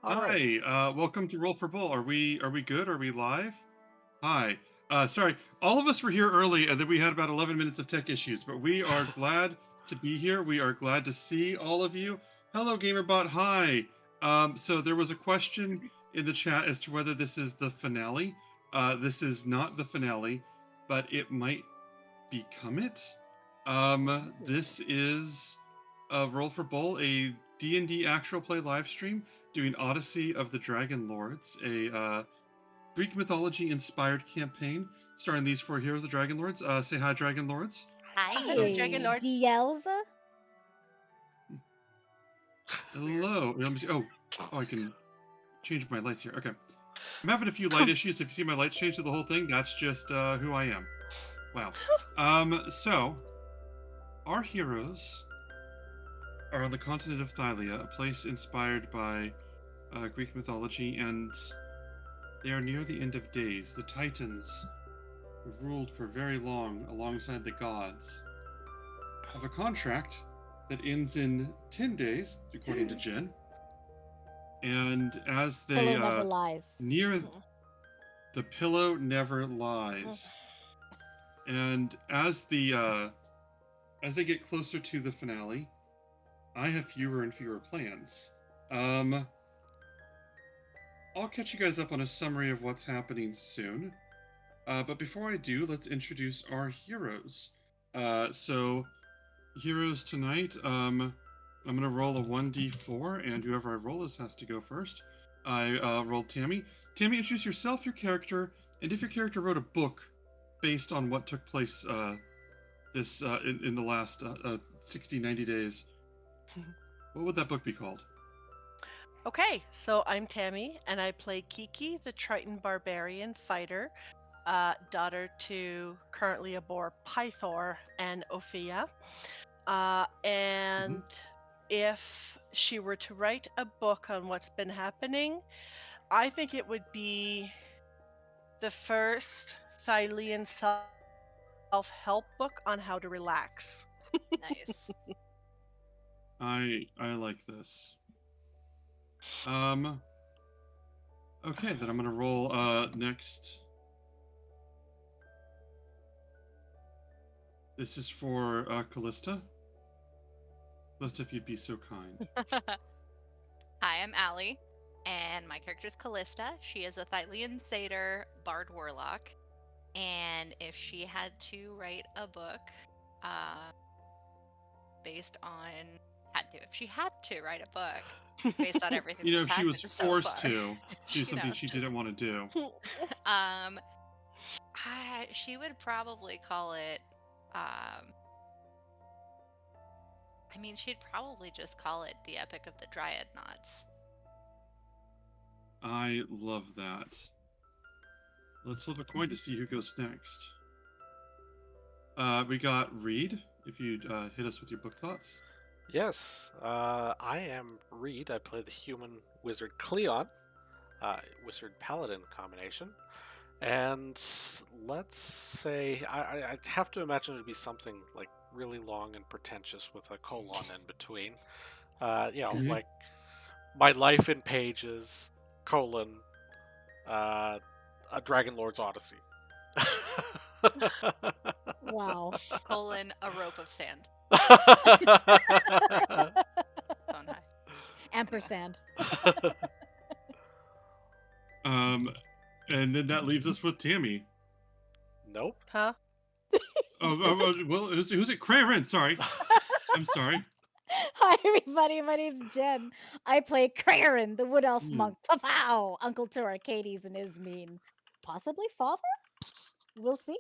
All right. Hi, welcome to Roll for Bull. Are we good? Are we live? Hi. Sorry, all of us were here early, and then we had about 11 minutes of tech issues, but we are glad to be here. We are glad to see all of you. Hello, GamerBot. Hi. So there was a question in the chat as to whether this is the finale. This is not the finale, but it might become it. This is Roll for Bull, a D&D actual play live stream doing Odyssey of the Dragonlords, a Greek mythology inspired campaign starring these four heroes, the Dragonlords. Say hi, Dragonlords. Hello, Hi. Dragon Hey, Lord. Dielza? Hello. Let me see. Oh, I can change my lights here. Okay. I'm having a few light issues. If you see my lights change to the whole thing, that's just who I am. Wow. So our heroes are on the continent of Thylia, a place inspired by Greek mythology, and they are near the end of days. The Titans, who ruled for very long alongside the gods, have a contract that ends in 10 days, according to Jen. And as they Pillow never lies. near the pillow never lies. And as they get closer to the finale, I have fewer and fewer plans. I'll catch you guys up on a summary of what's happening soon. But before I do, let's introduce our heroes. So, heroes tonight, I'm going to roll a 1d4, and whoever I roll this has to go first. I rolled Tammy. Tammy, introduce yourself, your character, and if your character wrote a book based on what took place in the last 60, 90 days, what would that book be called? Okay, so I'm Tammy, and I play Kiki, the Triton barbarian fighter, daughter to currently a boar Pythor and Ophia. And if she were to write a book on what's been happening, I think it would be the first Thylian self-help book on how to relax. Nice. I like this. Okay, then I'm gonna roll next. This is for Callista. Callista, if you'd be so kind. Hi, I'm Allie, and my character is Callista. She is a Thylian satyr, bard warlock, and if she had to write a book, based on if she had to write a book based on everything If that's she was happened so forced far, to do something she didn't want to do. um, she would probably call it, she'd probably just call it the Epic of the Dryad Knots. I love that. Let's flip a coin to see who goes next. We got Reed. If you'd hit us with your book thoughts. Yes, I am Reed. I play the human wizard Cleon, wizard paladin combination. And let's say I have to imagine it'd be something like really long and pretentious with a colon in between. Like my life in pages, colon, a Dragonlord's Odyssey. Wow. Colon, a rope of sand. Don't I? Ampersand. And then that leaves us with Tammy. Nope. Huh? Well, who's it? Craren, sorry. I'm sorry. Hi, everybody. My name's Jen. I play Craren, the Wood Elf Hmm. monk. Pow! Uncle to Arcades and Ismene. Possibly father? We'll see.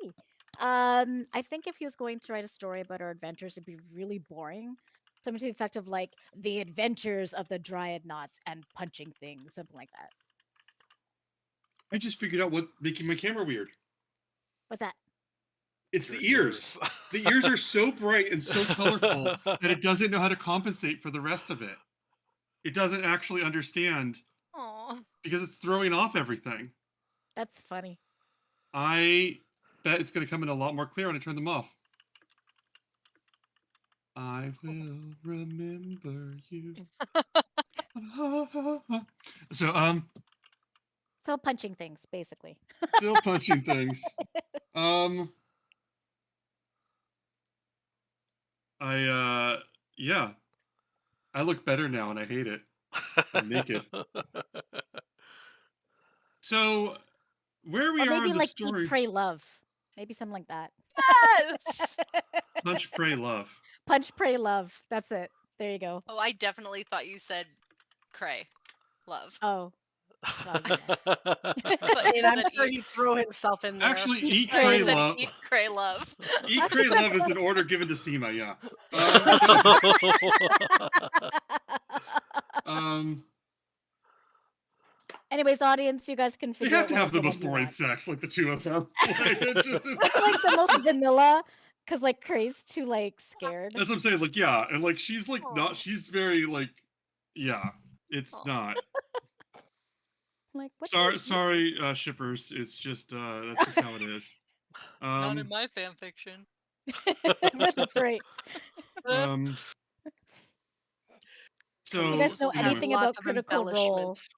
I think if he was going to write a story about our adventures, it'd be really boring. Something to the effect of like the adventures of the Dryad Knots and punching things, something like that. I just figured out what making my camera weird. What's that? It's Your the ears. The ears are so bright and so colorful that it doesn't know how to compensate for the rest of it. It doesn't actually understand Aw. because it's throwing off everything. That's funny. I bet it's going to come in a lot more clear when I turn them off. I will remember you. So Still punching things, basically. still punching things. Um I yeah, I look better now and I hate it. I'm naked. So where Or we are maybe in the like eat, story, pray, love. Maybe something like that. Yes. punch, pray, love. Punch, pray, love. That's it. There you go. Oh, I definitely thought you said cray. Love. Oh, well, you know. I I thought mean, you I'm said sure eat. he'd throw himself in there. Actually, Eat, eat, I thought pray, you pray, said love. love. eat, cray, love. Eat, Actually, pray, that's love is an order given to Seema. Yeah. Um, Anyways, audience, you guys can they figure have out to have the whatever most one you boring want. sex, like the two of them. Like, It's like the most vanilla, because like Cray's too like scared. that's what I'm saying. Like, yeah, and like she's like Aw. not. She's very like, yeah. It's Aw. not. Like, what do Sorry, you sorry, shippers. It's just that's just how it is. Not in Um, my fan fiction. That's right. um. If you So guys Callistus know will have anyway, anything about lots of Critical Role, embellishments.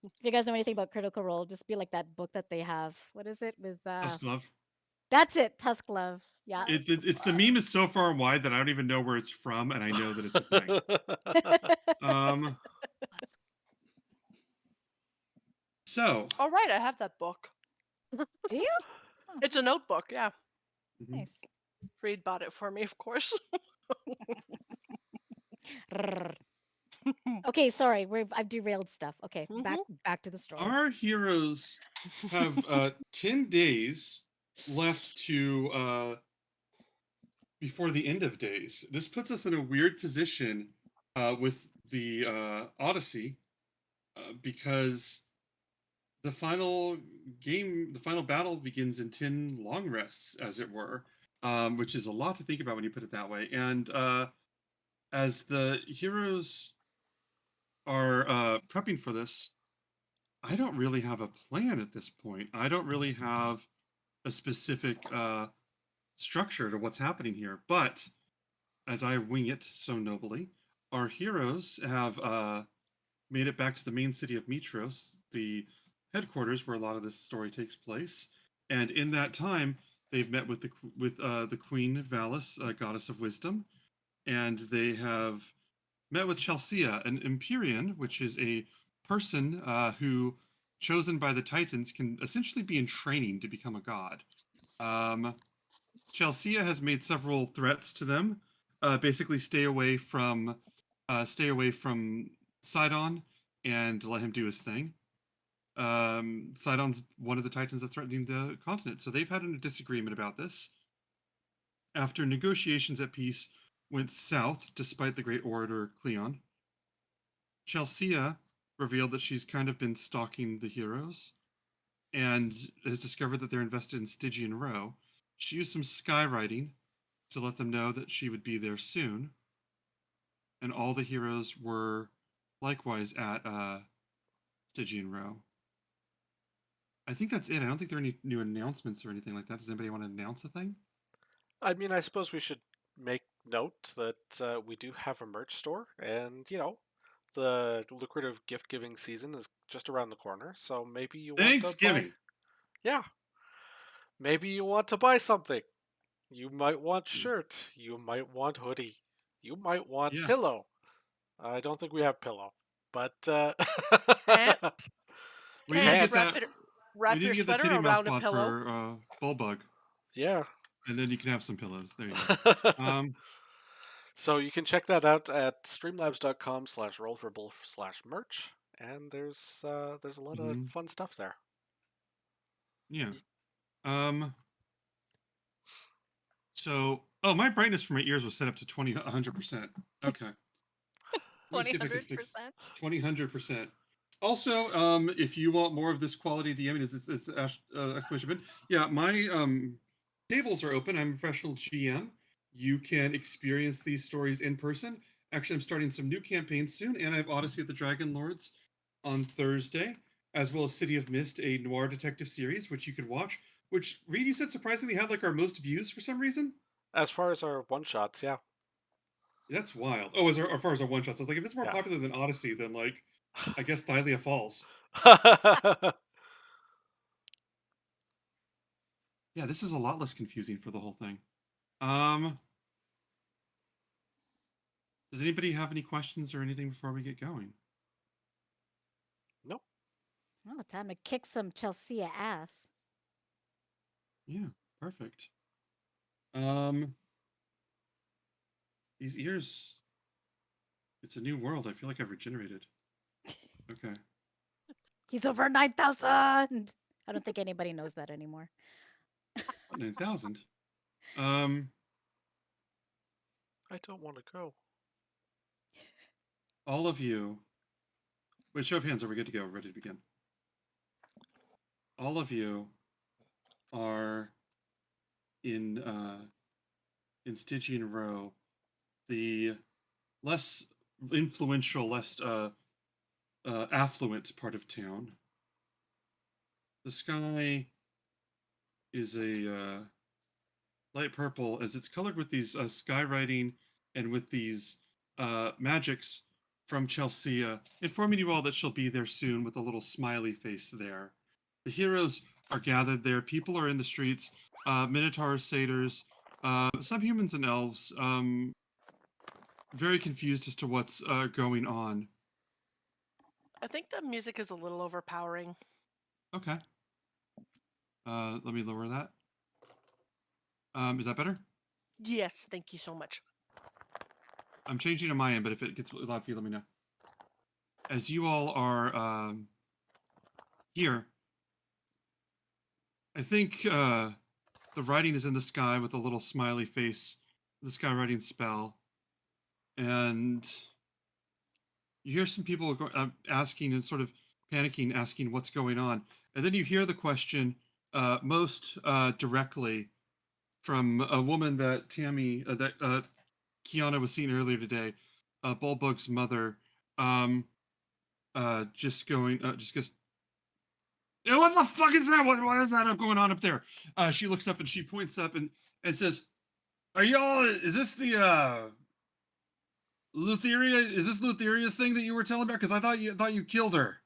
if you guys know anything about Critical Role, just be like that book that they have. What is it with Tusk Love. That's it, Tusk Love. Yeah. It's the meme is so far and wide that I don't even know where it's from, and I know that it's a thing. Um. So. Oh, right, I have that book. Do you? It's a notebook, yeah. Mhm. Nice. Reed bought it for me, of course. Rrrr. Okay, sorry, I've derailed stuff. Okay, back Mhm. back to the story. Our heroes have 10 days left to before the end of days. This puts us in a weird position with the Odyssey because the final game, the final battle begins in 10 long rests, as it were, which is a lot to think about when you put it that way. And as the heroes are prepping for this, I don't really have a plan at this point. I don't really have a specific structure to what's happening here. But as I wing it so nobly, our heroes have made it back to the main city of Mitros, the headquarters where a lot of this story takes place. And in that time, they've met with the Queen Valis, goddess of wisdom, and they have met with Chelsea, an Empyrean, which is a person who, chosen by the Titans, can essentially be in training to become a god. Chelsea has made several threats to them. Basically, stay away from Sidon and let him do his thing. Sidon's one of the Titans that's threatening the continent, so they've had a disagreement about this. After negotiations at peace went south, despite the great orator Cleon, Chelsea revealed that she's kind of been stalking the heroes and has discovered that they're invested in Stygian Row. She used some skywriting to let them know that she would be there soon, and all the heroes were likewise at Stygian Row. I think that's it. I don't think there are any new announcements or anything like that. Does anybody want to announce a thing? I mean, I suppose we should make note that we do have a merch store, and the lucrative gift giving season is just around the corner. So maybe you want to buy, Thanksgiving. yeah, maybe you want to buy something. You might want Mm, shirt. You might want hoodie. You might want yeah. pillow. I don't think we have pillow, but Pants. We need to Pants. get pants. that. We Wrap need your to get the sweater titty mouse around a pod pillow. for Bullbug, Yeah. and then you can have some pillows. There you go. So you can check that out at streamlabs.com/rollforbull/merch, and there's a lot of Mhm, fun stuff there. yeah. Um, So, oh, my brightness for my ears was set up to 100%. Okay. Let me see if I can fix 100%. 100%. Also, if you want more of this quality DMing, it's exclamation point. Yeah, my tables are open. I'm a professional GM. You can experience these stories in person. Actually, I'm starting some new campaigns soon, and I have Odyssey of the Dragonlords on Thursday, as well as City of Mist, a noir detective series, which you could watch. Which Reed, you said surprisingly had like our most views for some reason. As far as our one shots, yeah. That's wild. Oh, as far as our one shots, I was like, if it's more Yeah. popular than Odyssey, then like, I guess Thylia Falls. Yeah, this is a lot less confusing for the whole thing. Does anybody have any questions or anything before we get going? Nope. Oh, time to kick some Chelsea ass. Yeah, perfect. Um, these ears. It's a new world. I feel like I've regenerated. Okay. He's over 9,000. I don't think anybody knows that anymore. What, 9,000? Um, I don't want to go. all of you. Wait, show of hands. Are we good to go? Ready to begin? All of you are in Stygian Row, the less influential, less affluent part of town. The sky is a light purple, as it's colored with these skywriting and with these magics from Chelsea, informing you all that she'll be there soon with a little smiley face there. The heroes are gathered there. People are in the streets. Minotaurs, satyrs, some humans and elves. Very confused as to what's going on. I think the music is a little overpowering. Okay. Let me lower that. Is that better? Yes, thank you so much. I'm changing on my end, but if it gets loud for you, let me know. As you all are here, I think the writing is in the sky with a little smiley face, the sky writing spell, and you hear some people asking and sort of panicking, asking what's going on, and then you hear the question most directly from a woman that Kiana was seeing earlier today, Bulbug's mother, just goes, "Yeah, what the fuck is that? What is that going on up there?" She looks up and she points up and says, "Are y'all? Is this the Lutheria? Is this Lutheria's thing that you were telling about? Because I thought you killed her."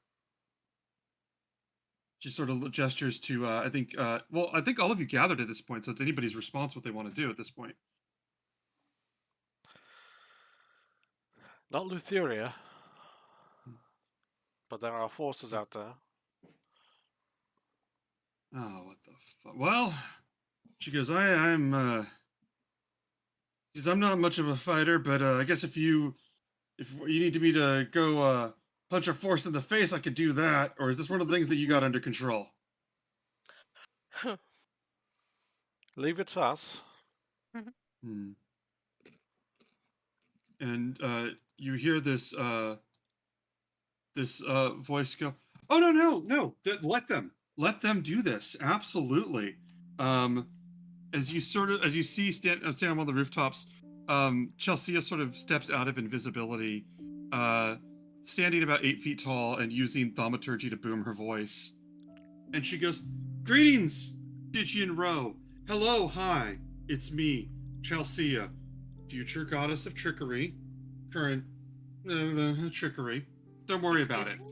She sort of gestures to I think I think all of you gathered at this point, so it's anybody's response what they want to do at this point. Not Lutheria, but there are forces out there. Oh, what the fuck? Well, she goes, I'm I'm not much of a fighter, but I guess if you need me to go punch a force in the face, I could do that. Or is this one of the things that you got under control? Leave it to us. Hmm. And you hear this voice go, "Oh no! Let them do this. Absolutely." As you see stand on one of the rooftops, Chelsea sort of steps out of invisibility, standing about 8 feet tall and using thaumaturgy to boom her voice. And she goes, "Greetings, Stygian Row. Hello, hi. It's me, Chelsea, future goddess of trickery, current trickery. Don't worry about Excuse it." me?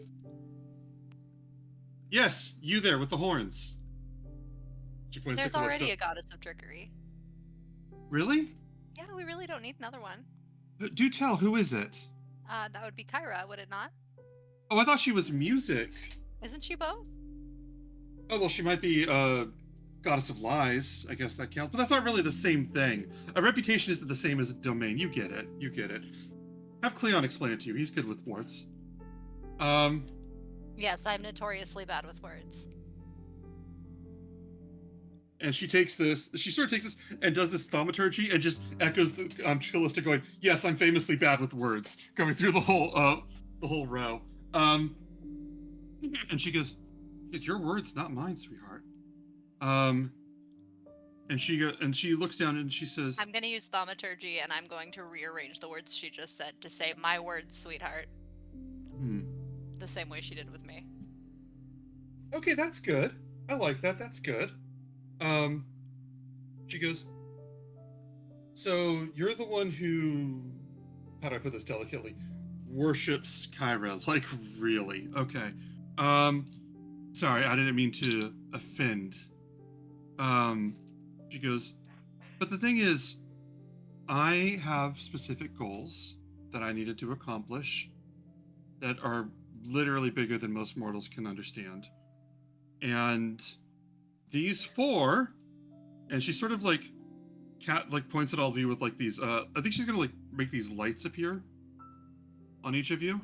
"Yes, you there with the horns." She points There's to Callista. already a goddess of trickery. "Really? Yeah, we really don't need another one. Do tell, who is it?" That would be Kyra, would it not? "Oh, I thought she was music." Isn't she both? "Oh, well, she might be goddess of lies. I guess that counts. But that's not really the same thing. A reputation isn't the same as a domain. You get it. Have Cleon explain it to you. He's good with words." Yes, I'm notoriously bad with words. And she sort of takes this and does this thaumaturgy and just echoes the Callista going, "Yes, I'm famously bad with words," going through the whole row. And she goes, "Your words, not mine, sweetheart." And she looks down and she says, I'm going to use thaumaturgy and I'm going to rearrange the words she just said to say my words, sweetheart. The same way she did with me. "Okay, that's good. I like that. That's good." She goes, "So you're the one who how do I put this delicately? Worships Kyra, like really. Okay. Sorry, I didn't mean to offend. She goes, but the thing is, I have specific goals that I needed to accomplish that are literally bigger than most mortals can understand. And these four, and she sort of like points at all of you with like these I think she's gonna like make these lights appear on each of you.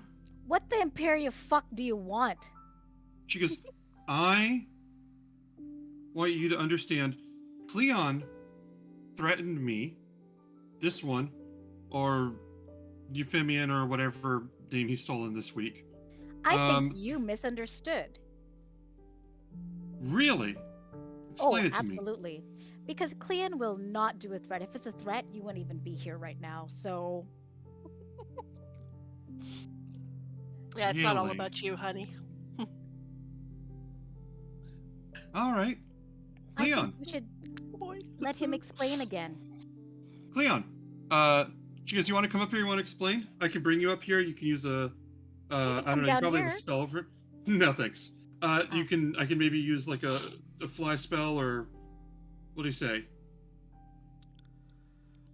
What the Imperial fuck do you want? She goes, I want you to understand Cleon threatened me, this one, or Euphemian or whatever name he's stolen this week. I think you misunderstood. Really? Explain it to me. Absolutely. Because Cleon will not do a threat. If it's a threat, you wouldn't even be here right now. So Yeah, it's not all Really? about you, honey. All right. I Cleon. think we should Boy. let him explain again. Cleon. She goes, you want to come up here? You want to explain? I can bring you up here. You can use a I don't know, you down probably have here. a spell over it. No, thanks. I can maybe use like a fly spell, or what do you say?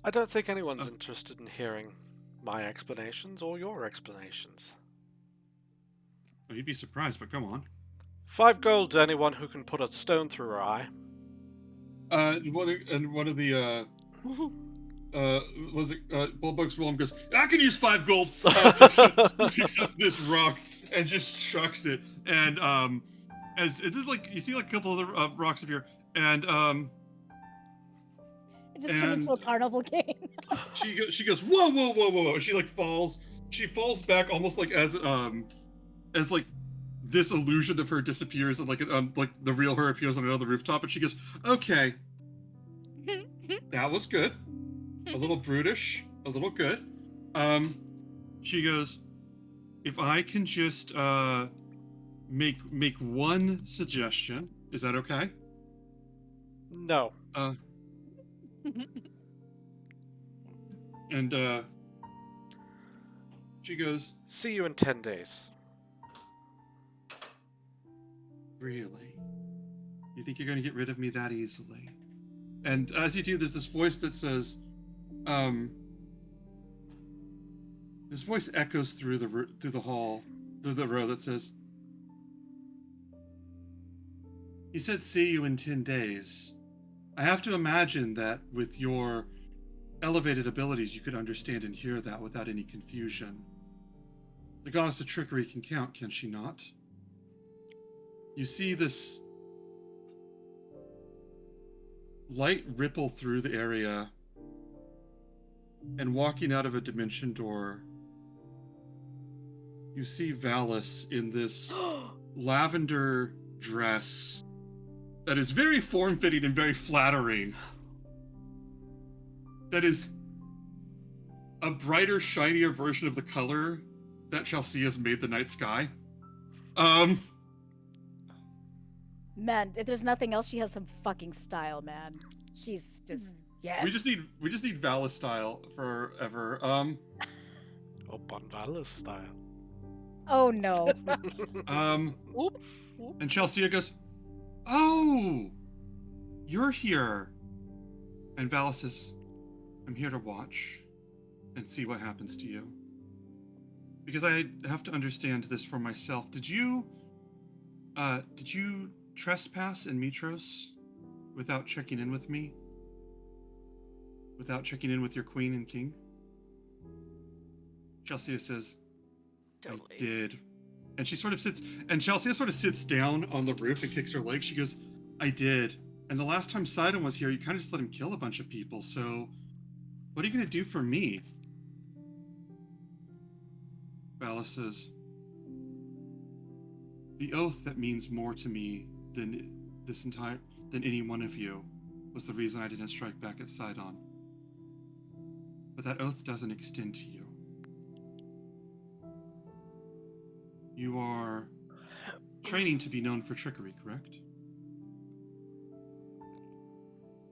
I don't think anyone's interested in hearing my explanations or your explanations. Oh, you'd be surprised, but come on. 5 gold to anyone who can put a stone through her eye. One of the was it Bullbug's Willem goes, I can use 5 gold. Picks up this rock and just chucks it, and as it is like you see like a couple other rocks up here, and It just turned into a carnival game. she goes whoa whoa whoa whoa whoa, and she like falls. She falls back almost like as like this illusion of her disappears, and like the real her appears on another rooftop, and she goes, okay, that was good. A little brutish, a little good. She goes, if I can just make one suggestion, is that okay? No. And she goes, See you in 10 days. really? You think you're going to get rid of me that easily? And as you do, there's this voice that says, this voice echoes through the hall, through the row that says, "You said see you in 10 days. I have to imagine that with your elevated abilities, you could understand and hear that without any confusion. The goddess of trickery can count, can she not? You see this light ripple through the area, and walking out of a dimension door, you see Valis in this lavender dress that is very form-fitting and very flattering. That is a brighter, shinier version of the color that Chelsea has made the night sky. Man, if there's nothing else, she has some fucking style, man. She's just yes. We just need Valis style forever. Up on Valor's style. Oh no. Whoop, whoop. And Chelsea goes, "Oh, you're here." And Valis says, "I'm here to watch and see what happens to you. Because I have to understand this for myself. Did you trespass in Mitros without checking in with me? Without checking in with your queen and king?" Chelsea says, Totally. "I did." And she sort of sits, and Chelsea sort of sits down on the roof and kicks her leg. She goes, "I did. And the last time Sidon was here, you kind of just let him kill a bunch of people. So what are you going to do for me?" Valis says, "The oath that means more to me than any one of you was the reason I didn't strike back at Sidon. But that oath doesn't extend to you. You are training to be known for trickery, correct?"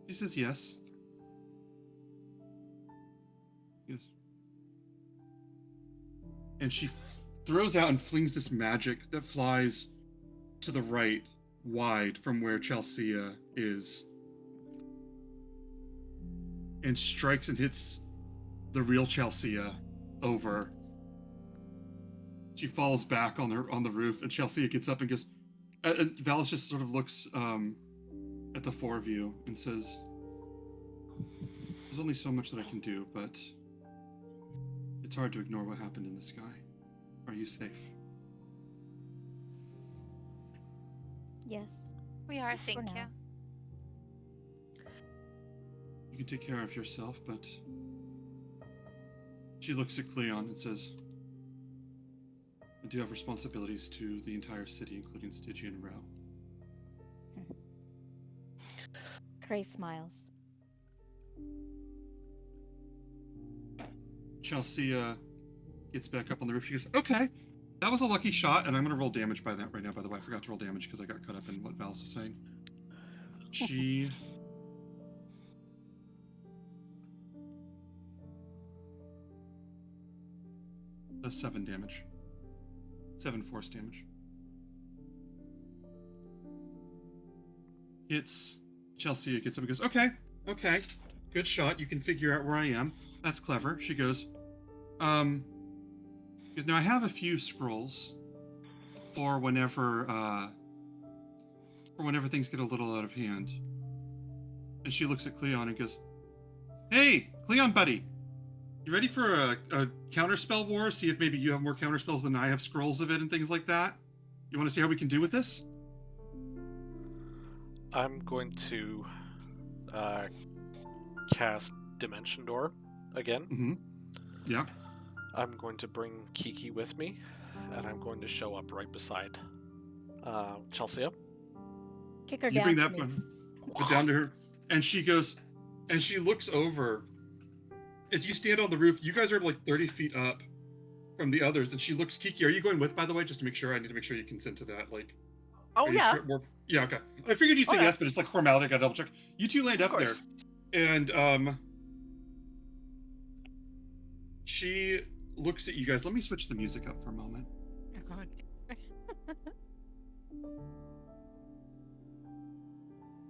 She says yes. Yes. and she throws out and flings this magic that flies to the right, wide from where Chelsea is, and strikes and hits the real Chelsea over. She falls back on the roof, and Chelsea gets up and goes. And Valis just sort of looks at the four of you and says, "There's only so much that I can do, but it's hard to ignore what happened in the sky. Are you safe?" Yes. We are, For thank you. now. You can take care of yourself, but she looks at Cleon and says, "I do have responsibilities to the entire city, including Stygian Row." Cray smiles. Chelsea gets back up on the roof. She goes, "Okay, that was a lucky shot," and I'm going to roll damage by that right now, by the way. I forgot to roll damage because I got caught up in what Valis was saying. She... does 7 damage. 7 force damage. Hits Chelsea, gets up and goes, okay, good shot. You can figure out where I am. That's clever. She goes, because now I have a few scrolls for whenever things get a little out of hand. And she looks at Cleon and goes, "Hey, Cleon buddy, you ready for a counterspell war? See if maybe you have more counterspells than I have scrolls of it and things like that. You want to see how we can do with this?" I'm going to cast Dimension Door again. Mm-hmm. Yeah. I'm going to bring Kiki with me, and I'm going to show up right beside Chelsea. Kick her You down bring to that me. one down to her, and she goes, and she looks over. As you stand on the roof, you guys are like 30 feet up from the others, and she looks, Kiki, are you going with, by the way, just to make sure? I need to make sure you consent to that. Like, Oh, are you yeah. sure yeah, okay. I figured you'd say Oh, yeah. yes, but it's like formality. I gotta double check. You two land Of up there, course. and she looks at you guys. Let me switch the music up for a moment.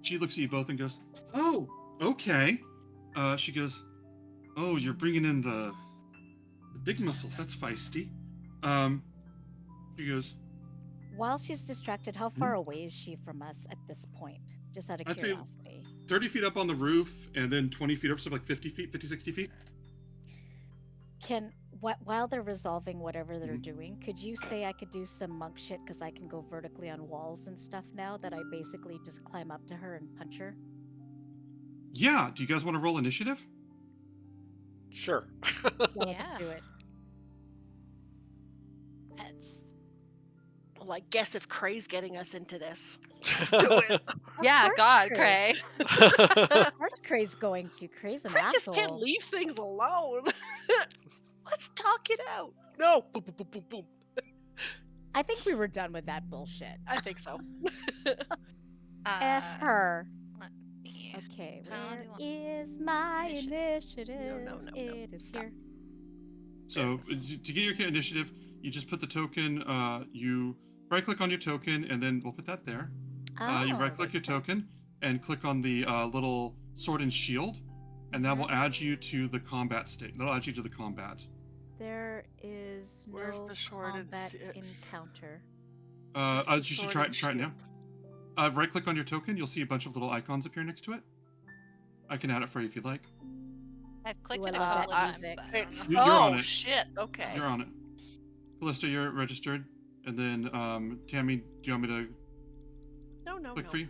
She looks at you both and goes, "Oh, okay." She goes, "Oh, you're bringing in the big muscles. That's feisty." She goes, While she's distracted, how far away is she from us at this point? Just out of I'd say curiosity. 30 feet up on the roof, and then 20 feet up, so like 50 feet, 50, 60 feet. While they're resolving whatever they're Mhm. doing, could you say I could do some monk shit because I can go vertically on walls and stuff now that I basically just climb up to her and punch her? Yeah, do you guys want to roll initiative? Sure. Yeah, let's Yeah. do it. That's... Well, I guess if Cray's getting us into this. Yeah, course, God, Cray. Cray. Of course Cray's going to. Cray's an Cray just can't asshole. leave things alone. Let's talk it out. No. Boom, boom, boom, boom, boom. I think we were done with that bullshit. I think so. F her. Yeah. Okay, How do where you want- is my initiative? No, It is stop. here. So Yes. to get your initiative, you just put the token, you right-click on your token, and then we'll put that there. You Oh, right-click your okay. token and click on the little sword and shield, and that will add you to the combat state. That'll add you to the combat. There is Where's no the sword and combat six? encounter. Where's the You should sword try and it now. shield? Right-click on your token. You'll see a bunch of little icons appear next to it. I can add it for you if you'd like. I've clicked Ooh, it I a love couple that of times, music. but I don't It's, know. You're on oh, it. shit. Okay. You're on it. Callista, you're registered. And then, Tammy, do you want me to No. click for you?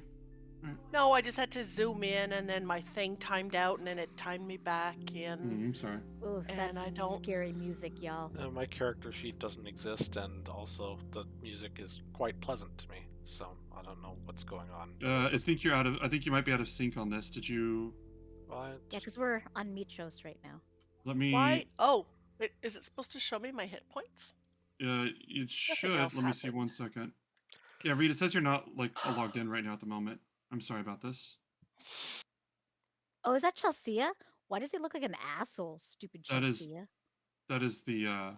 No, I just had to zoom in, and then my thing timed out, and then it timed me back in. I'm sorry. Ooh, And that's I don't- scary music, y'all. My character sheet doesn't exist, and also the music is quite pleasant to me. So I don't know what's going on. I think you might be out of sync on this. Did you? Well, Yeah, just- because we're on Mitros right now. Let me. Why? Oh, is it supposed to show me my hit points? It should. else Let me see happened. 1 second. Yeah, Reed, it says you're not like logged in right now at the moment. I'm sorry about this. Oh, is that Chelsea? Why does he look like an asshole, stupid That is- Chelsea? That is the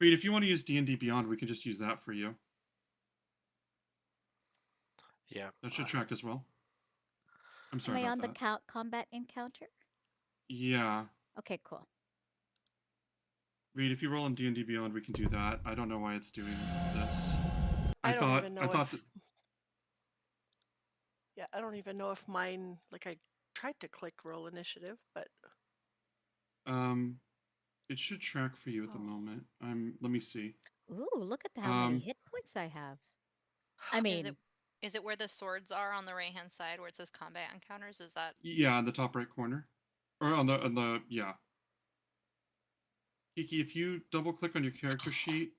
Reed, if you want to use D&D Beyond, we can just use that for you. Yeah. That should track as well. I'm Am sorry I about on the that. combat encounter? Yeah. Okay, cool. Reed, if you roll in D&D Beyond, we can do that. I don't know why it's doing this. I don't even know thought if. Yeah, I don't even know if mine. Like I tried to click roll initiative, but it should track for you at the oh. moment. Let me see. Ooh, look at how many Um, hit points I have. I Is it mean, is it where the swords are on the right hand side where it says combat encounters? Is that yeah, in the top right corner, or on the yeah. Kiki, if you double click on your character sheet,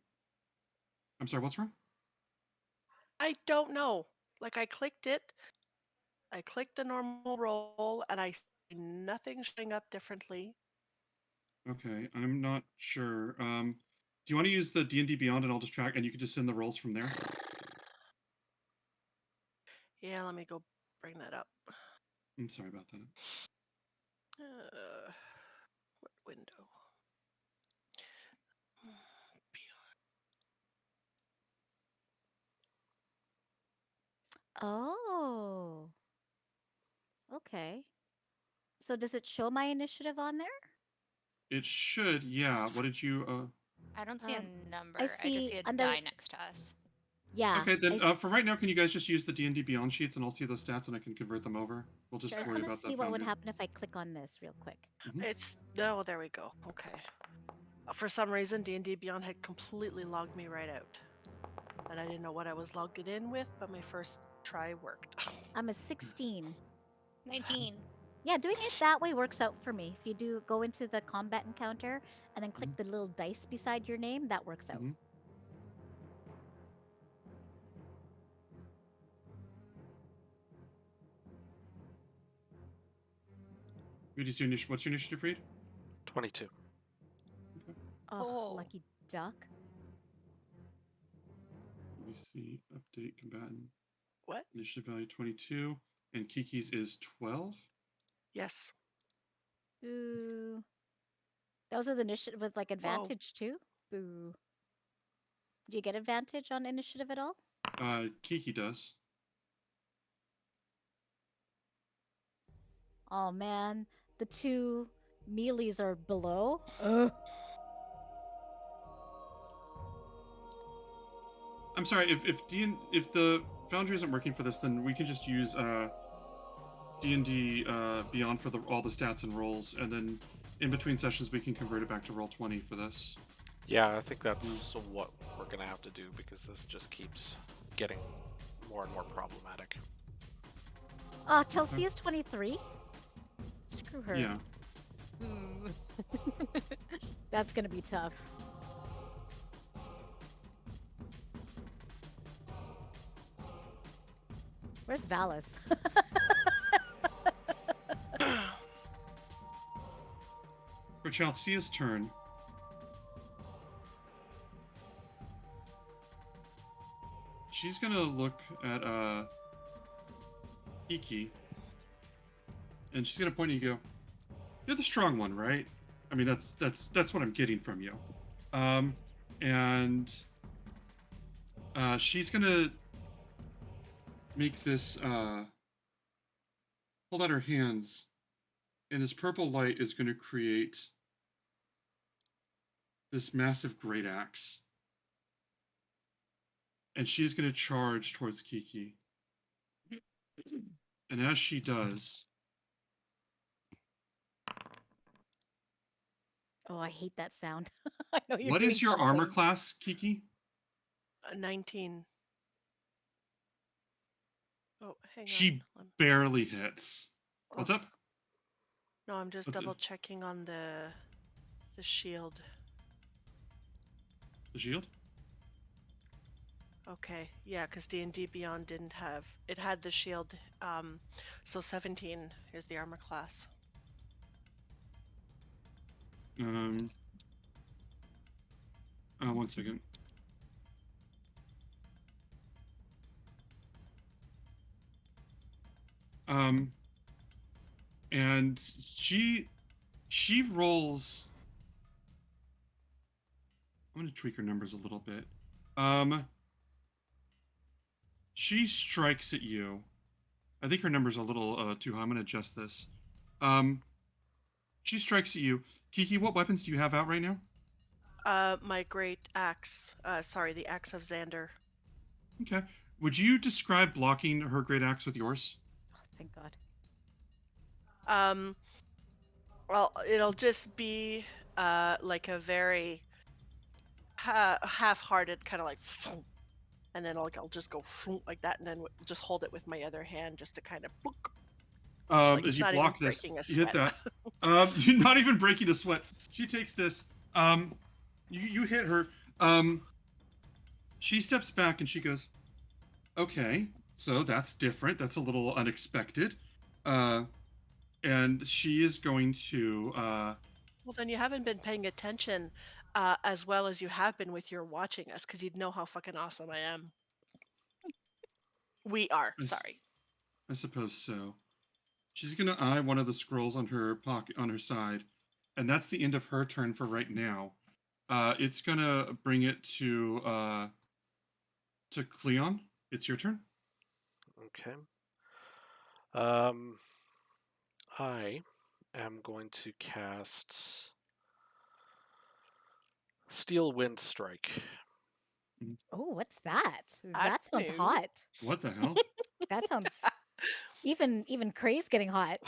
I'm sorry, what's wrong? I don't know. Like I clicked it, I clicked the normal roll, and I see nothing showing up differently. Okay, I'm not sure. Do you want to use the D&D Beyond and I'll just track, and you can just send the rolls from there? Yeah, let me go bring that up. I'm sorry about that. What window? oh, okay. So does it show my initiative on there? It should, yeah. What did you? I don't see a I number. I just see see a under. die next to us. Yeah, Okay, then for right now, can you guys just use the D&D Beyond sheets and I'll see those stats and I can convert them over? We'll sure. just I just worry want to about see that what would Foundry. happen if I click on this real quick. It's no. There we go. Okay. For some reason, D&D Beyond had completely logged me right out, and I didn't know what I was logging in with. But my first try worked. I'm a 16. 19. Yeah, doing it that way works out for me. If you do go into the combat encounter and then click the little dice beside your name, that works out. What's your initiative, Reed? 22. Oh, Oh. lucky duck. Let me see. Update combatant. What? Initiative value 22. And Kiki's is 12? Yes. Boo. Those are the initiative with like Whoa. advantage too. Boo. Do you get advantage on initiative at all? Kiki does. Oh man, the two mealies are below. Ugh. I'm sorry, if the Foundry isn't working for this, then we can just use D&D Beyond for all the stats and rolls, and then in between sessions we can convert it back to Roll20 for this. Yeah, I think that's what we're gonna have to do because this just keeps getting more and more problematic. Chelsea is 23. Screw her. Yeah. That's gonna be tough. Where's Valis? For Chelsea's turn, she's gonna look at Kiki, and she's gonna point at you and go, "You're the strong one, right? I mean, that's what I'm getting from you." And she's gonna make this hold out her hands, and this purple light is gonna create this massive great axe. And she's gonna charge towards Kiki. And as she does, Oh, I hate that sound. I know you're what doing is your armor something. class, Kiki? 19. Oh, hang She on. barely hits. What's Oh. up? No, I'm just What's double it? checking on the shield. The shield? Okay, yeah, because D&D Beyond didn't have it had the shield. So 17 is the armor class. One second. And she rolls I'm gonna tweak her numbers a little bit. Um, she strikes at you. I think her number's a little too high. I'm gonna adjust this. Um, she strikes at you. Kiki, what weapons do you have out right now? My great axe. Sorry, the axe of Xander. Okay. Would you describe blocking her great axe with yours? Oh, thank God. Um, well, it'll just be like a very half-hearted kind of like, and then I'll just go like that, and then just hold it with my other hand just to kind of book. Like As it's you not even block this, breaking a you hit sweat. that. You're not even breaking a sweat. She takes this. You hit her. She steps back and she goes, "Okay, so that's different. That's a little unexpected." Uh, and she is going to. Well, then you haven't been paying attention as well as you have been with your watching us, because you'd know how fucking awesome I am. We are. I, Sorry. I suppose so. She's gonna eye one of the scrolls on her pocket on her side, and that's the end of her turn for right now. It's gonna bring it to Cleon. It's your turn. Okay. Um, I am going to cast Steel Wind Strike. Oh, what's that? That That's sounds new. hot. What the hell? That sounds even Cray's getting hot.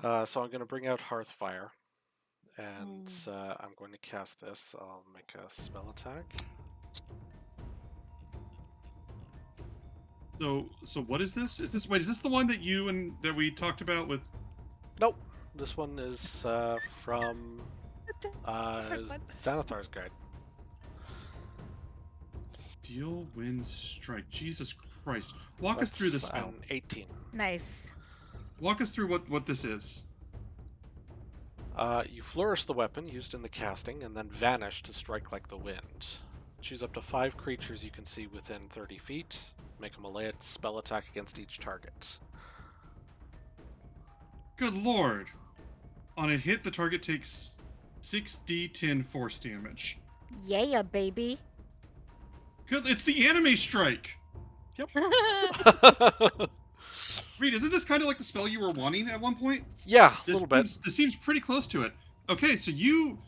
So I'm going to bring out Hearthfire, and Mm. I'm going to cast this. I'll make a spell attack. So what is this? Is this the one that you and that we talked about with? Nope. This one is from Different one. Xanathar's Guide. Steel Wind Strike. Jesus Christ! Walk us through the That's spell. an 18. Nice. Walk us through what this is. You flourish the weapon used in the casting and then vanish to strike like the wind. Choose up to 5 creatures you can see within 30 feet. Make a melee spell attack against each target. Good lord! On a hit, the target takes 6d10 force damage. Yeah, baby. Good. It's the anime strike. Reed, isn't this kind of like the spell you were wanting at one point? Yeah, a little bit. This seems pretty close to it. Okay, so you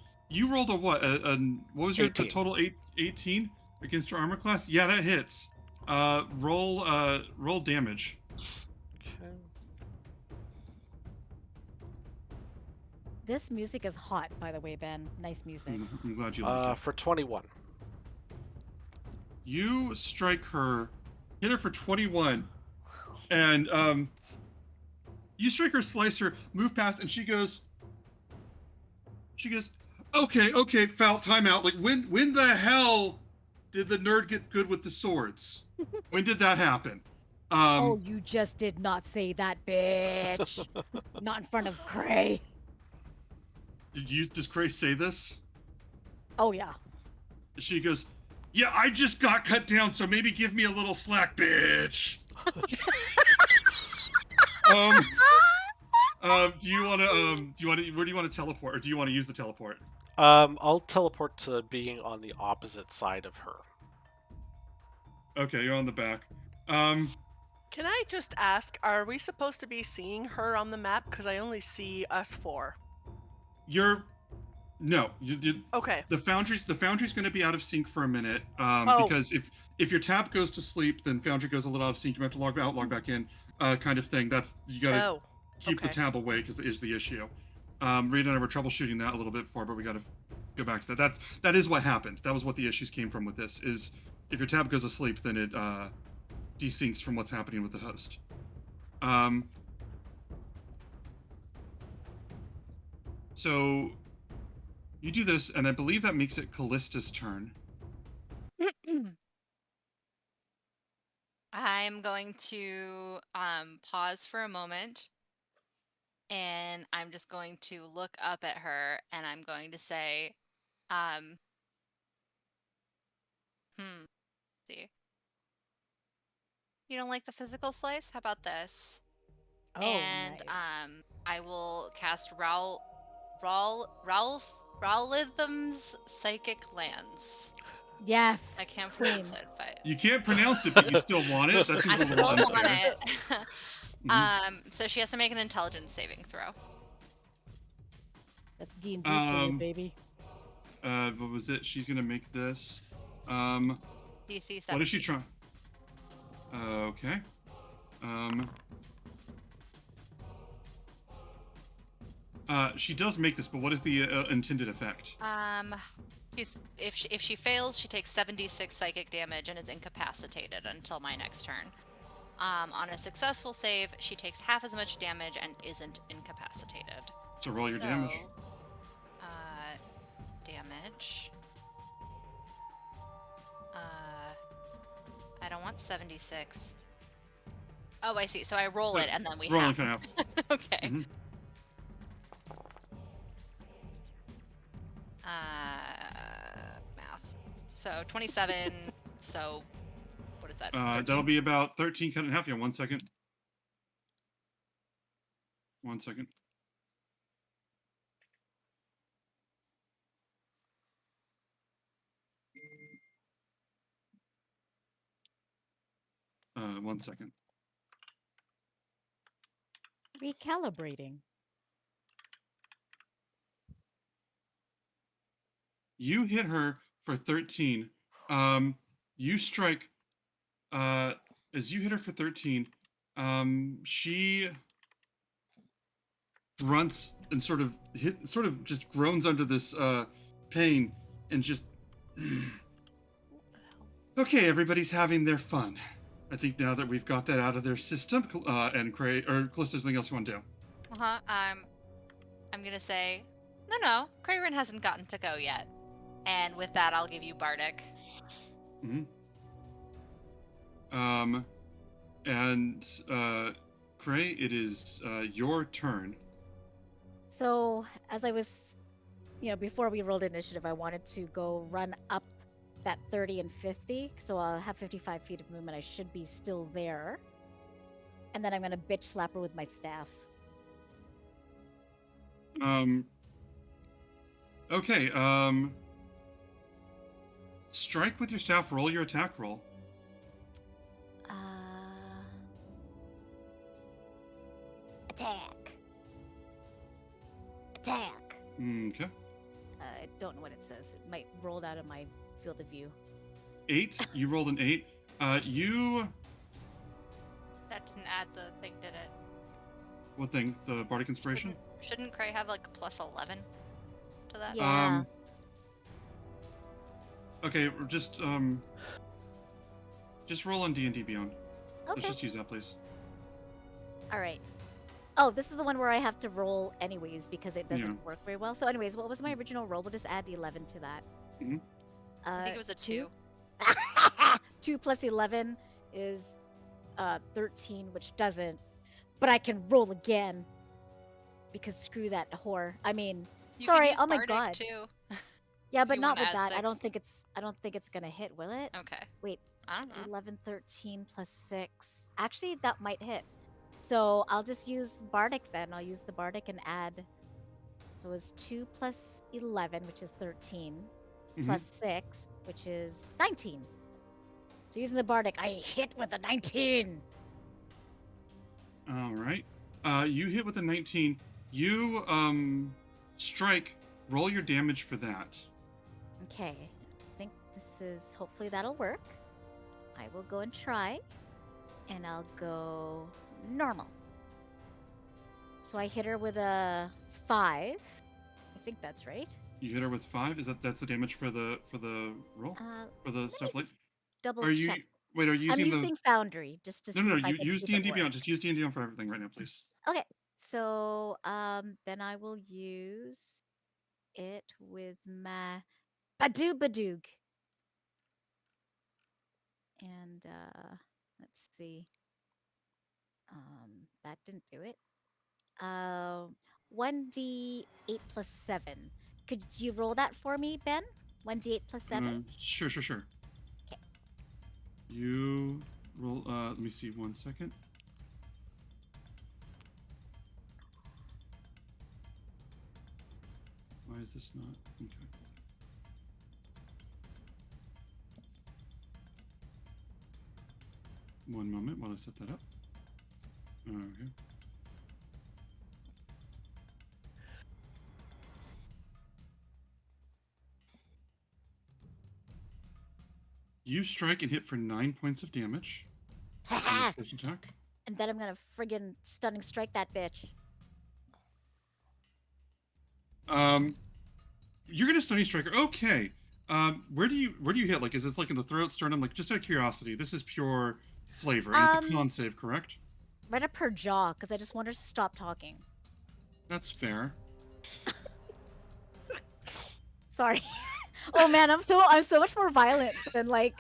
rolled a what? What was your 18. total 18 against your armor class? Yeah, that hits. Roll damage. Okay. This music is hot, by the way, Ben. Nice music. I'm glad you like it. For 21. You strike her, hit her for 21, and you strike her, slice her, move past, and she goes, okay, foul, timeout. Like when the hell did the nerd get good with the swords? When did that happen? Oh, you just did not say that, bitch. Not in front of Cray. Does Cray say this? Oh, yeah. She goes, yeah, I just got cut down, so maybe give me a little slack, bitch. Do you want to, where do you want to teleport, or do you want to use the teleport? I'll teleport to being on the opposite side of her. Okay, you're on the back. Can I just ask, are we supposed to be seeing her on the map? Because I only see us 4. No. Okay. The foundry's going to be out of sync for a minute. Oh. Because if your tab goes to sleep, then foundry goes a little out of sync. You have to log out, log back in, kind of thing. You got to keep the tab away because is the issue. Reed and I were troubleshooting that a little bit before, but we got to go back to that. That is what happened. That was what the issues came from with this. Is if your tab goes asleep, then it desyncs from what's happening with the host. So you do this, and I believe that makes it Callista's turn. I'm going to pause for a moment, and I'm just going to look up at her, and I'm going to say, see. You don't like the physical slice? How about this? Oh, And nice. I will cast Rowl Rowlitham's Psychic Lance. Yes. I can't Queen. pronounce it, but You can't pronounce it, but you still want it. That I seems a still little want unfair. it. So she has to make an intelligence saving throw. That's D&D for you, Um, baby. what was it? She's gonna make this. DC 17. What is she trying? Okay. She does make this, but what is the intended effect? If she fails, she takes 76 psychic damage and is incapacitated until my next turn. On a successful save, she takes half as much damage and isn't incapacitated. So roll your damage. Damage. I don't want 76. Oh, I see. So I roll it and then we Rolling half. for half. Okay. Mhm. Math. So 27. So what is that? That'll be about 13 cut in half. Yeah, 1 second. 1 second. One second. Recalibrating. You hit her for 13. You strike. As you hit her for 13, she grunts and sort of just groans under this pain and just. Okay, everybody's having their fun. I think now that we've got that out of their system, and Callista's anything else you want to do? I'm gonna say, no. Crayron hasn't gotten to go yet. And with that, I'll give you Bardic. Mm-hmm. And Cray, it is your turn. So, as I was, before we rolled initiative, I wanted to go run up that 30 and 50. So I'll have 55 feet of movement. I should be still there. And then I'm going to bitch slap her with my staff. Okay, strike with your staff, roll your attack roll. Attack. Attack. Okay. I don't know what it says. It might roll out of my field of view. 8. You rolled an 8. You. That didn't add the thing, did it? What thing? The Bardic Inspiration? Shouldn't Cray have like a plus 11 to that? Yeah. Okay, just roll on D&D Beyond. Okay. Let's just use that, please. All right. Oh, this is the one where I have to roll anyways because it doesn't work very well. So anyways, what was my original roll? We'll just add the 11 to that. Mm-hmm. I think it was a 2. 2 plus 11 is 13, which doesn't. But I can roll again because screw that whore. I mean, You sorry. Can use Oh my Bardic god. Too. Yeah, If but you not wanna with add that. I 6. don't think it's gonna hit, will it? Okay. Wait. I don't know. 11, 13 plus 6. Actually, that might hit. So I'll just use Bardic then. I'll use the Bardic and add. So it's 2 plus 11, which is 13, plus 6, which is 19. So using the Bardic, I hit with a 19. All right. You hit with a 19. You strike. Roll your damage for that. Okay. I think this is. Hopefully that'll work. I will go and try. And I'll go normal. So I hit her with a 5. I think that's right. You hit her with 5. That's the damage for the roll for the stuff like. Double Are you check. wait? Are you I'm using using Foundry just to see No. if I You can use see D the and D work. Beyond. Just use D and D for everything right now, please. Okay. So then I will use it with my Badoog. And let's see. That didn't do it. 1d8 plus 7. Could you roll that for me, Ben? 1d8 plus 7? Sure. Okay. You roll. Let me see. 1 second. is this not? Okay. One moment while I set that up. Okay. You strike and hit for 9 points of damage on this first attack. And then I'm gonna friggin' stunning strike that bitch. You're gonna stunning striker. Okay. Where do you hit? Like, is this like in the throat, sternum? Like, just out of curiosity, this is pure flavor, and it's a con save, correct? Right up her jaw, because I just want her to stop talking. That's fair. Sorry. Oh man, I'm so much more violent than like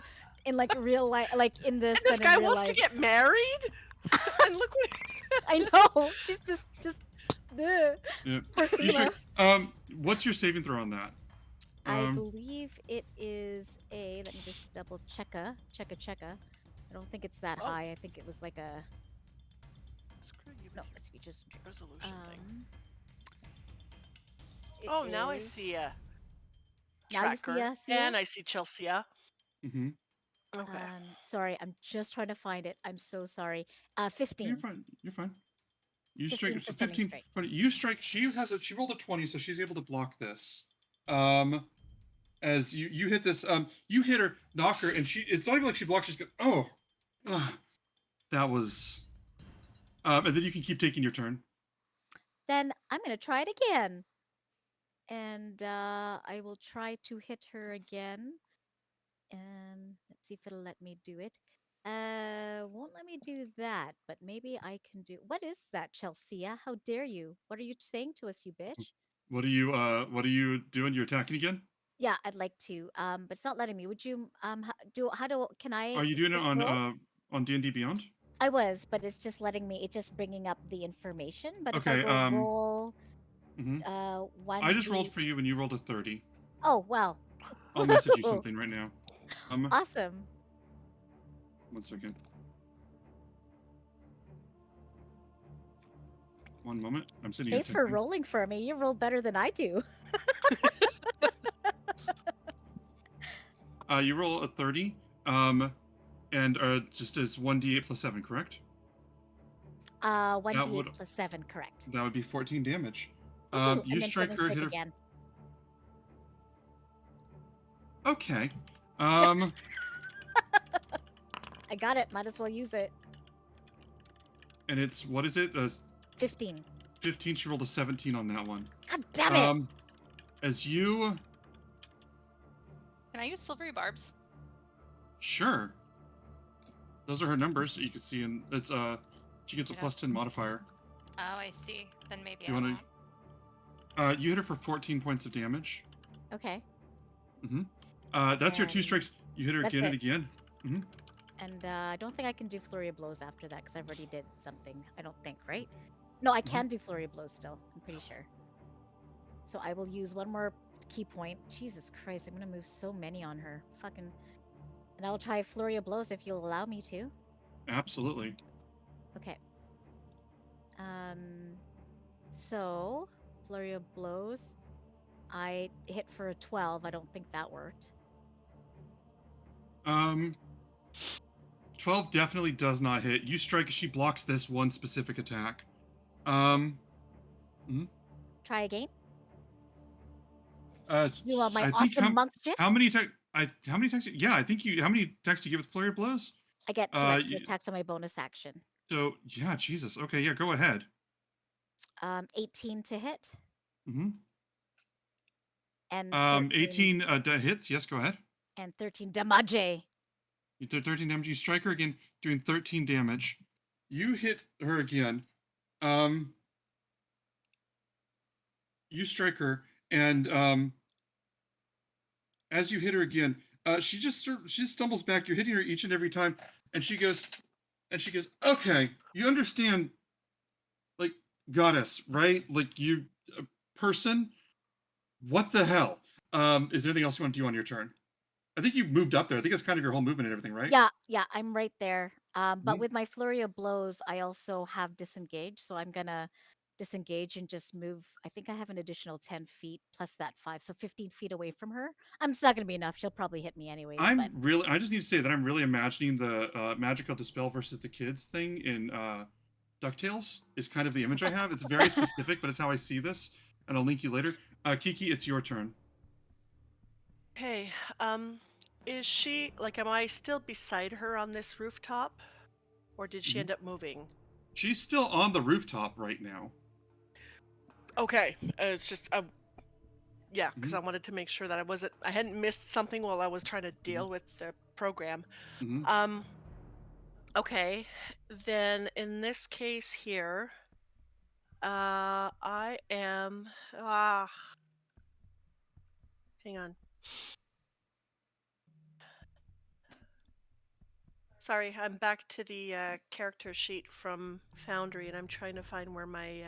in like real life, like in this. And this than in guy real wants life. to get married? And look what. I know. She's just. Ugh. Yeah. Poor You Seema. strike. What's your saving throw on that? I believe it is a. Let me just double checka. I don't think it's that Oh. high. I think it was like a. Screw you No, with it's features. your resolution thing. It Oh, now I is- see a Now you see tracker. see ya? And I see Chelsea. Mm-hmm. Okay. Sorry, I'm just trying to find it. I'm so sorry. You're 15. fine. You're fine. You 15 strike. for So stunning 15. strike. But you strike. She rolled a 20, so she's able to block this. As you hit this, you hit her, knock her, and it's not even like she blocks. She's going, that was. And then you can keep taking your turn. Then I'm gonna try it again. And I will try to hit her again. Let's see if it'll let me do it. Won't let me do that, but maybe I can do. What is that, Chelsea? How dare you? What are you saying to us, you bitch? What are you doing? You're attacking again? Yeah, I'd like to. But it's not letting me. Would you can I Are you doing it just roll? on D&D Beyond? I was, but it's just letting me. It's just bringing up the information. But if I Okay, go roll, mhm. one. I just rolled for you and you rolled a 30. Oh well. I'll message you something right now. Awesome. 1 second. One moment. I'm sending you a Thanks for thing. rolling for me. You rolled better than I do. You roll a 30. And just as 1d8 plus 7, correct? 1d8 would- plus 7, correct. That would be 14 damage. Woohoo, You and then strike stunning her, strike hit her. again. Okay. I got it. Might as well use it. And it's, what is it? 15. 15. She rolled a 17 on that one. God damn it! As you. Can I use silvery barbs? Sure. Those are her numbers. You can see, and it's she gets a Yeah. plus 10 modifier. Oh, I see. Then maybe Do I you won't. want to? You hit her for 14 points of damage. Okay. That's your 2 And strikes. You hit her that's again and it. again. And I don't think I can do flurry of blows after that because I've already did something. I don't think, right? No, I can do flurry of blows still. I'm pretty sure. So I will use one more key point. Jesus Christ, I'm gonna move so many on her. Fucking. And I'll try flurry of blows if you'll allow me to. Absolutely. Okay. So flurry of blows. I hit for a 12. I don't think that worked. 12 definitely does not hit. You strike. She blocks this one specific attack. Try again. I You want my think awesome monk shit? how many attacks? How many attacks? Yeah, I think you. How many attacks do you give with flurry of blows? I get 2 extra You- attacks on my bonus action. So yeah, Jesus. Okay, yeah, go ahead. 18 to hit. Mm-hmm. And 18 hits. Yes, go ahead. and 13 damage. You did 13 damage. You strike her again, doing 13 damage. You hit her again. You strike her, and as you hit her again, she just stumbles back. You're hitting her each and every time, and she goes, okay, you understand, like, goddess, right? Like, you person. What the hell? Is there anything else you want to do on your turn? I think you moved up there. I think that's kind of your whole movement and everything, right? Yeah, I'm right there. But Mhm. with my flurry of blows, I also have disengaged, so I'm gonna disengage and just move. I think I have an additional 10 feet plus that 5, so 15 feet away from her. It's not going to be enough. She'll probably hit me anyways, but I just need to say that I'm really imagining the magical dispel versus the kids thing in DuckTales is kind of the image I have. It's very specific, but it's how I see this, and I'll link you later. Kiki, it's your turn. Okay. Is she like? Am I still beside her on this rooftop, or did she Mhm. end up moving? She's still on the rooftop right now. Okay. It's just yeah, because Mhm. I wanted to make sure that I hadn't missed something while I was trying to deal with the program. Mhm. Um. Okay. Then in this case here, I am. Hang on. Sorry, I'm back to the character sheet from Foundry, and I'm trying to find where my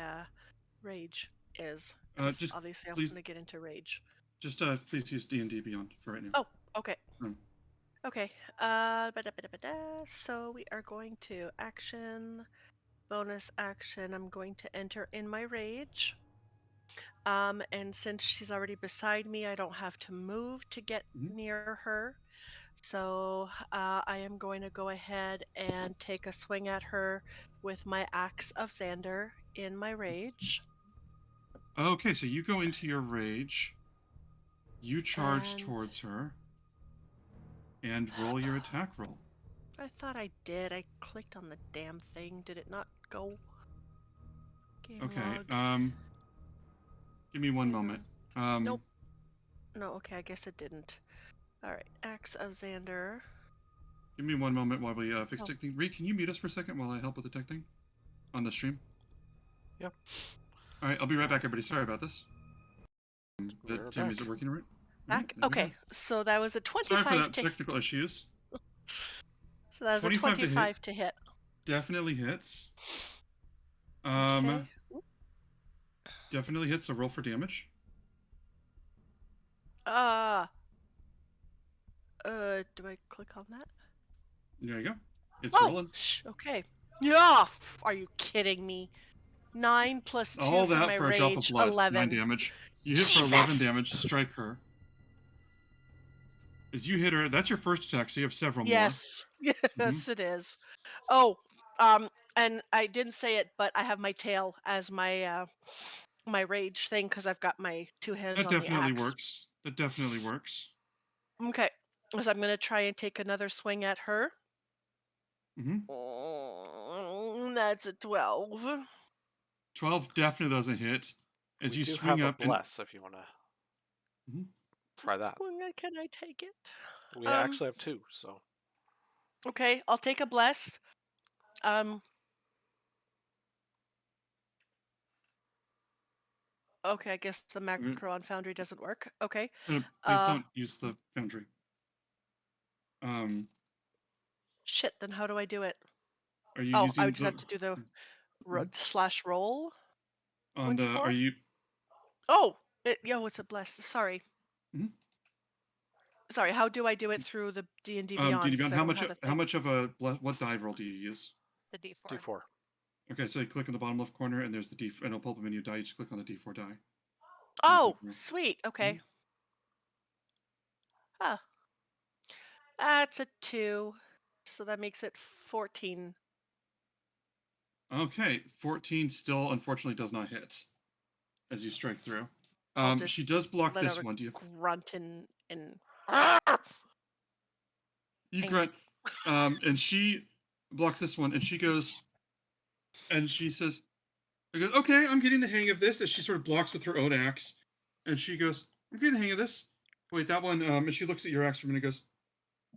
rage is, because Just obviously I please, want to get into rage. please use D&D Beyond for right now. Oh, okay. Um, Okay. So we are going to action, bonus action. I'm going to enter in my rage. And since she's already beside me, I don't have to move to get Mhm. near her. So I am going to go ahead and take a swing at her with my axe of Xander in my rage. Okay, so you go into your rage. You charge And towards her and roll your attack roll. I thought I did. I clicked on the damn thing. Did it not go? Game Okay. log. Give me one Hang moment. on. Nope. No, okay, I guess it didn't. Alright, axe of Xander. Give me one moment while we fix Oh. teching. Reed, can you mute us for a second while I help with the teching on the stream? Yep. All right, I'll be right back, everybody. Sorry about this. We're Tim, back. is it working right? Back? There we go. Okay, so that was a Sorry for 25 that to technical issues. So that was a 25 to hit. 25 to hit. Definitely hits. Okay. Definitely hits. So roll for damage. Do I click on that? There you go. It's Oh, rolling. okay. Yeah. Are you kidding me? 9 plus 2 All for that my for a drop of rage. blood. 9 11. damage. You hit for 11 Jesus! damage. Strike her. As you hit her, that's your first attack, so you have several Yes. more. Yes, it is. Oh, and I didn't say it, but I have my tail as my my rage thing because I've got my two hands That on the definitely axe. works. That definitely works. Okay. So I'm gonna try and take another swing at her. Mm-hmm. That's a 12. 12 definitely doesn't hit. As We you do swing have a up and bless if you want to Mhm. try that. Can I take it? We actually have 2, so Okay, I'll take a bless. Okay, I guess the macro on Foundry doesn't work. Okay. Please don't use the foundry. Shit, then how do I do it? Are you Oh, I using would just have to do the Mhm. slash roll. on the? 1d4? Are you? Oh, it's a bless. Sorry. Mhm. Sorry, how do I do it through the D&D D&D Beyond? Because Beyond. I don't have a How thing. much of a what die roll do you use? The D4. D4. Okay, so you click in the bottom left corner, and there's the D, and it'll pull up a menu die. You just click on the D4 die. Oh, roll. sweet. Okay. Huh. That's a 2. So that makes it 14. Okay, 14 still unfortunately does not hit as you strike through. I'll just She does block let this out one. a Do you? grunt and You and- grunt, and she blocks this one, and she goes, and she says, I go, okay, I'm getting the hang of this. As she sort of blocks with her own axe, and she goes, I'm getting the hang of this. Wait, that one. And she looks at your axe for a minute and goes,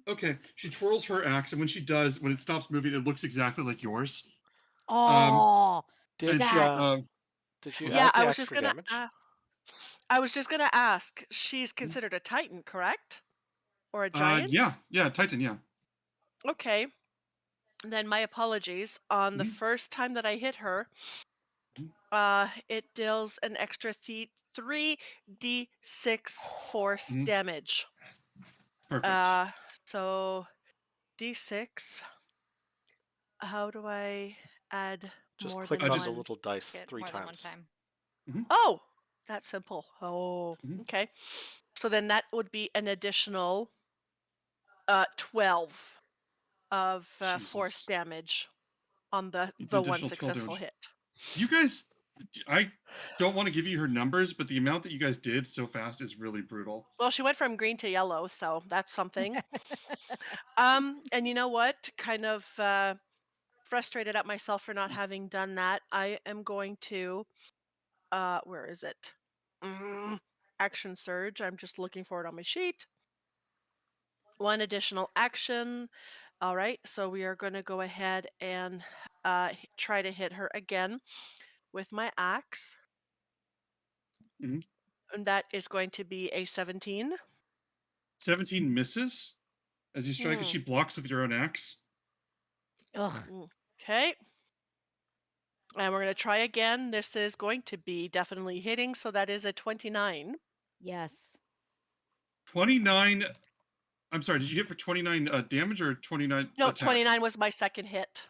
okay. She twirls her axe, and when she does, when it stops moving, it looks exactly like yours. oh, Did And she, did you yeah, add the I was just extra gonna damage? ask. I was just gonna ask. She's considered a titan, correct? Or a giant? yeah, Titan, yeah. Okay. Then my apologies. On the Mhm. first time that I hit her, it deals an extra 3d6 force Mhm. damage. Perfect. So d6. How do I add Just More click than on the one. little dice Get 3 more than one times. time. Oh, that's simple. Oh, Mhm. okay. So then that would be an additional 12 of force Jesus. damage on An the one additional 12 successful damage. hit. You guys, I don't want to give you her numbers, but the amount that you guys did so fast is really brutal. Well, she went from green to yellow, so that's something. And you know what? Kind of frustrated at myself for not having done that. I am going to where is it? Action surge. I'm just looking for it on my sheet. One additional action. All right, so we are going to go ahead and try to hit her again with my axe. Mhm. And that is going to be a 17. 17 misses as you strike, and Hmm. she blocks with your own axe. Ugh. Okay. And we're going to try again. This is going to be definitely hitting, so that is a 29. Yes. 29. I'm sorry, did you hit for 29 damage or 29 No, attack? 29 was my second hit.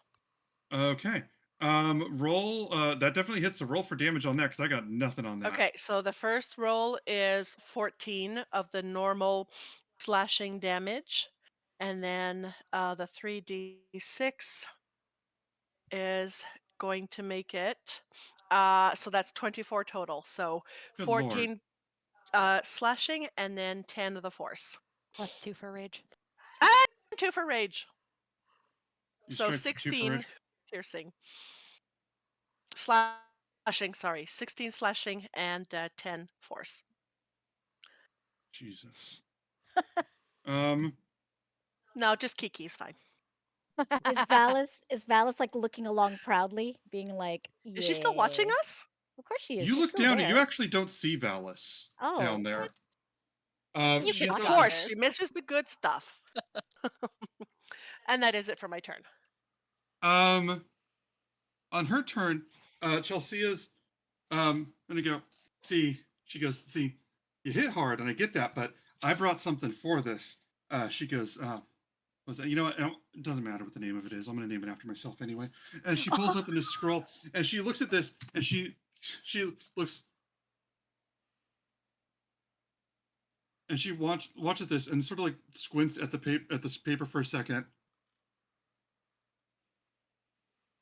Okay. Roll. That definitely hits the roll for damage on that because I got nothing on that. Okay, so the first roll is 14 of the normal slashing damage. And then the 3d6 is going to make it. So that's 24 total. So Good lord. 14 slashing and then 10 of the force. +2 for rage. And 2 for rage. You So strike for 2 for 16 rage. piercing. Slashing, sorry. 16 slashing and 10 force. Jesus. Um, No, just Kiki's fine. Is Valis like looking along proudly, being like, Is she still watching "Yeah." us? Of course she is. you She's look still down and you there. actually don't see Valis Oh, down there. what? You She's can Of be got course, obvious. she misses the good stuff. And that is it for my turn. um on her turn, Chelsea's gonna go, see, she goes, see, you hit hard and I get that, but I brought something for this. She goes, was that, you know what? It doesn't matter what the name of it is. I'm gonna name it after myself anyway. And she pulls open this scroll and she looks at this and she looks and she watches this and sort of like squints at the paper for a second,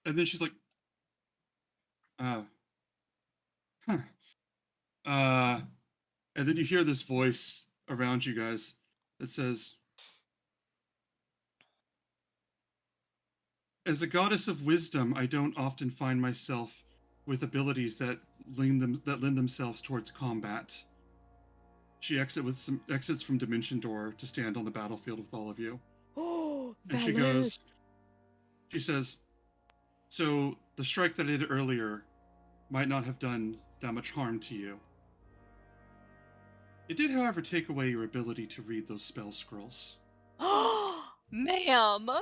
and then she's like, uh, huh. uh, and then you hear this voice around you guys that says, "As a goddess of wisdom, I don't often find myself with abilities that lend themselves towards combat." She exits from Dimension Door to stand on the battlefield with all of you, Oh, and Valis. she says, "So the strike that I did earlier might not have done that much harm to you. It did, however, take away your ability to read those spell scrolls." Ma'am. And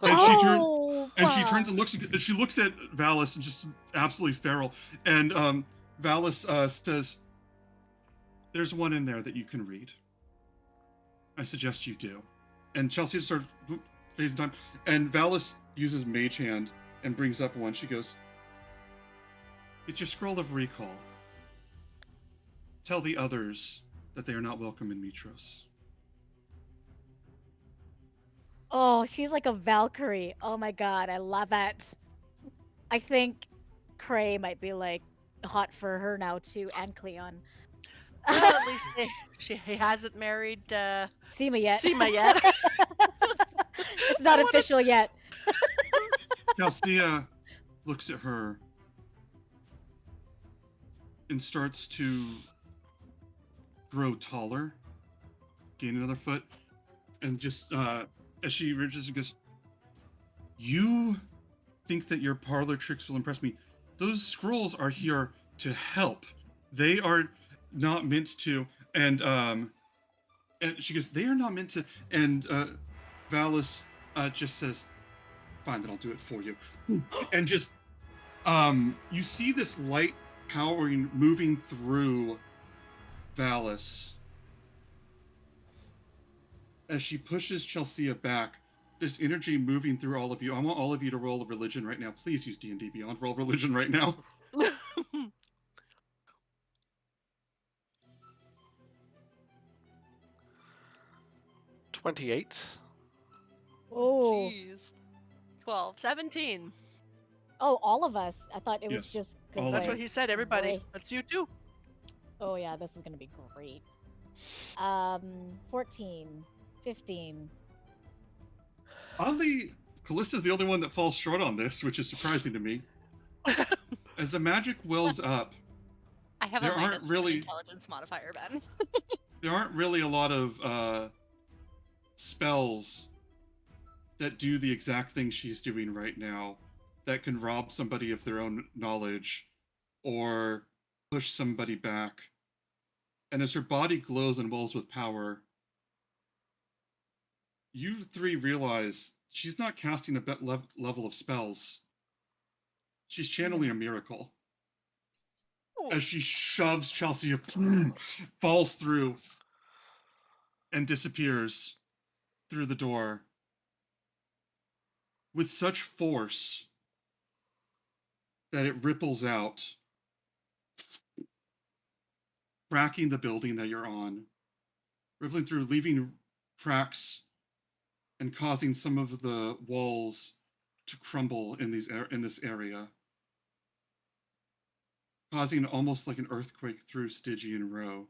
Oh, she turns fuck. and she looks at Valis and just absolutely feral. And Valis says, "There's one in there that you can read. I suggest you do." And Chelsea starts phasing time, and Valis uses Mage Hand and brings up one. She goes, "It's your scroll of recall. Tell the others that they are not welcome in Mitros." Oh, she's like a Valkyrie. Oh my god, I love it. I think Cray might be like hot for her now too, and Cleon. Well, at least she hasn't married Seema yet. Seema yet. It's not I wanna- official yet. Chalcea looks at her and starts to grow taller, gain another foot, and just as she reaches and goes, "You think that your parlor tricks will impress me? Those scrolls are here to help. They are not meant to." And she goes, "They are not meant to." And Valis just says, "Fine, then I'll do it for you." And just you see this light powering moving through Valis as she pushes Chelsea back this energy moving through all of you. I want all of you to roll a religion right now. Please use D&D Beyond. Roll religion right now. 28. Oh, Jeez. 12. 17. oh, all of us. I thought it was Yes, just because all of That's you. what he said, everybody. Great. That's you too. Oh yeah, this is gonna be great. 14, 15. Oddly, Callista's the only one that falls short on this, which is surprising to me. As the magic wells up, I have There a aren't minus really- intelligence modifier, Ben. there aren't really a lot of spells that do the exact thing she's doing right now, that can rob somebody of their own knowledge or push somebody back. And as her body glows and wells with power, you three realize she's not casting a level of spells. She's channeling a miracle. As she shoves Chelsea, falls through and disappears through the door with such force that it ripples out, cracking the building that you're on, rippling through, leaving cracks and causing some of the walls to crumble in this area, causing almost like an earthquake through Stygian Row.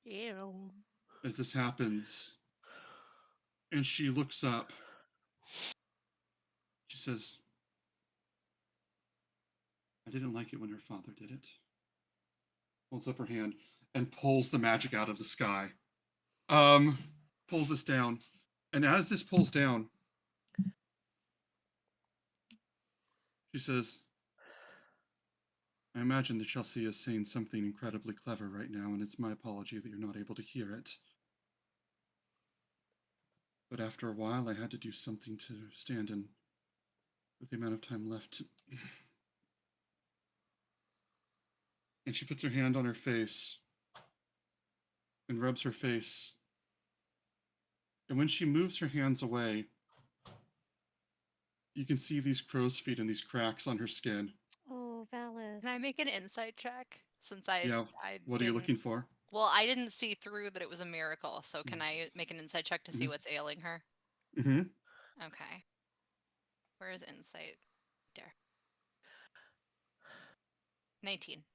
Ew. As this happens, and she looks up, she says, "I didn't like it when her father did it." Holds up her hand and pulls the magic out of the sky. Pulls this down. And as this pulls down, she says, "I imagine that Chelsea is saying something incredibly clever right now, and it's my apology that you're not able to hear it. But after a while, I had to do something to stand in with the amount of time left." And she puts her hand on her face and rubs her face. And when she moves her hands away, you can see these crow's feet and these cracks on her skin. Oh, Valis. Can I make an insight check? Since I Yeah. I What are you didn't- looking for? Well, I didn't see through that it was a miracle, so can I make an insight check to see Mhm. what's ailing her? Mm-hmm. Okay. Where is insight? There. 19.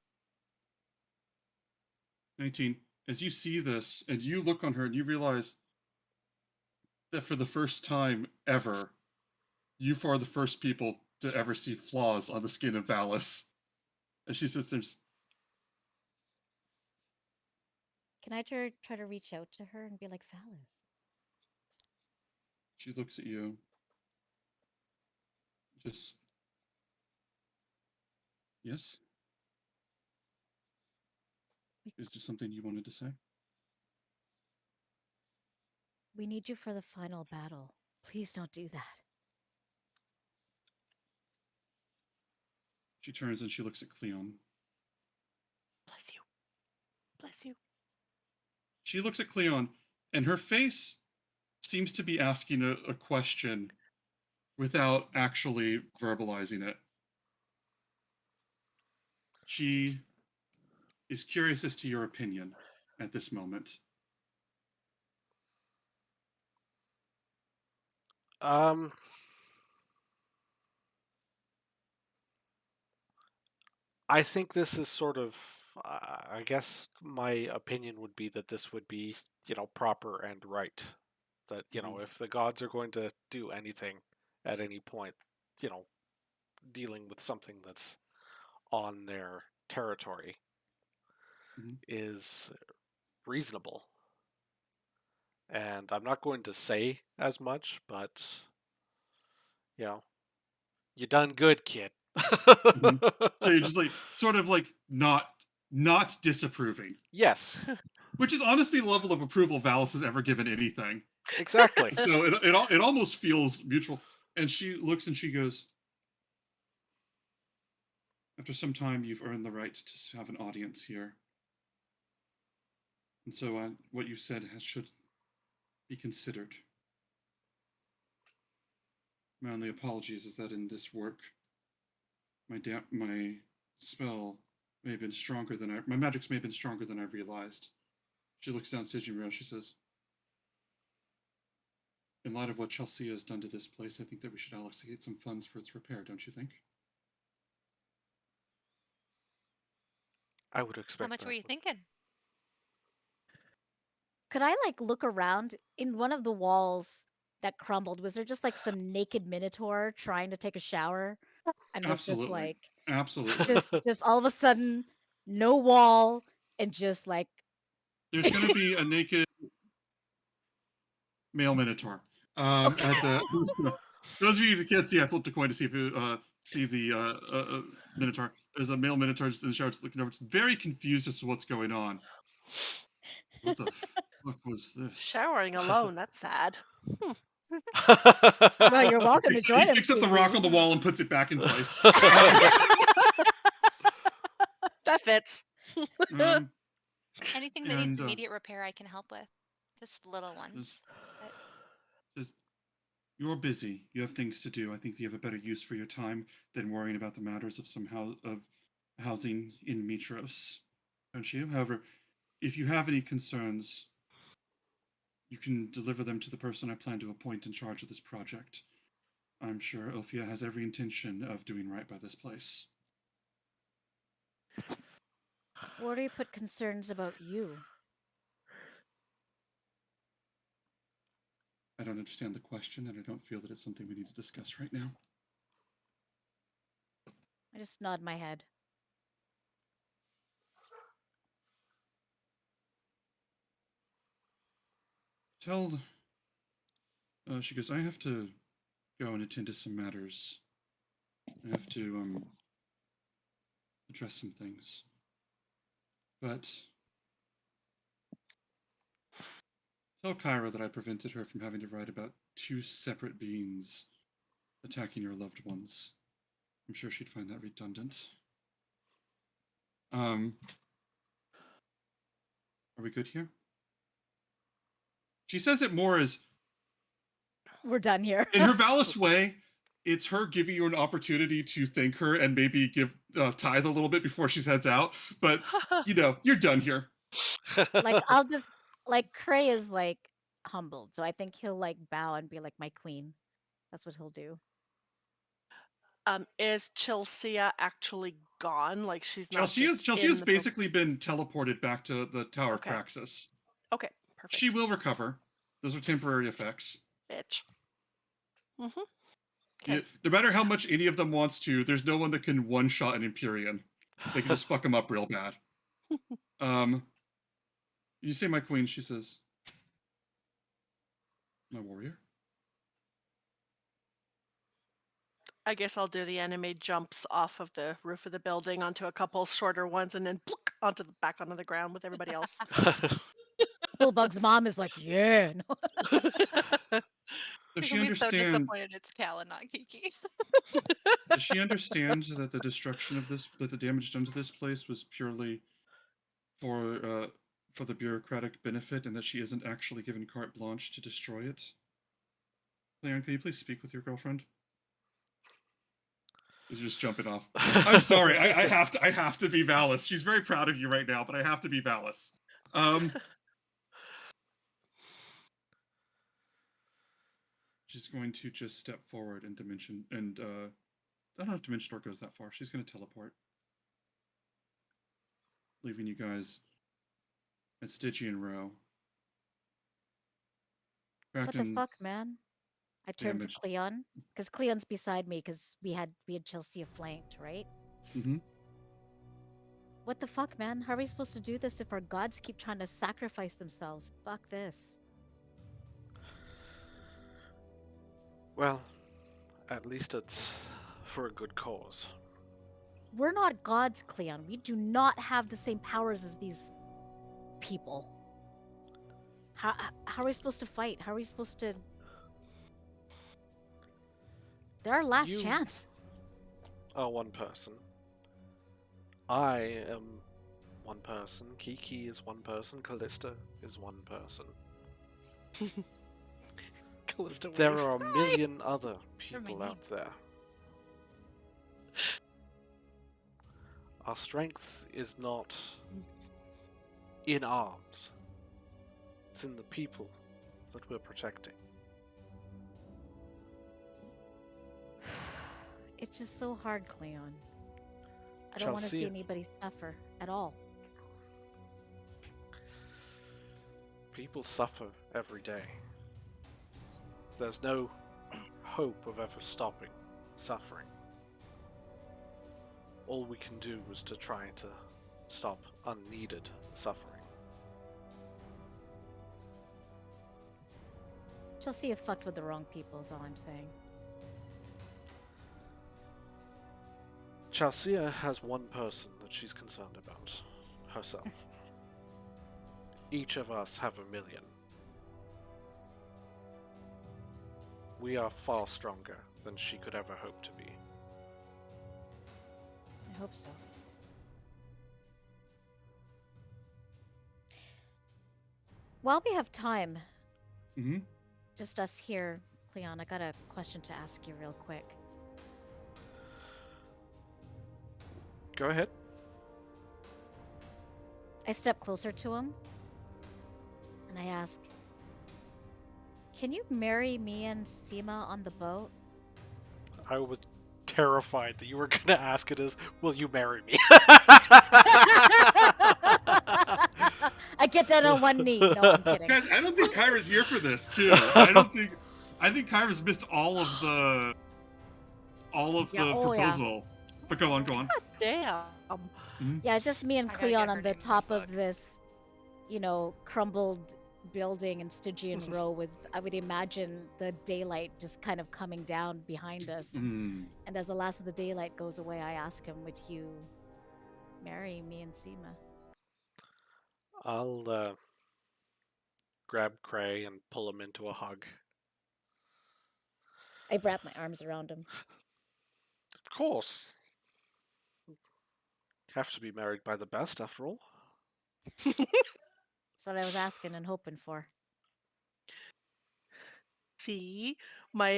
19. As you see this and you look on her and you realize that for the first time ever, you four are the first people to ever see flaws on the skin of Valis. And she sits there. Can I try to reach out to her and be like, Valis? She looks at you. Just, yes? Is there something you wanted to say? We need you for the final battle. Please don't do that. She turns and she looks at Cleon. Bless you. Bless you. She looks at Cleon, and her face seems to be asking a question without actually verbalizing it. She is curious as to your opinion at this moment. I think this is sort of. I guess my opinion would be that this would be, proper and right. That, if the gods are going to do anything at any point, dealing with something that's on their territory Mhm. is reasonable. And I'm not going to say as much, but, you done good, kid. So you're just like sort of like not disapproving, Yes, which is honestly the level of approval Valis has ever given anything. exactly. So it almost feels mutual. And she looks and she goes, "After some time, you've earned the right to have an audience here. And so what you said should be considered. My only apologies is that in this work, my spell may have been stronger than my magics may have been stronger than I realized. She looks down Sijimura. She says, "In light of what Chelsea has done to this place, I think that we should allocate some funds for its repair. Don't you think?" I would How expect much that. were you thinking? Could I like look around in one of the walls that crumbled? Was there just like some naked minotaur trying to take a shower and was just Absolutely. like Absolutely. just all of a sudden no wall and just like There's going to be a naked male minotaur. At the those of you that can't see, I flipped a coin to see if you see the minotaur. There's a male minotaur just in the shower, just looking over. It's very confused as to what's going on. What the fuck was this? Showering alone, that's sad. well, you're welcome to He join him. picks up the rock on the wall and puts it back in place. That fits. Um, Anything that needs and immediate repair, I can help with. Just little ones. just, you're busy. You have things to do. I think you have a better use for your time than worrying about the matters of of housing in Mitros, don't you? However, if you have any concerns, you can deliver them to the person I plan to appoint in charge of this project. I'm sure Ophia has every intention of doing right by this place. Where do you put concerns about you? I don't understand the question, and I don't feel that it's something we need to discuss right now. I just nod my head. She goes, I have to go and attend to some matters. I have to address some things. But tell Kyra that I prevented her from having to write about two separate beings attacking your loved ones. I'm sure she'd find that redundant. Are we good here? She says it more as, We're done here. in her Valis way, it's her giving you an opportunity to thank her and maybe give tithe a little bit before she heads out. But, you're done here. Like I'll just like Cray is like humbled, so I think he'll like bow and be like my queen. That's what he'll do. Is Chelsea actually gone? Like she's not Chelsea just has in the building? basically been teleported back to the Tower Okay. of Praxis. Okay, perfect. She will recover. Those are temporary effects. Bitch. Mm-hmm. Yeah, Okay. no matter how much any of them wants to, there's no one that can one-shot an Empyrean. They can just fuck them up real bad. You say my queen, she says, my warrior? I guess I'll do the anime jumps off of the roof of the building onto a couple shorter ones and then onto the ground with everybody else. Bullbug's mom is like, yeah. No. Does she I'm so understand? disappointed it's Cal and not Kiki. Does she understand that the destruction of that the damage done to this place was purely for the bureaucratic benefit, and that she isn't actually given carte blanche to destroy it? Leon, can you please speak with your girlfriend? She's just jumping off. I'm sorry. I have to be Valis. She's very proud of you right now, but I have to be Valis. She's going to just step forward in dimension, and I don't know if dimension door goes that far. She's going to teleport, leaving you guys at Stygian Row. What the fuck, man? I turned to Cleon because Cleon's beside me because we had Chelsea flanked, right? Mm-hmm. What the fuck, man? How are we supposed to do this if our gods keep trying to sacrifice themselves? Fuck this. Well, at least it's for a good cause. We're not gods, Cleon. We do not have the same powers as these people. How are we supposed to fight? How are we supposed to... They're our last chance. Are one person. I am one person. Kiki is one person. Callista is one person. Callista There waves. are a million other Never mind people me. out there. Our strength is not in arms. It's in the people that we're protecting. It's just so hard, Cleon. I don't want to see Chelsea, anybody suffer at all. people suffer every day. There's no hope of ever stopping suffering. All we can do is to try to stop unneeded suffering. Chelsea have fucked with the wrong people, is all I'm saying. Chelsea has one person that she's concerned about, herself. Each of us have a million. We are far stronger than she could ever hope to be. I hope so. While we have time, Mm-hmm. just us here, Cleon, I got a question to ask you real quick. Go ahead. I step closer to him and I ask, can you marry me and Seema on the boat? I was terrified that you were going to ask it as, will you marry me? I get down on one knee. No, I'm kidding. Guys, I don't think Kyra's here for this too. I think Kyra's missed all of the Yeah, oh, yeah. proposal. But go on. Damn. Yeah, it's just me and I gotta Cleon get her on the name in my top book. of this, crumbled building in Stygian Row with, I would imagine, the daylight just kind of coming down behind us. Mm. And as the last of the daylight goes away, I ask him, would you marry me and Seema? I'll grab Cray and pull him into a hug. I wrap my arms around him. Of course. Have to be married by the best, after all. That's what I was asking and hoping for. See, my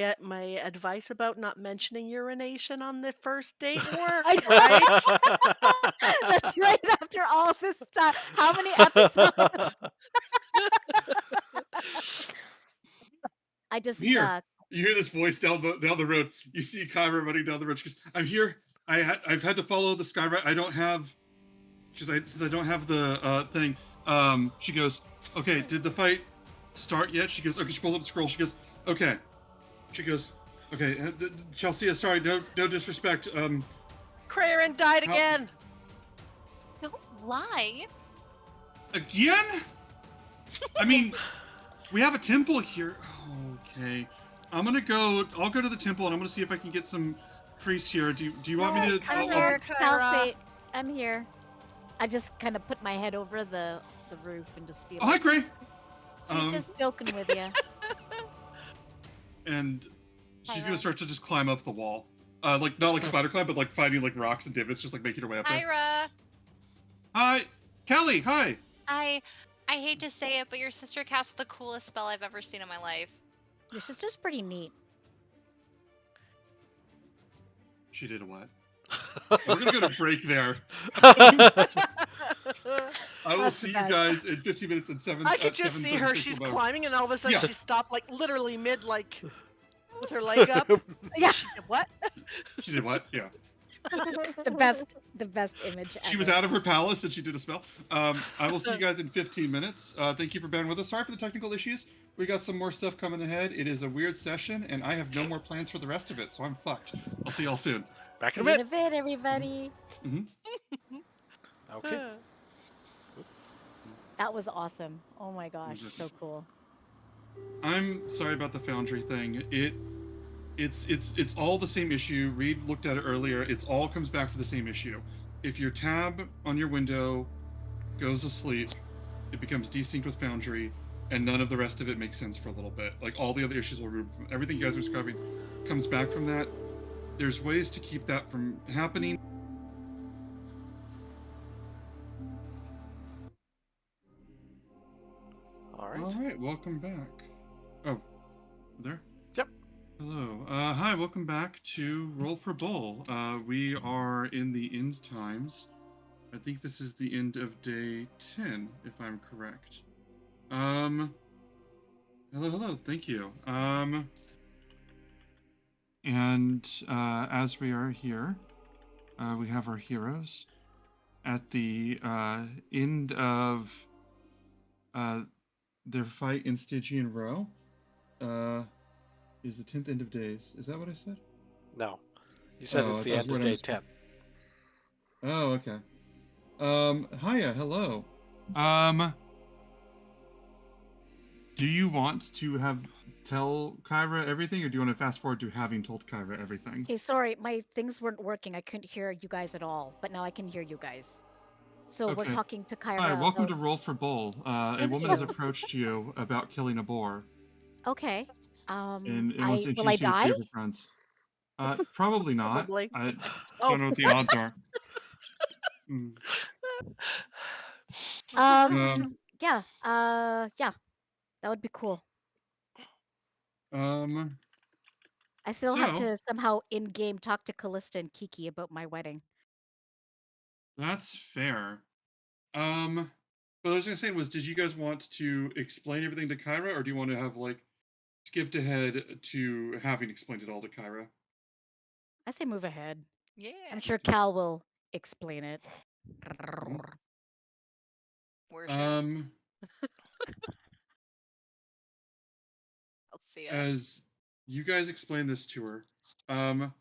advice about not mentioning urination on the first date I worked, know. right? That's right. After all this time, how many episodes? I just Here, you hear this voice down the road. You see Kyra running down the road. She goes, "I'm here. I've had to follow the Skyride. I don't have." She's like, "Since I don't have the thing." She goes, "Okay, did the fight start yet?" She goes, "Okay." She pulls up the scroll. She goes, "Okay." She goes, "Okay, Chelsea. Sorry, no disrespect. Craren died How- again. Don't lie. Again? I mean, we have a temple here. Okay, I'll go to the temple and I'm gonna see if I can get some priests here. Do you want me to? I'm I'll- here, Kyra. Kelsey. I'm here. I just kind of put my head over the roof and just be Oh, hi, like, Gray. she's just joking with you. And she's gonna Kyra. start to just climb up the wall. Like not like spider climb, but like finding like rocks and divots, just like making her way up there. Ira, Hi, Kelly. Hi. I hate to say it, but your sister cast the coolest spell I've ever seen in my life. Your sister's pretty neat. She did a what? We're gonna go to break there. I will That's the see you best. guys in 15 minutes and 7. I could just see her. 7:36 She's about- climbing, and all of a sudden Yeah. she stopped, like literally mid, like with her leg up. Yeah, She did what? She did what? Yeah. the best image. She was ever. out of her palace and she did a spell. I will see you guys in 15 minutes. Thank you for bearing with us. Sorry for the technical issues. We got some more stuff coming ahead. It is a weird session, and I have no more plans for the rest of it, so I'm fucked. I'll see y'all soon. Back See in you a in bit. a bit, everybody. Okay. That was awesome. Oh my gosh, so cool. I'm sorry about the Foundry thing. It's all the same issue. Reed looked at it earlier. It's all comes back to the same issue. If your tab on your window goes asleep, it becomes desync with Foundry, and none of the rest of it makes sense for a little bit. Like all the other issues will remove from everything you guys are describing comes back from that. There's ways to keep that from happening. All right. All right, welcome back. Oh, There. Yep. Hello. Hi, welcome back to Roll for Bull. We are in the end times. I think this is the end of day 10, if I'm correct. Hello, thank you. And as we are here, we have our heroes at the end of their fight in Stygian Row. Is the 10th end of days. Is that what I said? No. You said it's I the was end of right on day the screen. 10. Oh, okay. Hiya, hello. Do you want to tell Kyra everything, or do you want to fast forward to having told Kyra everything? Okay, sorry, my things weren't working. I couldn't hear you guys at all, but now I can hear you guys. So we're Okay. talking to Hi, Kyra welcome about. to Roll for Bull. A Thank woman has you. approached you about killing a boar, Okay. and wants I to will I introduce you to die? three of her friends. Probably not. Probably. I Oh. don't know what the odds are. Mm. Yeah. Yeah. That would be cool. Um, I still have so to somehow in game talk to Callista and Kiki about my wedding. that's fair. What I was gonna say was, did you guys want to explain everything to Kyra, or do you want to have like skipped ahead to having explained it all to Kyra? I say move ahead. Yeah. I'm sure Cal will explain it. Mhm. Worship. Um, I'll see ya. as you guys explain this to her,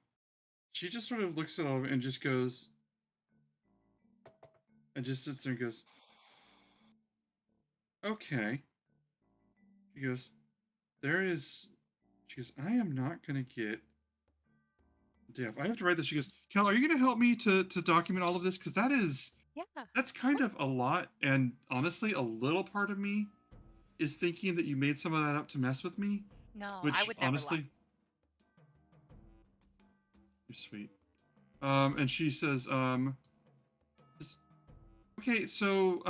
she just sort of looks at all of it and just goes, and just sits there and goes, "Okay." She goes, "There is." She goes, "I am not gonna get deaf. I have to write this." She goes, "Cal, are you gonna help me to document all of this? Because Yeah. that's kind of a lot, and honestly, a little part of me is thinking that you made some of that up to mess with me, No, I which would never lie. honestly, you're sweet." And she says, says, "Okay, so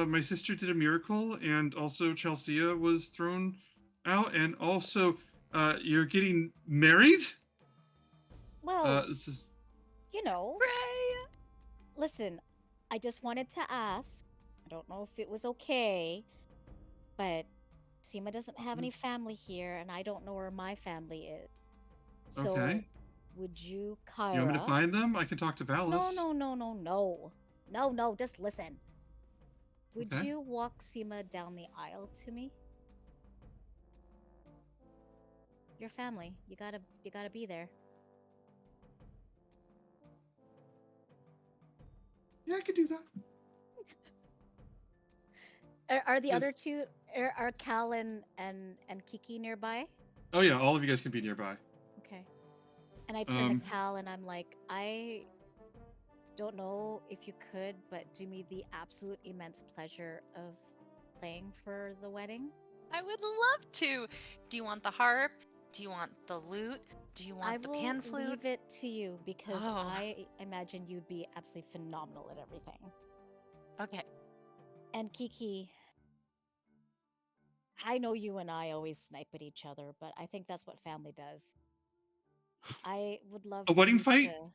my sister did a miracle, and also Chelsea was thrown out, and also you're getting married." Well, S- you know, Ray! listen, I just wanted to ask. I don't know if it was okay, but Seema doesn't have any family here, and I don't know where my family is. So, okay, would you, you want me to Kyra? find them? I can talk to No, Valis. no, no, no, no. No, no, just listen. Would Okay. you walk Seema down the aisle to me? Your family. You gotta be there. Yeah, I could do that. Are the Yes. other two are Cal and Kiki nearby? Oh yeah, all of you guys can be nearby. Okay. And I turn to Um, Cal and I'm like, I don't know if you could, but do me the absolute immense pleasure of playing for the wedding. I would love to. Do you want the harp? Do you want the lute? Do you I want the will pan flute? leave it to you because Oh, I imagine you'd be absolutely phenomenal at everything. okay. And Kiki, I know you and I always snipe at each other, but I think that's what family does. I would love a for wedding you fight? to.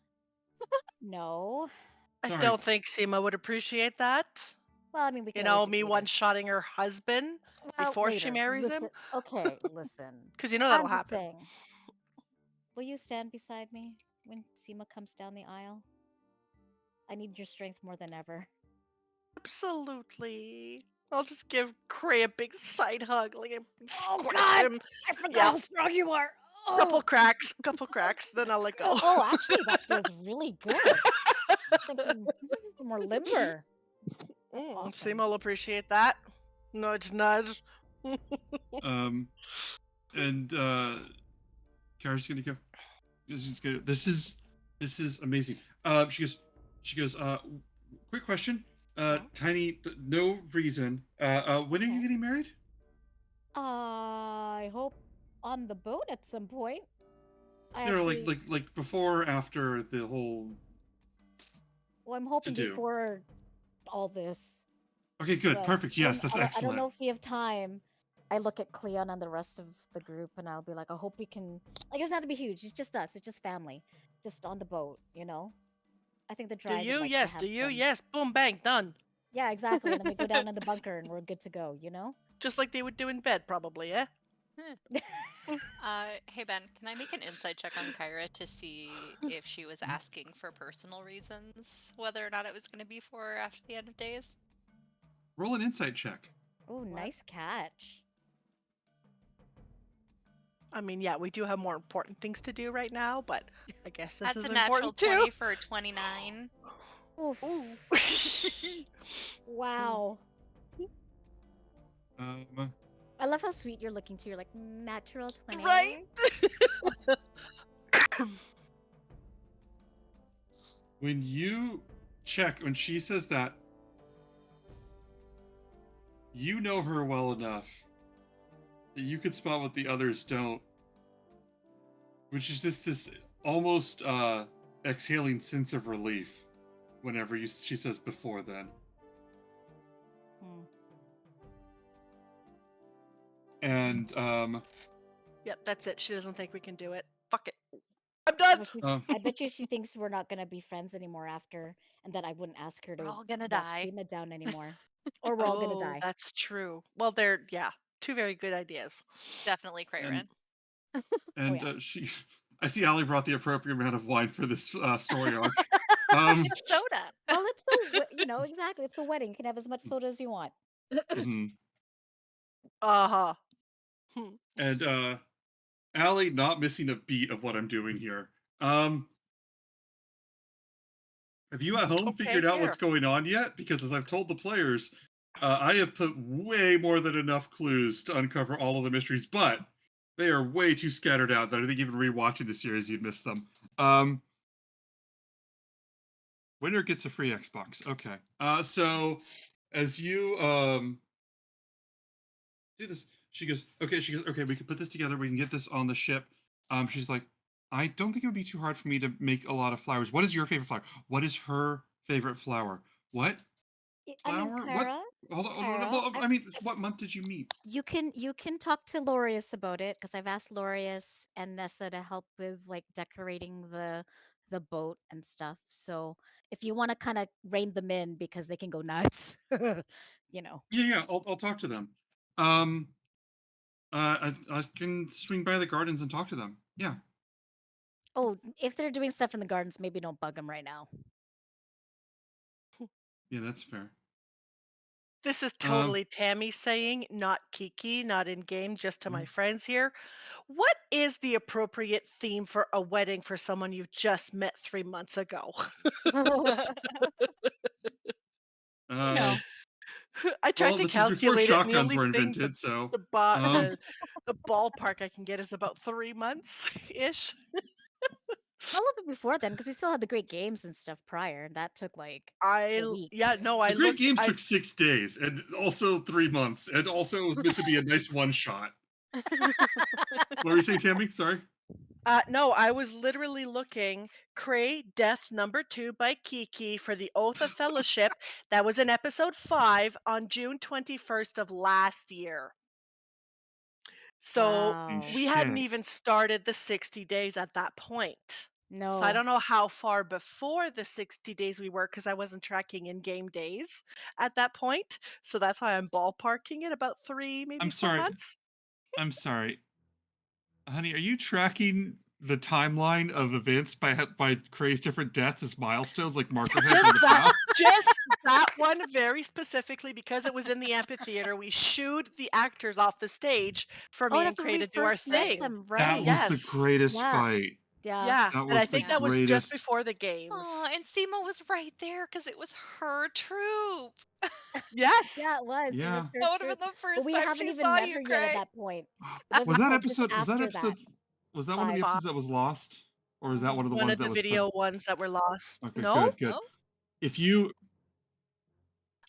No. I Sorry. don't think Seema would appreciate that. Well, I mean, we You can always know, do it me later. one-shotting her husband Well, before she later. marries him. Listen. Okay, listen. Because you know that'll I'm just happen. saying. Will you stand beside me when Seema comes down the aisle? I need your strength more than ever. Absolutely. I'll just give Cray a big side hug, like Oh squish God! him. I forgot Yeah, how strong you are. couple Oh, couple cracks, then I'll let go. oh, actually, that feels really good. I think you're more limber. That's awesome. Seema will appreciate that. Nudge, nudge. Um, and Kara's gonna go. This is amazing. She goes. Quick question. Tiny, no reason. When are you Okay. getting married? I hope on the boat at some point. I No, actually, like before, or after the whole well, I'm to hoping do. before all this, Okay, good, but perfect. Yes, that's I don't excellent. know if we have time. I look at Cleon and the rest of the group, and I'll be like, I hope we can. Like, it's not to be huge. It's just us. It's just family, just on the boat. I think the Do Dryad would you? like to Yes. have Do you? some. Yes. Boom, bang, done. Yeah, exactly. And then we go down in the bunker, and we're good to go. Just like they would do in bed, probably, eh? Hey Ben, can I make an insight check on Kyra to see if she was asking for personal reasons, whether or not it was going to be for her after the end of days? Roll an insight check. Oh, What? nice catch. I mean, yeah, we do have more important things to do right now, but I guess this That's is a natural important too. 20 for a 29. Oof. Wow. I love how sweet you're looking too. You're like natural 20. Right? When you check, when she says that, you know her well enough that you could spot what the others don't, which is just this almost exhaling sense of relief whenever she says before then. Hmm. And Yep, that's it. She doesn't think we can do it. Fuck it. I'm done. I bet you she thinks we're not gonna be friends anymore after, and that I wouldn't ask her to We're all gonna walk die. Seema down anymore, or we're all gonna Oh, die. that's true. Well, yeah, two very good ideas. Definitely and, Crayrin. and yeah. she, I see Allie brought the appropriate amount of wine for this story arc. It's soda. Well, it's exactly. It's a wedding. You can have as much soda as you want. mhm. Uh-huh. And Allie not missing a beat of what I'm doing here. Have you at home Okay, figured out here. what's going on yet? Because as I've told the players, I have put way more than enough clues to uncover all of the mysteries, but they are way too scattered out that I think even rewatching the series, you'd miss them. Winner gets a free Xbox. Okay. So as you do this, she goes, okay, we can put this together. We can get this on the ship. She's like, I don't think it would be too hard for me to make a lot of flowers. What is your favorite flower? What is her favorite flower? What I mean, flower? What? Kara, Hold on. Kara, Well, I mean, what month did you meet? you can talk to Laureus about it because I've asked Laureus and Nessa to help with like decorating the boat and stuff. So if you want to kind of rein them in because they can go nuts, Yeah, I'll talk to them. I can swing by the gardens and talk to them. Yeah. Oh, if they're doing stuff in the gardens, maybe don't bug them right now. Yeah, that's fair. This is Um, totally Tammy saying, not Kiki, not in game, just to my Mhm. friends here. What is the appropriate theme for a wedding for someone you've just met 3 months ago? uh, I tried well, to this is before calculate it, and the shotguns only were thing invented, so the ba um, the ballpark I can get is about 3 months ish. A little bit before then, because we still had the great games and stuff prior, and that took like a week. Yeah, no, I the Great looked Games I took 6 days, and also 3 months, and also it was meant to be a nice one shot. What were you saying, Tammy? Sorry. no, I was literally looking Cray Death number 2 by Kiki for the Oath of Fellowship. That was in episode 5 on June 21st of last year. So Wow. we hadn't Shit. even started the 60 days at that point. So I No. don't know how far before the 60 days we were because I wasn't tracking in game days at that point. So that's why I'm ballparking it about 3, maybe I'm 4 sorry. months. I'm sorry, honey. Are you tracking the timeline of events by Cray's different deaths as milestones, like marker heads on the path? Just that one very specifically because it was in the amphitheater. We shooed the actors off the stage for Oh, me that's and when Cray we to do our first met thing. them, That right? was the Yes. greatest Yeah. fight. Yeah. Yeah, That and was I the think that was just greatest. before the games. Oh, and Simo was right there because it was her troop. Yes. Yeah, it was. It Yeah. was her That would have troop. been the But first we time haven't she even saw met you, her yet at Cray. that point. It wasn't Was that until just episode? Was that after episode? Was that one of the 5. episodes that was lost, or is that one of the One ones of that the was put? video ones that were lost. Okay, No? good. Oh, If you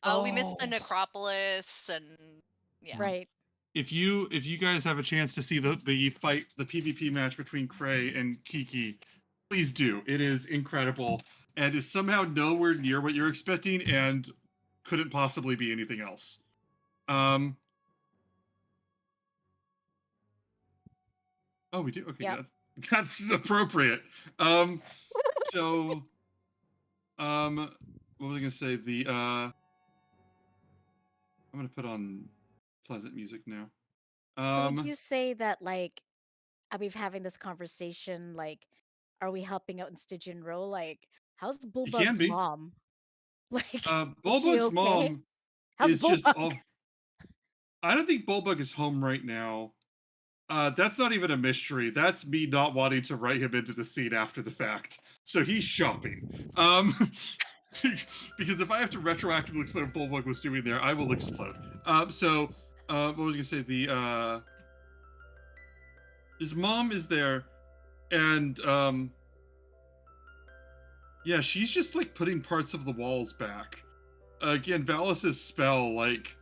oh, we missed the Oh. necropolis and yeah. Right. if you guys have a chance to see the fight, the PvP match between Cray and Kiki, please do. It is incredible and is somehow nowhere near what you're expecting and couldn't possibly be anything else. Um Oh, we do. Okay, Yep. that's appropriate. So, what was I gonna say? I'm gonna put on pleasant music now. So would Um, you say that like are we having this conversation like are we helping out in Stygian Row? Like, how's you can Bulbug's be. mom? Like, is she Bulbug's okay? mom How's is just Bulbug? all. I don't think Bulbug is home right now. That's not even a mystery. That's me not wanting to write him into the scene after the fact. So he's shopping. Um, because if I have to retroactively explain what Bulbug was doing there, I will explode. What was I gonna say? His mom is there, and yeah, she's just like putting parts of the walls back. Again, Valis's spell like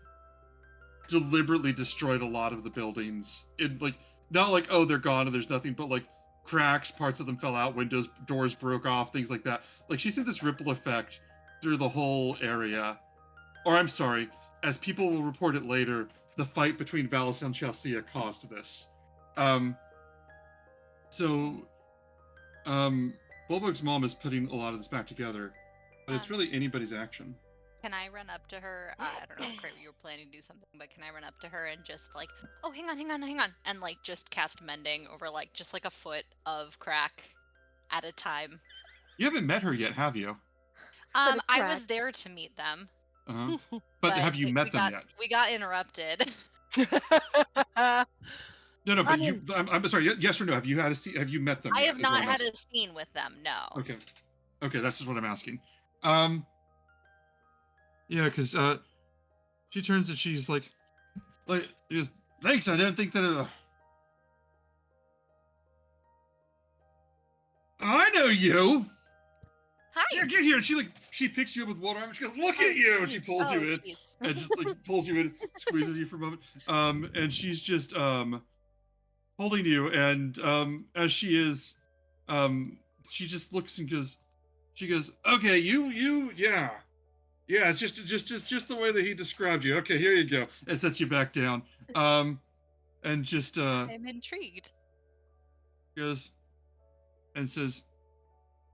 deliberately destroyed a lot of the buildings. In like not like oh they're gone and there's nothing, but like cracks, parts of them fell out, windows, doors broke off, things like that. Like she sent this ripple effect through the whole area. Or I'm sorry, as people will report it later, the fight between Valis and Chelsea caused this. Um, so Bulbug's mom is putting a lot of this back together, but it's Um, really anybody's action. Can I run up to her? I don't know if Crate, you were planning to do something, but can I run up to her and just like, oh, hang on, hang on, hang on, and like just cast mending over like just like a foot of crack at a time. You haven't met her yet, have you? Foot of I crack. was there to meet them, Uh-huh. But have you met them yet? we got interrupted. No, no, I but mean, I'm sorry. Yes or no? Have you had have you met them I yet? have Is what not I'm had asking. a scene with them. No. Okay, okay, that's just what I'm asking. Yeah, because she turns and she's like, yeah, thanks. I didn't think that. I know you. Hi. Yeah, get here. And she picks you up with one arm. And she goes, look at you, and she Jeez. pulls you in, Jeez. and just like pulls you in, squeezes you for a moment. And she's just holding you, and as she is, she just looks and goes, she goes, okay, yeah. Yeah, it's just the way that he described you. Okay, here you go. And sets you back down. And just I'm intrigued. goes and says,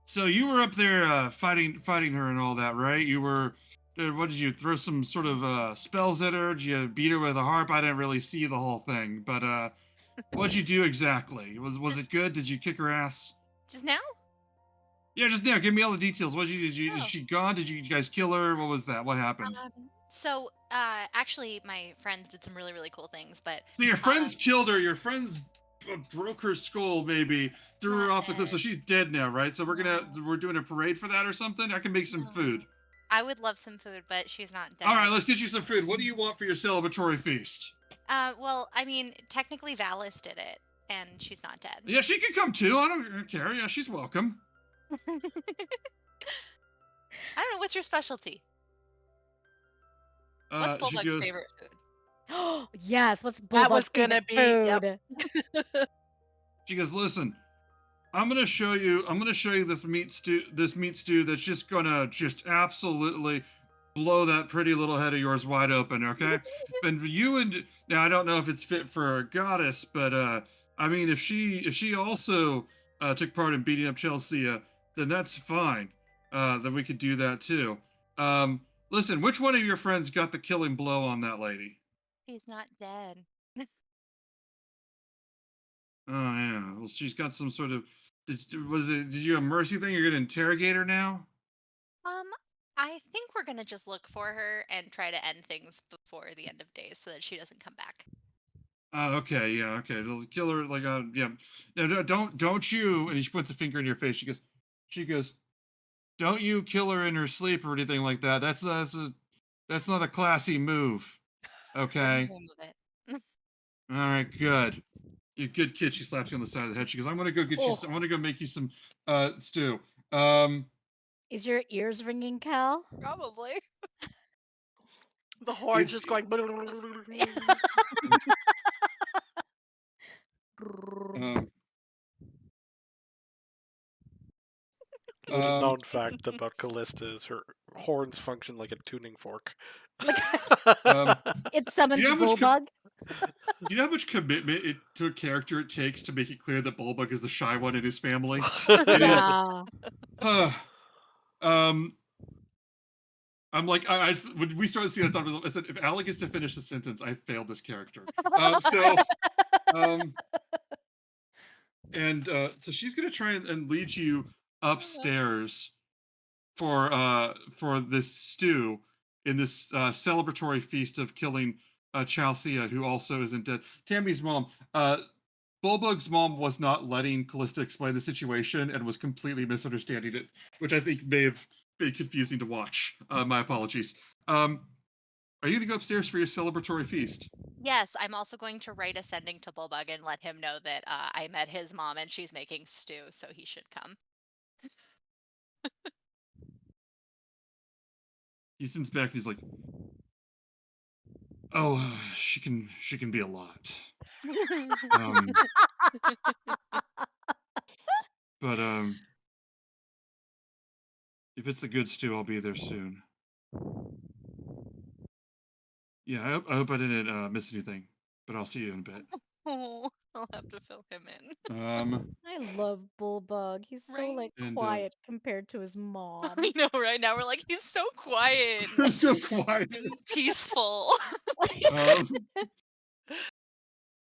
"So you were up there fighting her and all that, right? You were. What did you throw some sort of spells at her? Did you beat her with a harp? I didn't really see the whole thing, but what'd you do exactly? Was it good? Did you kick her ass? Just now? Yeah, just now. Give me all the details. Is Oh. she gone? Did you guys kill her? What was that? What happened? Actually, my friends did some really, really cool things, but So your friends killed her. Your friends broke her skull, maybe threw her Not off the cliff. So dead. she's dead now, right? So we're doing a parade for that or something. I can make some No. food. I would love some food, but she's not dead. All right, let's get you some food. What do you want for your celebratory feast? Well, I mean, technically Valis did it, and she's not dead. Yeah, she can come too. I don't care. Yeah, she's welcome. I don't know. What's your specialty? What's She Bulbug's goes, favorite food? yes, what's That was Bulbug's gonna favorite be- food? she goes, listen, I'm gonna show you this meat stew that's just gonna just absolutely blow that pretty little head of yours wide open, okay? And now I don't know if it's fit for a goddess, but I mean if she also took part in beating up Chelsea, then that's fine. Then we could do that too. Listen, which one of your friends got the killing blow on that lady? She's not dead. Oh yeah. Well, she's got some sort of. Did you a mercy thing? You're gonna interrogate her now? I think we're gonna just look for her and try to end things before the end of days so that she doesn't come back. Okay, yeah, okay. It'll kill her like yeah. No, don't you? And she puts a finger in your face. She goes, don't you kill her in her sleep or anything like that. That's not a classy move. Okay. We'll move it. All right, good. You good kid. She slaps you on the side of the head. She goes, I'm gonna go get you. Oh. I'm gonna go make you some stew. Is your ears ringing, Cal? Probably. The horn It's- just going. um, Little known fact about Callista is her horns function like a tuning fork. It summons how much Bulbug. Do you know how much commitment to a character it takes to make it clear that Bulbug is the shy one in his family? It is. Yeah. um, I'm like, when we started seeing, I said, if Alec is to finish the sentence, I failed this character. Um, so she's gonna try and lead you upstairs for this stew in this celebratory feast of killing Chalcea, who also isn't dead. Tammy's mom, Bulbug's mom was not letting Callista explain the situation and was completely misunderstanding it, which I think may have been confusing to watch. My apologies. Are you going to go upstairs for your celebratory feast? Yes, I'm also going to write a sending to Bulbug and let him know that I met his mom and she's making stew, so he should come. He sends back and he's like, "Oh, she can be a lot. Um, but if it's a good stew, I'll be there soon. Yeah, I hope I didn't miss anything, but I'll see you in a bit." Oh, I'll have to fill him in. I love Bulbug. He's so Right? like And quiet compared to his mom. I know, right? Now we're like, he's so quiet I'm so quiet. and peaceful. Um,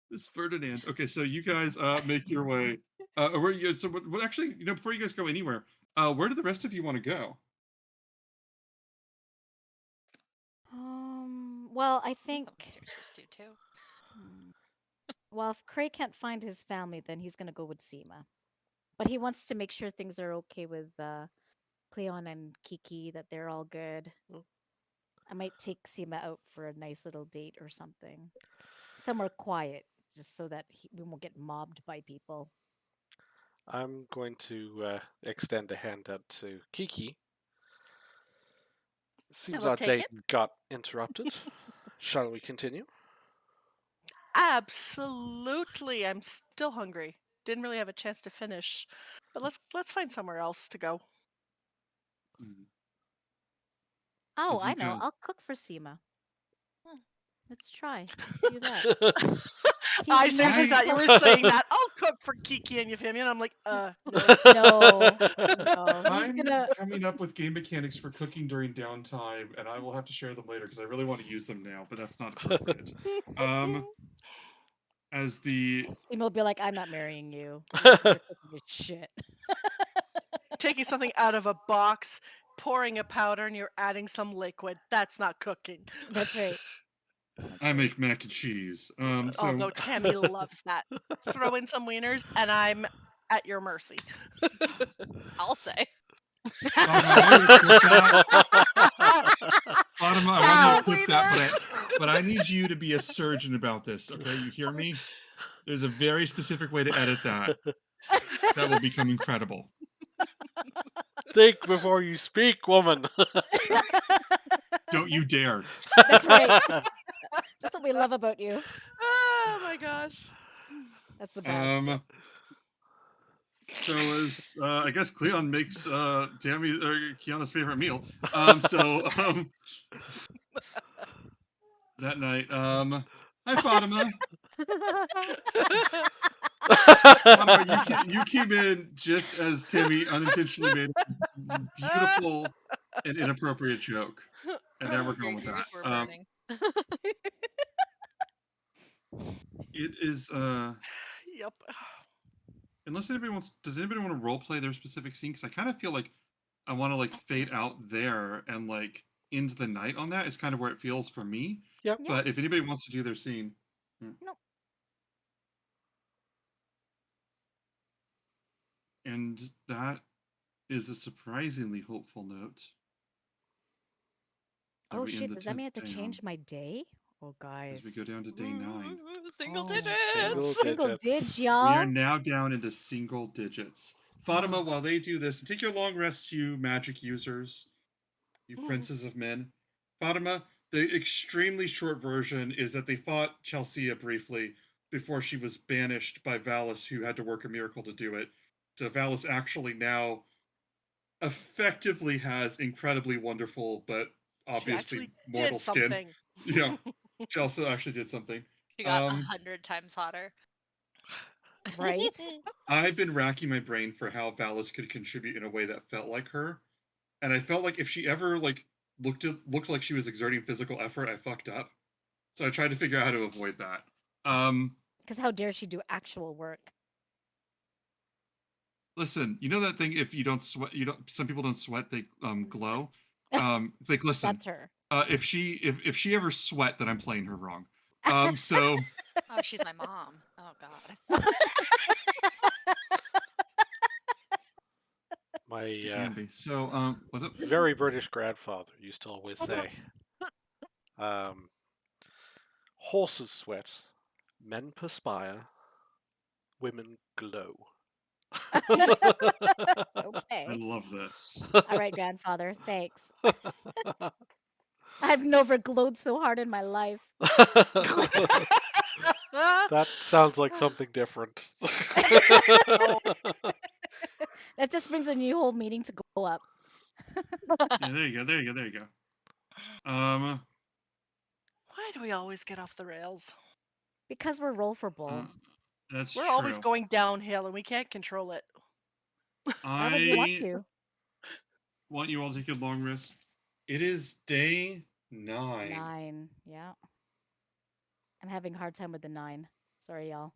this Ferdinand. Okay, so you guys make your way. Where you? So, what actually, before you guys go anywhere, where do the rest of you want to go? Well, I I'm think serious for stew too. hmm, well, if Cray can't find his family, then he's gonna go with Seema. But he wants to make sure things are okay with Cleon and Kiki, that they're all good. Mm. I might take Seema out for a nice little date or something. Somewhere quiet, just so that we won't get mobbed by people. I'm going to extend a hand out to Kiki. Seems will our take date got interrupted. Shall we continue? Absolutely. I'm still hungry. Didn't really have a chance to finish. But let's find somewhere else to go. Mm, Oh, As I you know. guys, I'll cook for Seema. Hmm. Let's try. Let's do that. I He's seriously moving thought you were closer. saying that. I'll cook for Kiki and Euphemia. And I'm like, no. No, no. He's I'm gonna. coming up with game mechanics for cooking during downtime, and I will have to share them later because I really want to use them now, but that's not appropriate. Um, as the Seema will be like, "I'm not marrying you. Your cooking is shit." Taking something out of a box, pouring a powder, and you're adding some liquid. That's not cooking. That's right. That's I right. make mac and cheese. Although Tammy loves that. Throw in some wieners, and I'm at your mercy. I'll say. Fatima, I want you to clip that. Fatima, I want you to Wow. clip that, but I need you to be a surgeon about this. Okay, you hear me? There's a very specific way to edit that. That will become incredible. Think before you speak, woman. Don't you dare. That's right. That's what we love about you. Oh my gosh. That's the best. So as I guess Cleon makes Tammy or Kiana's favorite meal. That night, hi Fatima. Fatima, you came in just as Tammy unintentionally made a beautiful and inappropriate joke, and now we're Your going with ears that. were burning. It is Yep. unless anybody wants. Does anybody want to role play their specific scene? Because I kind of feel like I want to like fade out there and like into the night on that is kind of where it feels for me. Yep. But if anybody wants to do their scene, No. and that is a surprisingly hopeful note. Oh We end shit! the Does that mean I 10th have to day change on my day? Oh, as we guys. go down to day 9. Single Oh, Single digits. Single digits. digits, We y'all. are now down into single digits. Fatima, while they do this, take your long rests, you magic users, you princes of men. Fatima, the extremely short version is that they fought Chelsea briefly before she was banished by Valis, who had to work a miracle to do it. So Valis actually now effectively has incredibly wonderful but She obviously actually mortal did skin. something. Yeah, she also actually did something. She got 100 times hotter. Right? I've been racking my brain for how Valis could contribute in a way that felt like her, and I felt like if she ever like looked like she was exerting physical effort, I fucked up. So I tried to figure out how to avoid that. Because how dare she do actual work? Listen, you know that thing? If you don't sweat, you don't. Some people don't sweat; they glow. Like listen, That's her. if she ever sweat, then I'm playing her wrong. So Oh, she's my mom. Oh God. My it can be. So was it? very British grandfather used to always say, um, horses sweat, men perspire, women glow. I Okay. love this. All right, grandfather. Thanks. I've never glowed so hard in my life. That sounds like something different. That just brings a new whole meeting to glow up. Yeah, there you go. There you go. There you go. Why do we always get off the rails? Because we're roll for uh bull. that's We're always true. going downhill and we can't control it. Why would you want I to? want you all to take a long rest. It is day 9. 9. Yeah. I'm having a hard time with the 9. Sorry, y'all.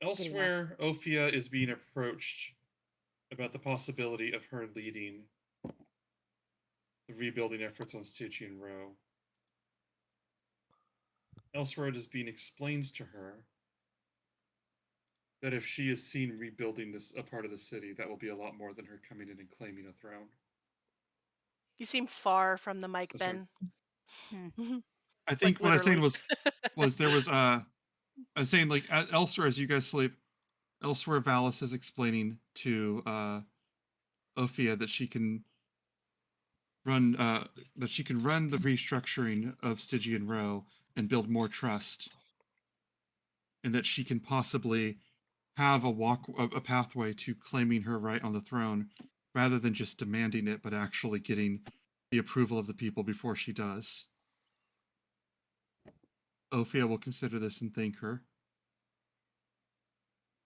Elsewhere, Ophia is being approached about the possibility of her leading the rebuilding efforts on Stygian Row. Elsewhere, it is being explained to her that if she is seen rebuilding a part of the city, that will be a lot more than her coming in and claiming a throne. You seem far from the mic, Oh, sorry. Ben. I think Like, what I was saying literally. was there was I was saying like elsewhere as you guys sleep, elsewhere Valis is explaining to Ophia that she can run the restructuring of Stygian Row and build more trust, and that she can possibly have a pathway to claiming her right on the throne, rather than just demanding it, but actually getting the approval of the people before she does. Ophia will consider this and thank her.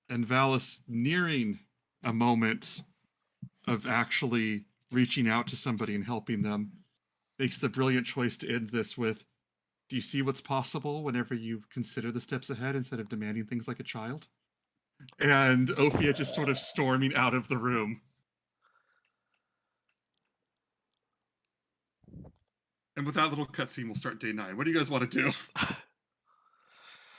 And Valis, nearing a moment of actually reaching out to somebody and helping them, makes the brilliant choice to end this with, do you see what's possible whenever you consider the steps ahead instead of demanding things like a child? And Ophia just sort of storming out of the room. And with that little cutscene, we'll start day 9. What do you guys want to do?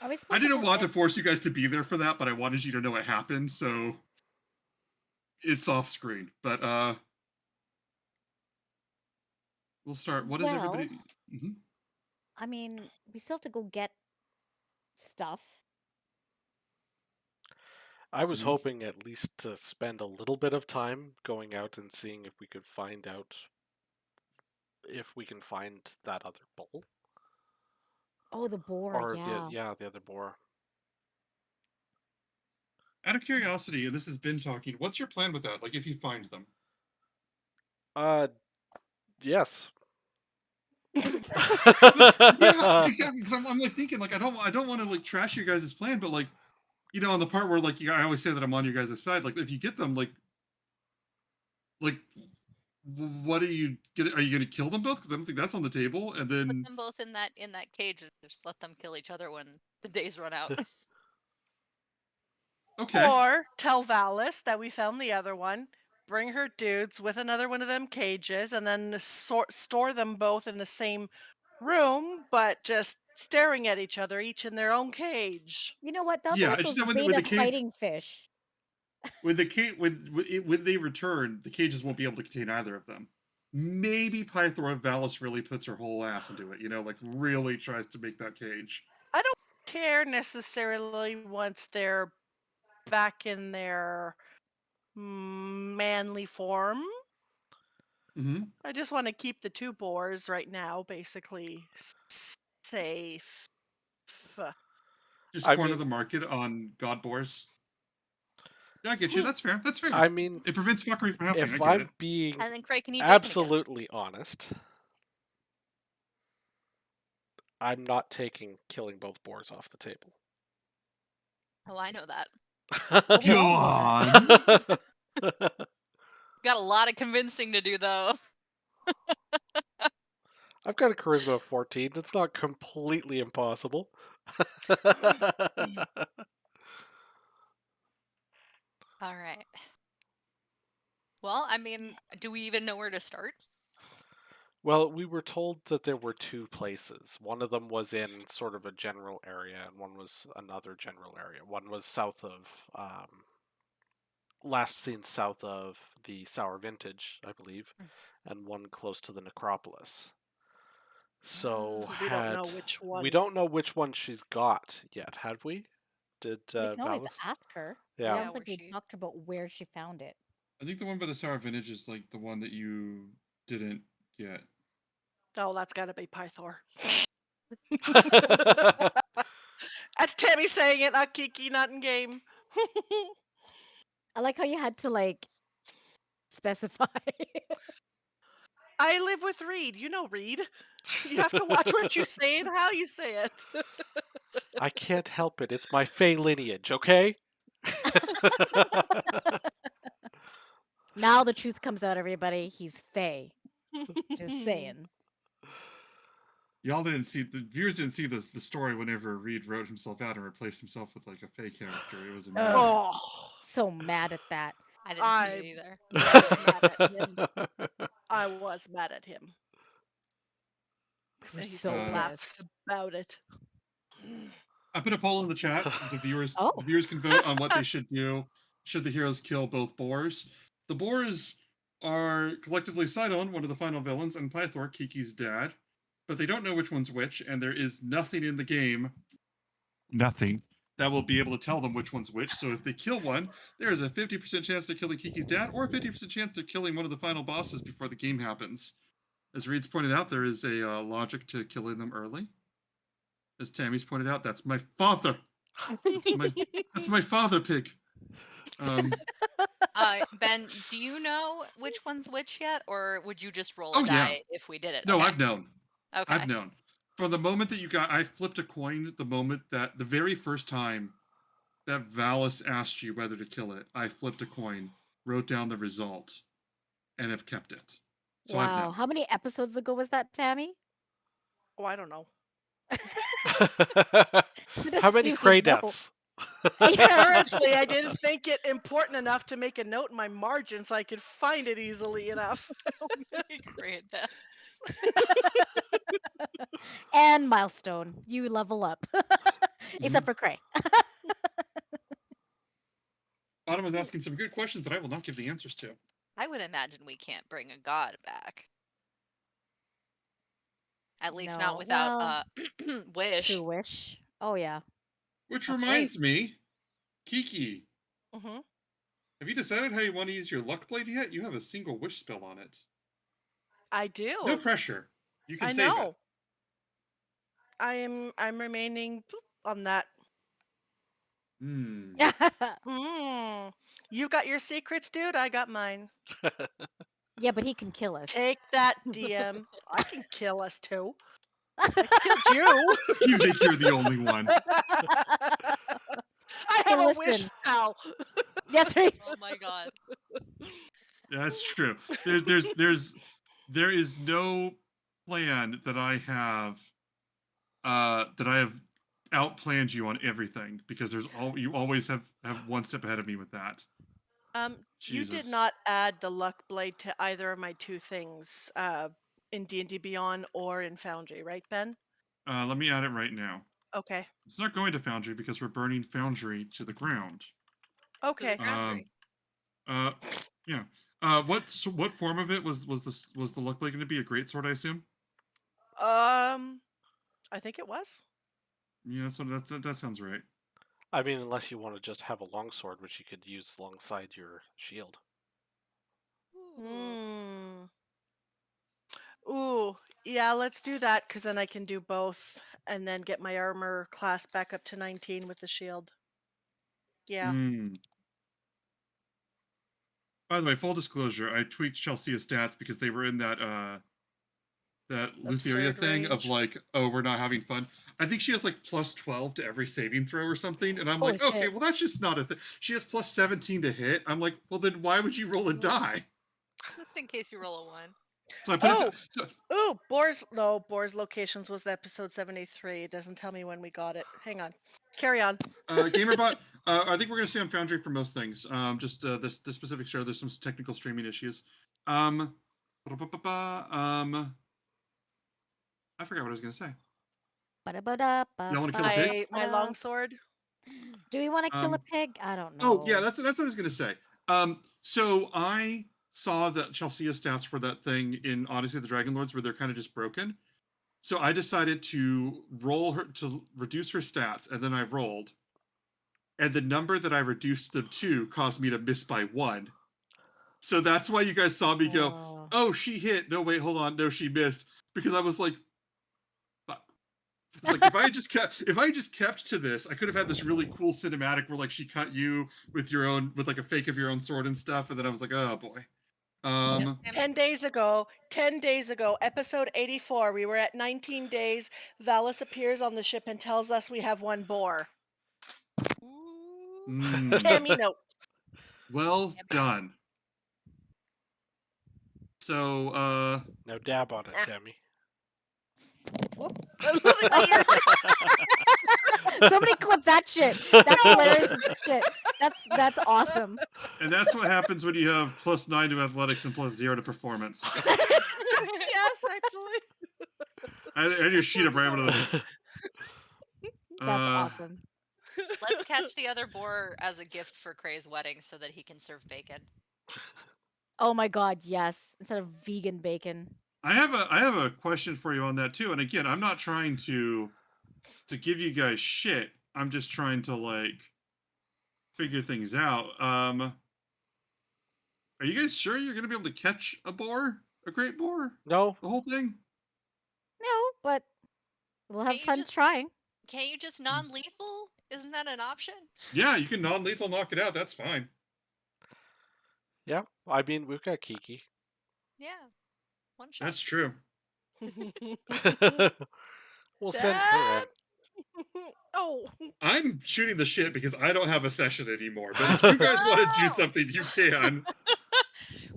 Are we I supposed didn't to want to force you guys to be there for that, but I wanted you to know it happened, so it's off screen. But we'll start. What is everybody? Mhm. I mean, we still have to go get stuff. I was Mhm. hoping at least to spend a little bit of time going out and seeing if we could find out if we can find that other bull. Oh, the boar, Or yeah. the other boar. Out of curiosity, and this has been talking. What's your plan with that? Like, if you find them? Yes. Yeah, exactly. Because I'm like thinking, like, I don't want to like trash your guys' plan, but like, you know, on the part where like I always say that I'm on your guys' side. Like, if you get them, like, what are you gonna? Are you gonna kill them both? Because I don't think that's on the table. And Put then them both in that cage and just let them kill each other when the days run out. okay, Or tell Valis that we found the other one, bring her dudes with another one of them cages, and then store them both in the same room, but just staring at each other, each in their own cage. You know what? They'll be yeah, like it's just those that beta with the cage, fighting fish. when the cage, when they return, the cages won't be able to contain either of them. Maybe Pythor Valis really puts her whole ass into it. You know, like really tries to make that cage. I don't care necessarily once they're back in their manly form. Mm-hmm. I just want to keep the two boars right now, basically safe. Just I corner mean, the market on God Boars. Yeah, I get you. That's fair. That's fair. I mean, It prevents fuckery from happening. I if get it. I'm being And then Craig can eat bacon again. absolutely honest, I'm not taking killing both boars off the table. Oh, I know that. Well, we Go all know on. that. Got a lot of convincing to do, though. I've got a charisma of 14. It's not completely impossible. All right. Well, I mean, do we even know where to start? Well, we were told that there were two places. One of them was in sort of a general area, and one was another general area. One was south of, last seen south of the Sour Vintage, I believe, and one close to the Necropolis. So So we don't know which one. we don't know which one she's got yet, have we? Did We can always Valis? ask her. Yeah. I Yeah, don't think where we she- talked about where she found it. I think the one by the Sour Vintage is like the one that you didn't get. Oh, that's got to be Pythor. That's Tammy saying it, not Kiki, not in game. I like how you had to like specify. I live with Reed. You know Reed. You have to watch what you say and how you say it. I can't help it. It's my Fey lineage, okay? Now the truth comes out, everybody. He's Faye. Just saying. Y'all didn't see, the viewers didn't see the story whenever Reed wrote himself out and replaced himself with like a fake character. It was amazing. Oh, So mad at that. I didn't see it either. was mad at him. I was mad at him. I was He so still pissed. laughs about it. I put a poll in the chat. The viewers Oh. the viewers can vote on what they should do. Should the heroes kill both boars? The boars are collectively Sidon, one of the final villains, and Pythor, Kiki's dad. But they don't know which one's which, and there is nothing in the game, nothing, that will be able to tell them which one's which. So if they kill one, there is a 50% chance they're killing Kiki's dad, or a 50% chance they're killing one of the final bosses before the game happens. As Reed's pointed out, there is a logic to killing them early. As Tammy's pointed out, that's my father. That's my father pig. Ben, do you know which one's which yet, or would you just roll Oh, a yeah. die if we did it? No, Okay. I've known. Okay. I've known. From the moment that I flipped a coin, the very first time that Valis asked you whether to kill it, I flipped a coin, wrote down the result, and have kept it. So I've Wow. known. How many episodes ago was that, Tammy? Oh, I don't know. How many Cray deaths? Apparently, I didn't think it important enough to make a note in my margin so I could find it easily enough. Great. And milestone. You level up. Except for Cray. Autumn was asking some good questions that I will not give the answers to. I would imagine we can't bring a god back. At least No, not without well, wish. True wish. Oh yeah. Which That's reminds me, Kiki, Mhm. have you decided how you want to use your luck blade yet? You have a single wish spell on it. I do. No pressure. You can I save know. I'm remaining on that. it. You got your secrets, dude. I got mine. Yeah, but he can kill us. Take that, DM. I can kill us too. I killed you. You think you're the only one. I have Hey, a wish listen. spell. That's right. Oh my god. Yeah, that's true. There is no plan that I have outplanned you on everything, because you always have one step ahead of me with that. You did Jesus. not add the luck blade to either of my two things in D&D Beyond or in Foundry, right, Ben? Let me add it right now. Okay. It's not going to Foundry because we're burning Foundry to the ground. Okay. Foundry. Yeah. What form of it was the luck blade going to be? A greatsword, I assume. I think it was. Yeah, that sounds right. I mean, unless you want to just have a longsword, which you could use alongside your shield. Ooh, yeah, let's do that, because then I can do both and then get my armor class back up to 19 with the shield. Yeah. By the way, full disclosure, I tweaked Chelsea's stats because they were in that that Lutheria Absurd thing of rage. like, oh, we're not having fun. I think she has like plus 12 to every saving throw or something. And I'm Holy like, okay, shit. well, that's just not a thing. She has plus 17 to hit. I'm like, well, then why would you roll a die? Just in case you roll a 1. So I put Oh! it. So, Ooh, Boar's Locations was episode 73. It doesn't tell me when we got it. Hang on. Carry on. Gamerbot, I think we're going to stay on Foundry for most things. Just this specific show, there's some technical streaming issues. I forgot what I was going to say. Y'all want to kill a pig? My longsword. Do we want to kill a pig? I don't know. Oh yeah, that's what I was gonna say. So I saw that Chelsea's stats were that thing in Odyssey of the Dragonlords where they're kind of just broken. So I decided to roll her to reduce her stats, and then I rolled, and the number that I reduced them to caused me to miss by 1. So that's why you guys saw me go, oh, she hit. No, wait, hold on. No, she missed. Because I was like, fuck. It's like if I just kept to this, I could have had this really cool cinematic where like she cut you with like a fake of your own sword and stuff, and then I was like, oh boy. 10 days ago, episode 84, we were at 19 days. Valis appears on the ship and tells us we have 1 boar. Tammy notes. Well done. So, No dab on it, Tammy. Whoop. I'm losing my ears. Somebody clip that shit. That's hilarious as shit. That's awesome. and that's what happens when you have plus 9 to athletics and plus 0 to performance. Yes, actually. I just sheet of rabbit. That's awesome. Let's catch the other boar as a gift for Cray's wedding so that he can serve bacon. Oh my god, yes. Instead of vegan bacon. I have a question for you on that too. And again, I'm not trying to give you guys shit. I'm just trying to like figure things out. Are you guys sure you're gonna be able to catch a great boar? No. The whole thing? No, but we'll have fun trying. Can't you just non-lethal? Isn't that an option? Yeah, you can non-lethal knock it out. That's fine. Yeah, I mean, we've got Kiki. Yeah. One shot. That's true. We'll send her in. Oh. I'm shooting the shit because I don't have a session anymore. But if you guys want to do something, you can.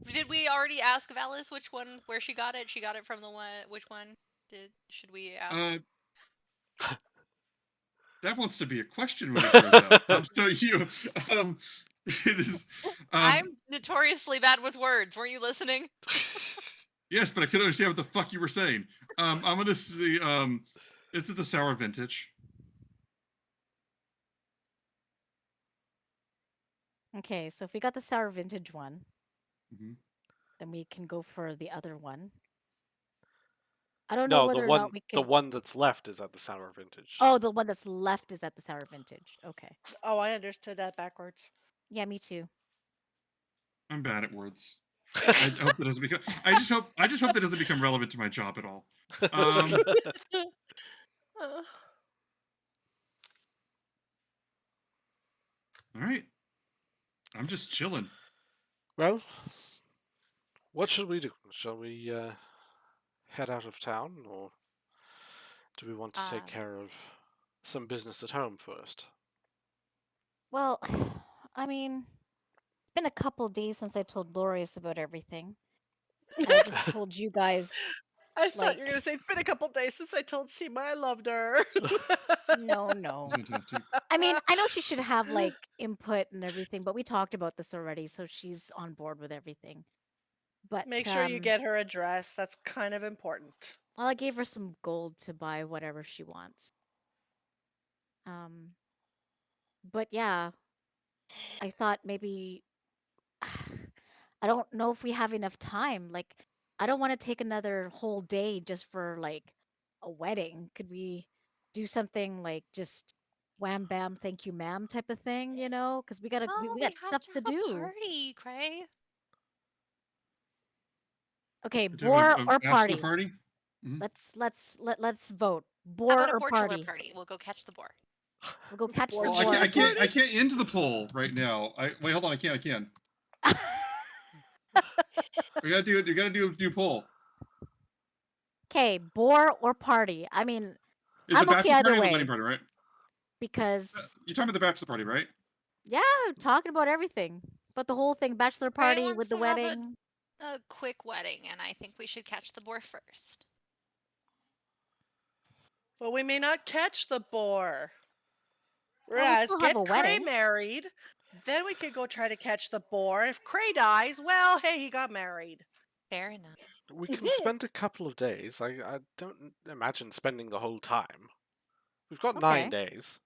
Did we already ask Valis where she got it? She got it from the one. Which one should we ask? That wants to be a question when it goes out. So you, it is. I'm notoriously bad with words. Weren't you listening? Yes, but I couldn't understand what the fuck you were saying. I'm gonna see. It's at the sour vintage. Okay, so if we got the sour vintage one, Mhm. then we can go for the other one. I don't know whether or not we can. The one that's left is at the sour vintage. Oh, the one that's left is at the sour vintage. Okay. Oh, I understood that backwards. Yeah, me too. I'm bad at words. I hope that doesn't become. I just hope that doesn't become relevant to my job at all. All right. I'm just chilling. Well, what should we do? Shall we head out of town, or do we want to take care of some business at home first? Well, I mean, it's been a couple days since I told Lorius about everything. And I just told you guys. I thought you were going to say it's been a couple days since I told Seema I loved her. No. I mean, I know she should have like input and everything, but we talked about this already, so she's on board with everything. But make sure you get her address. That's kind of important. Well, I gave her some gold to buy whatever she wants. But yeah, I thought maybe I don't know if we have enough time. Like, I don't want to take another whole day just for like a wedding. Could we do something like just wham bam, thank you, ma'am type of thing? You know, because we got stuff to do. Party, Cray. Okay, boar or party? Mm-hmm. Let's vote. Boar or party? We'll go catch the boar. We'll go catch the boar. I can't end the poll right now. Wait, hold on. I can. We gotta do poll. Okay, boar or party. I mean, Is I'm the okay bachelor either party or the way wedding party, right? because You're talking about the bachelor party, right? yeah, talking about everything, but the whole thing, bachelor Gray party wants with the to have wedding. a quick wedding, and I think we should catch the boar first. Well, we may not catch the boar. Well, we'll Whereas, still have get a Cray wedding. married, then we could go try to catch the boar. If Cray dies, well, hey, he got married. Fair enough. We can spend a couple of days. I don't imagine spending the whole time. We've got 9 Okay. days.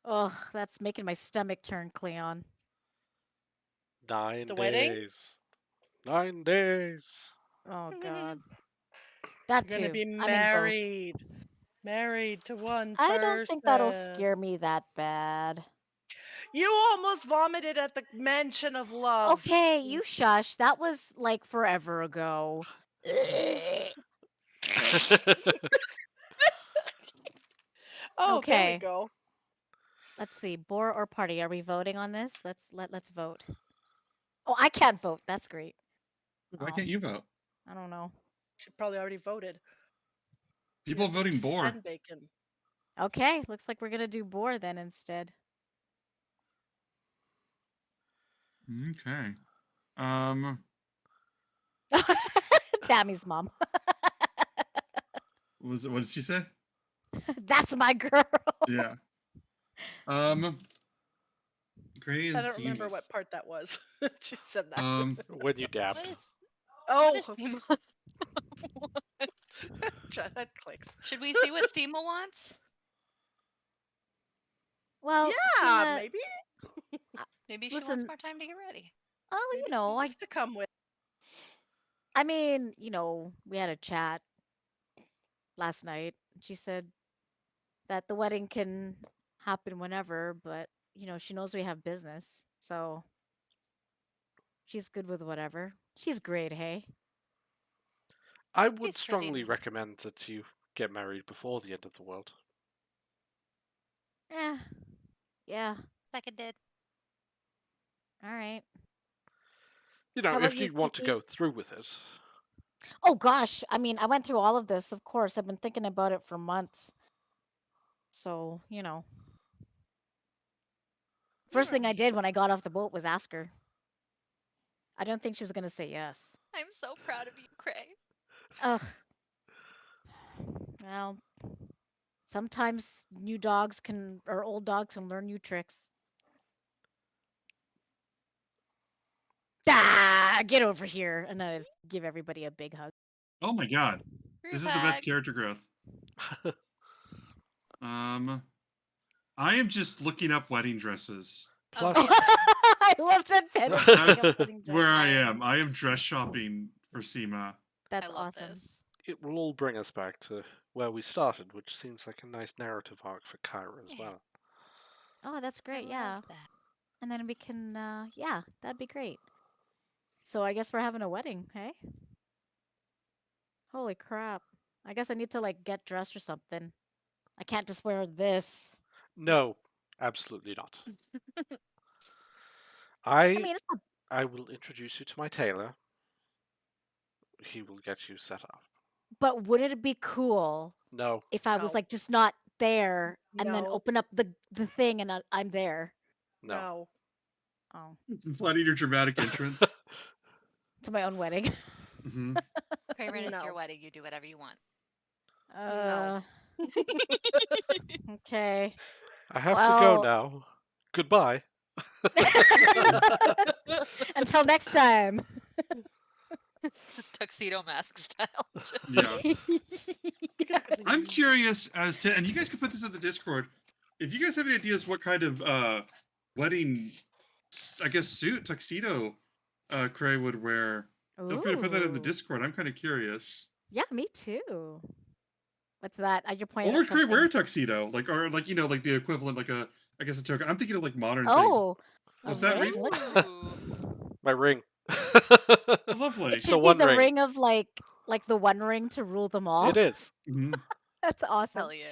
Ugh, that's making my stomach turn, Cleon. 9 The wedding? days. 9 days. Oh God, that You're gonna too. be I'm in both. married to one I don't think that'll person. scare me that bad. You almost vomited at the mention of love. Okay, you shush. That was like forever ago. Oh, there we Okay, go. let's see. Boar or party? Are we voting on this? Let's vote. Oh, I can't vote. That's great. Why Oh, can't you vote? I don't know. She probably already voted. You People have to voting boar. spend bacon. Okay, looks like we're gonna do boar then instead. Okay. Tammy's mom. What did she say? That's my girl. Yeah. Gray and I don't remember Seamus. what part that was. She said that. When you dabbed. What is? Oh, What is Seema? that clicks. Should we see what Seema wants? Well, Yeah, Seema, maybe. Maybe she wants listen. more time to get ready. Oh, Maybe you know, he wants to come with. I mean, we had a chat last night. She said that the wedding can happen whenever, but she knows we have business, so she's good with whatever. She's great, hey. I would He's pretty strongly neat. recommend that you get married before the end of the world. Yeah. Seconded. All right. You know, How about if you, you want to Kiki? go through with it. Oh gosh, I mean, I went through all of this, of course. I've been thinking about it for months. So, first thing I did when I got off the boat was ask her. I don't think she was going to say yes. I'm so proud of you, Cray. Ugh. Well, sometimes new dogs or old dogs can learn new tricks. Ah, get over here. And then I just give everybody a big hug. Oh my god. Group This is the best hug. character growth. I am just looking up wedding dresses. Plus, I love that Ben is looking That's up wedding where dresses. I am. I am dress shopping for Seema. That's I love awesome. this. it will all bring us back to where we started, which seems like a nice narrative arc for Kyra as Yeah. well. Oh, that's great. I Yeah. love that. And then we can, yeah, that'd be great. So I guess we're having a wedding, hey? Holy crap. I guess I need to, get dressed or something. I can't just wear this. No, absolutely not. I mean, it's not, I will introduce you to my tailor. He will get you set up. but wouldn't it be cool No, if I was, No. just not there and then No. open up the thing and I'm there? no. No. Oh, Flooding your dramatic entrance. to my own wedding. hmm Craven, it's your No. wedding. You do whatever you want. No. Okay. I have to go Well- now. Goodbye. Until next time. Just tuxedo mask style. Yeah. I'm curious as to, and you guys can put this in the Discord. If you guys have any ideas what kind of wedding, I guess, suit, tuxedo Cray would wear, feel free to put that in the Ooh. Discord. I'm kind of curious. Yeah, me too. What's that? You're pointing Or at would Cray wear a something. tuxedo? Or like the equivalent, I guess a token. I'm thinking of modern things. Oh, a What's that, ring? Reed? What- My ring. Oh, lovely. It It's should the be one the ring. ring of like the one ring to rule them all. It is. Mhm. That's awesome. Hell yeah.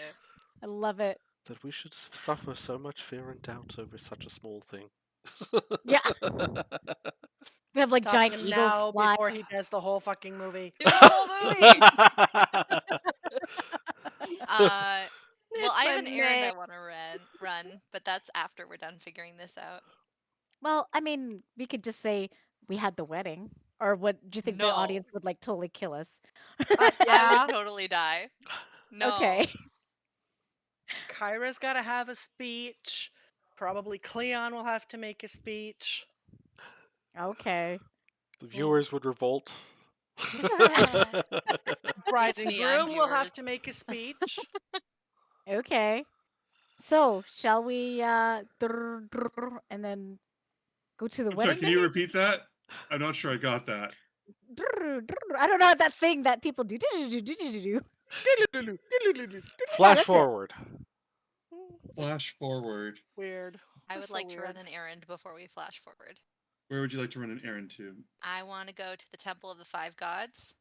I love it. That we should suffer so much fear and doubt over such a small thing. Yeah. We have like Stop giant him eagles now fly. before he does the whole fucking movie. Do the whole movie. Well, It's I my have an errand I man. want to run, but that's after we're done figuring this out. Well, I mean, we could just say we had the wedding. Or what do you think the No, audience would like totally kill us? I Yeah, would totally die. No. Okay. Kyra's got to have a speech. Probably Cleon will have to make a speech. Okay. The viewers would revolt. Bride It's and me, I'm groom will have viewers. to make a speech. Okay. So, shall we and then go to the I'm sorry, wedding can you maybe? repeat that? I'm not sure I got that. I don't know that thing that people do. Flash that's it. forward. Flash forward. Weird. I We're would so like to run weird. an errand before we flash forward. Where would you like to run an errand to? I want to go to the Temple of the Five Gods,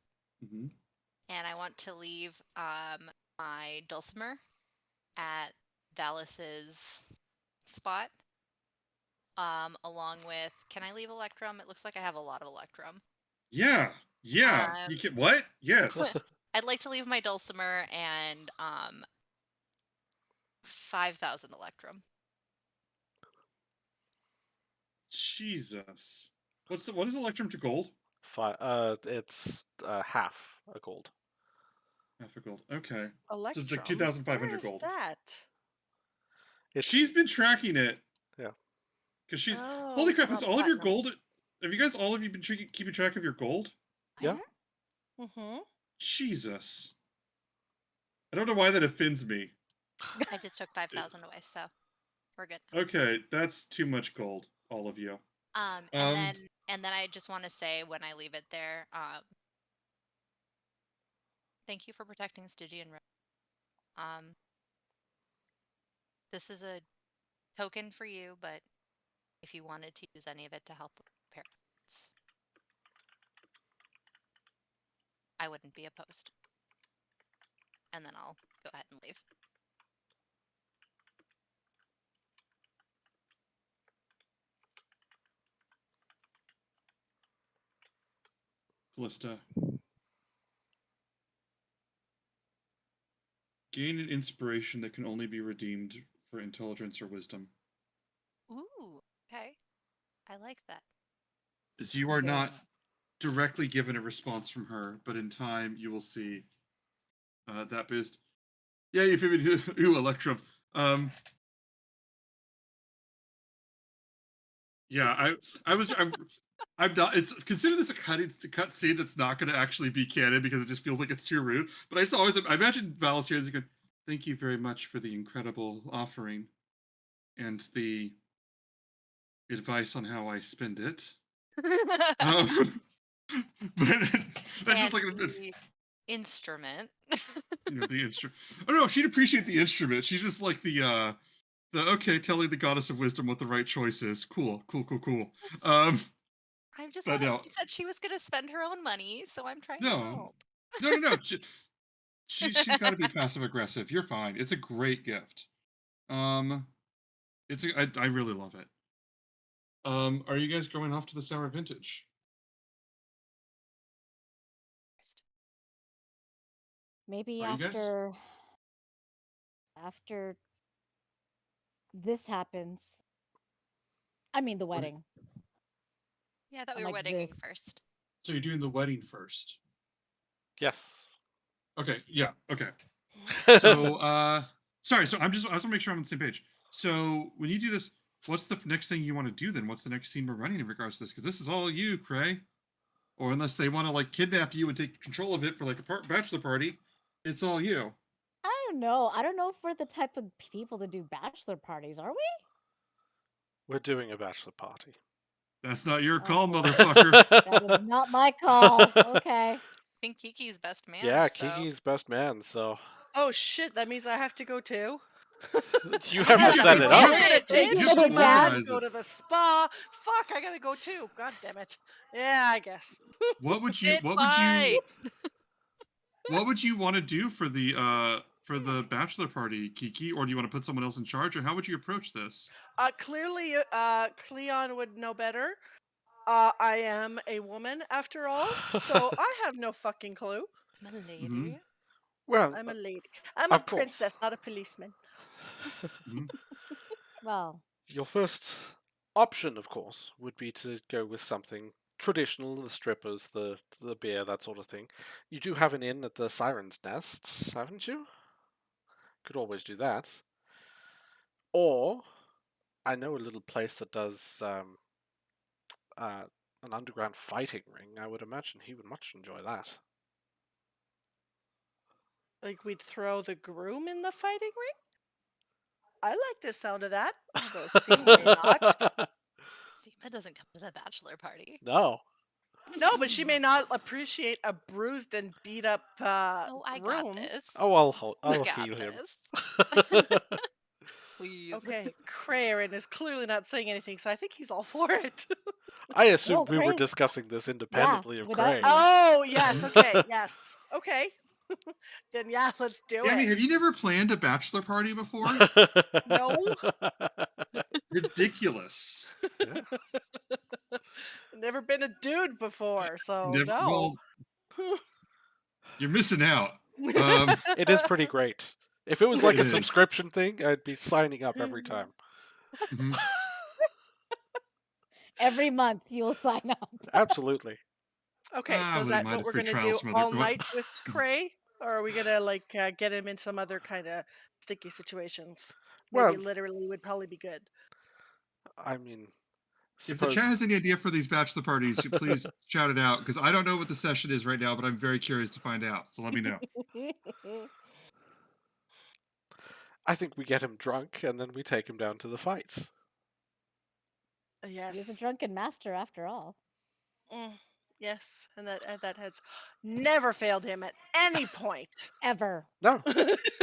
Hmm. and I want to leave my dulcimer at Valis's spot. Along with, can I leave Electrum? It looks like I have a lot of Electrum. Yeah. Yeah. You can what? Yes. I'd like to leave my dulcimer and 5,000 Electrum. Jesus. What is Electrum to gold? It's half a gold. Half a gold. Okay. So Electrum. it's like 2,500 Where is gold. that? It's She's been tracking it. Yeah. Because she's Oh, holy it's crap! not Is all of your platinum. gold? Have you guys all of you been keeping track of your gold? Yeah. Mm-hmm. Jesus. I don't know why that offends me. I just took 5,000 away, so we're good. Okay, that's too much gold, all of you. And then I just want to say when I leave it there, thank you for protecting Stygian Road. This is a token for you, but if you wanted to use any of it to help with repairs, I wouldn't be opposed. And then I'll go ahead and leave. Callista. Gain an inspiration that can only be redeemed for intelligence or wisdom. Ooh, okay. I like that. As you are Very not directly given a response from her, but in time you will see that boost. Yeah, if you ooh, Electrum. Yeah, I'm not. It's consider this a cut scene that's not going to actually be canon because it just feels like it's too rude. But I imagine Valis here is going. Thank you very much for the incredible offering, and the advice on how I spend it. But that's just And like the instrument. the instrument. Oh no, she'd appreciate the instrument. She's just like the okay, telling the goddess of wisdom what the right choice is. Cool. Um, I just but wanted. no, She said she was going to spend her own money, so I'm trying to no, help. no. She's got to be passive aggressive. You're fine. It's a great gift. I really love it. Are you guys going off to the Sour Vintage? maybe Are you guys? after this happens. I mean the What- wedding. Yeah, I thought I'm we were like wedding this. first. So you're doing the wedding first. Yes. Okay. Yeah. Okay. So sorry. So I just want to make sure I'm on the same page. So when you do this, what's the next thing you want to do then? What's the next scene we're running in regards to this? Because this is all you, Cray. Or unless they want to like kidnap you and take control of it for like a bachelor party, it's all you. I don't know. I don't know if we're the type of people to do bachelor parties, are we? We're doing a bachelor party. That's not your Oh, call, boy. motherfucker. That is not my call. Okay. I think Kiki's best man. Yeah, so. Kiki's best man, so Oh shit, that means I have to go too? you have to Yeah, set but it you- up. Damn it, Thank you, bitch. Just little dad. organize Go it. to the spa. Fuck, I gotta go too. God damn it. Yeah, I guess. What would you want to do for the bachelor party, Kiki? Or do you want to put someone else in charge, or how would you approach this? Clearly, Cleon would know better. I am a woman after all, so I have no fucking clue. I'm a lady. Mhm. Well, I'm a lady. I'm a of course. princess, not a policeman. Mhm. Well, Your first option, of course, would be to go with something traditional, the strippers, the beer, that sort of thing. You do have an inn at the Siren's Nest, haven't you? Could always do that. Or I know a little place that does uh, an underground fighting ring. I would imagine he would much enjoy that. Like we'd throw the groom in the fighting ring? I like the sound of that. Although Seema may not. Seema doesn't come to the bachelor party. No. No, but she may not appreciate a bruised and beat up Oh, I got groom. this. Oh, I'll got heal him. this. Please. Okay, Crayon is clearly not saying anything, so I think he's all for it. I assumed we were Cray- discussing this independently of without Cray. me. Oh, yes, okay, yes. Okay. Then yeah, let's do Tammy, it. have you never planned a bachelor party before? No. Ridiculous. Yeah. Never been a dude before, so Never, no. well, you're missing out. Um, It is pretty great. If it was like It a is. subscription thing, I'd be signing up every time. mhm. Every month you'll sign up. Absolutely. Okay, I so is wouldn't that mind what if we're we gonna trial do some other. all What? night with Cray? Or are we gonna like get him in some other kind of sticky situations? Maybe Well, literally would probably be good. I mean, If the suppose chat has any idea for these bachelor parties, you please shout it out because I don't know what the session is right now, but I'm very curious to find out. So let me know. I think we get him drunk and then we take him down to the fights. He is a Yes. drunken master after all. Mm, yes, and that has never failed him at any point. Ever. No,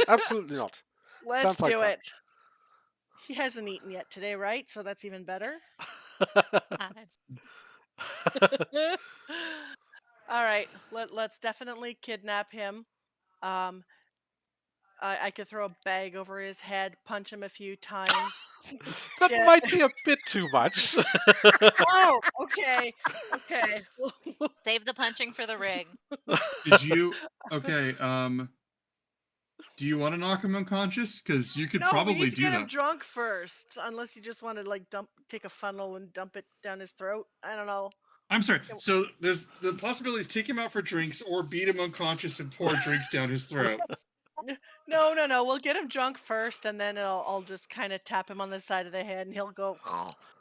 absolutely not. Let's Sounds like do fun. it. He hasn't eaten yet today, right? So that's even better. All right, let's definitely kidnap him. Um, I could throw a bag over his head, punch him a few times. That Yeah. might be a bit too much. Oh, okay, okay. Save the punching for the ring. Did you? Okay. Do you want to knock him unconscious? Because you could No, we probably need to do get him that. drunk first. Unless you just want to like take a funnel and dump it down his throat. I don't know. I'm sorry. So there's the possibilities: take him out for drinks, or beat him unconscious and pour drinks down his throat. No. We'll get him drunk first, and then I'll just kind of tap him on the side of the head, and he'll go,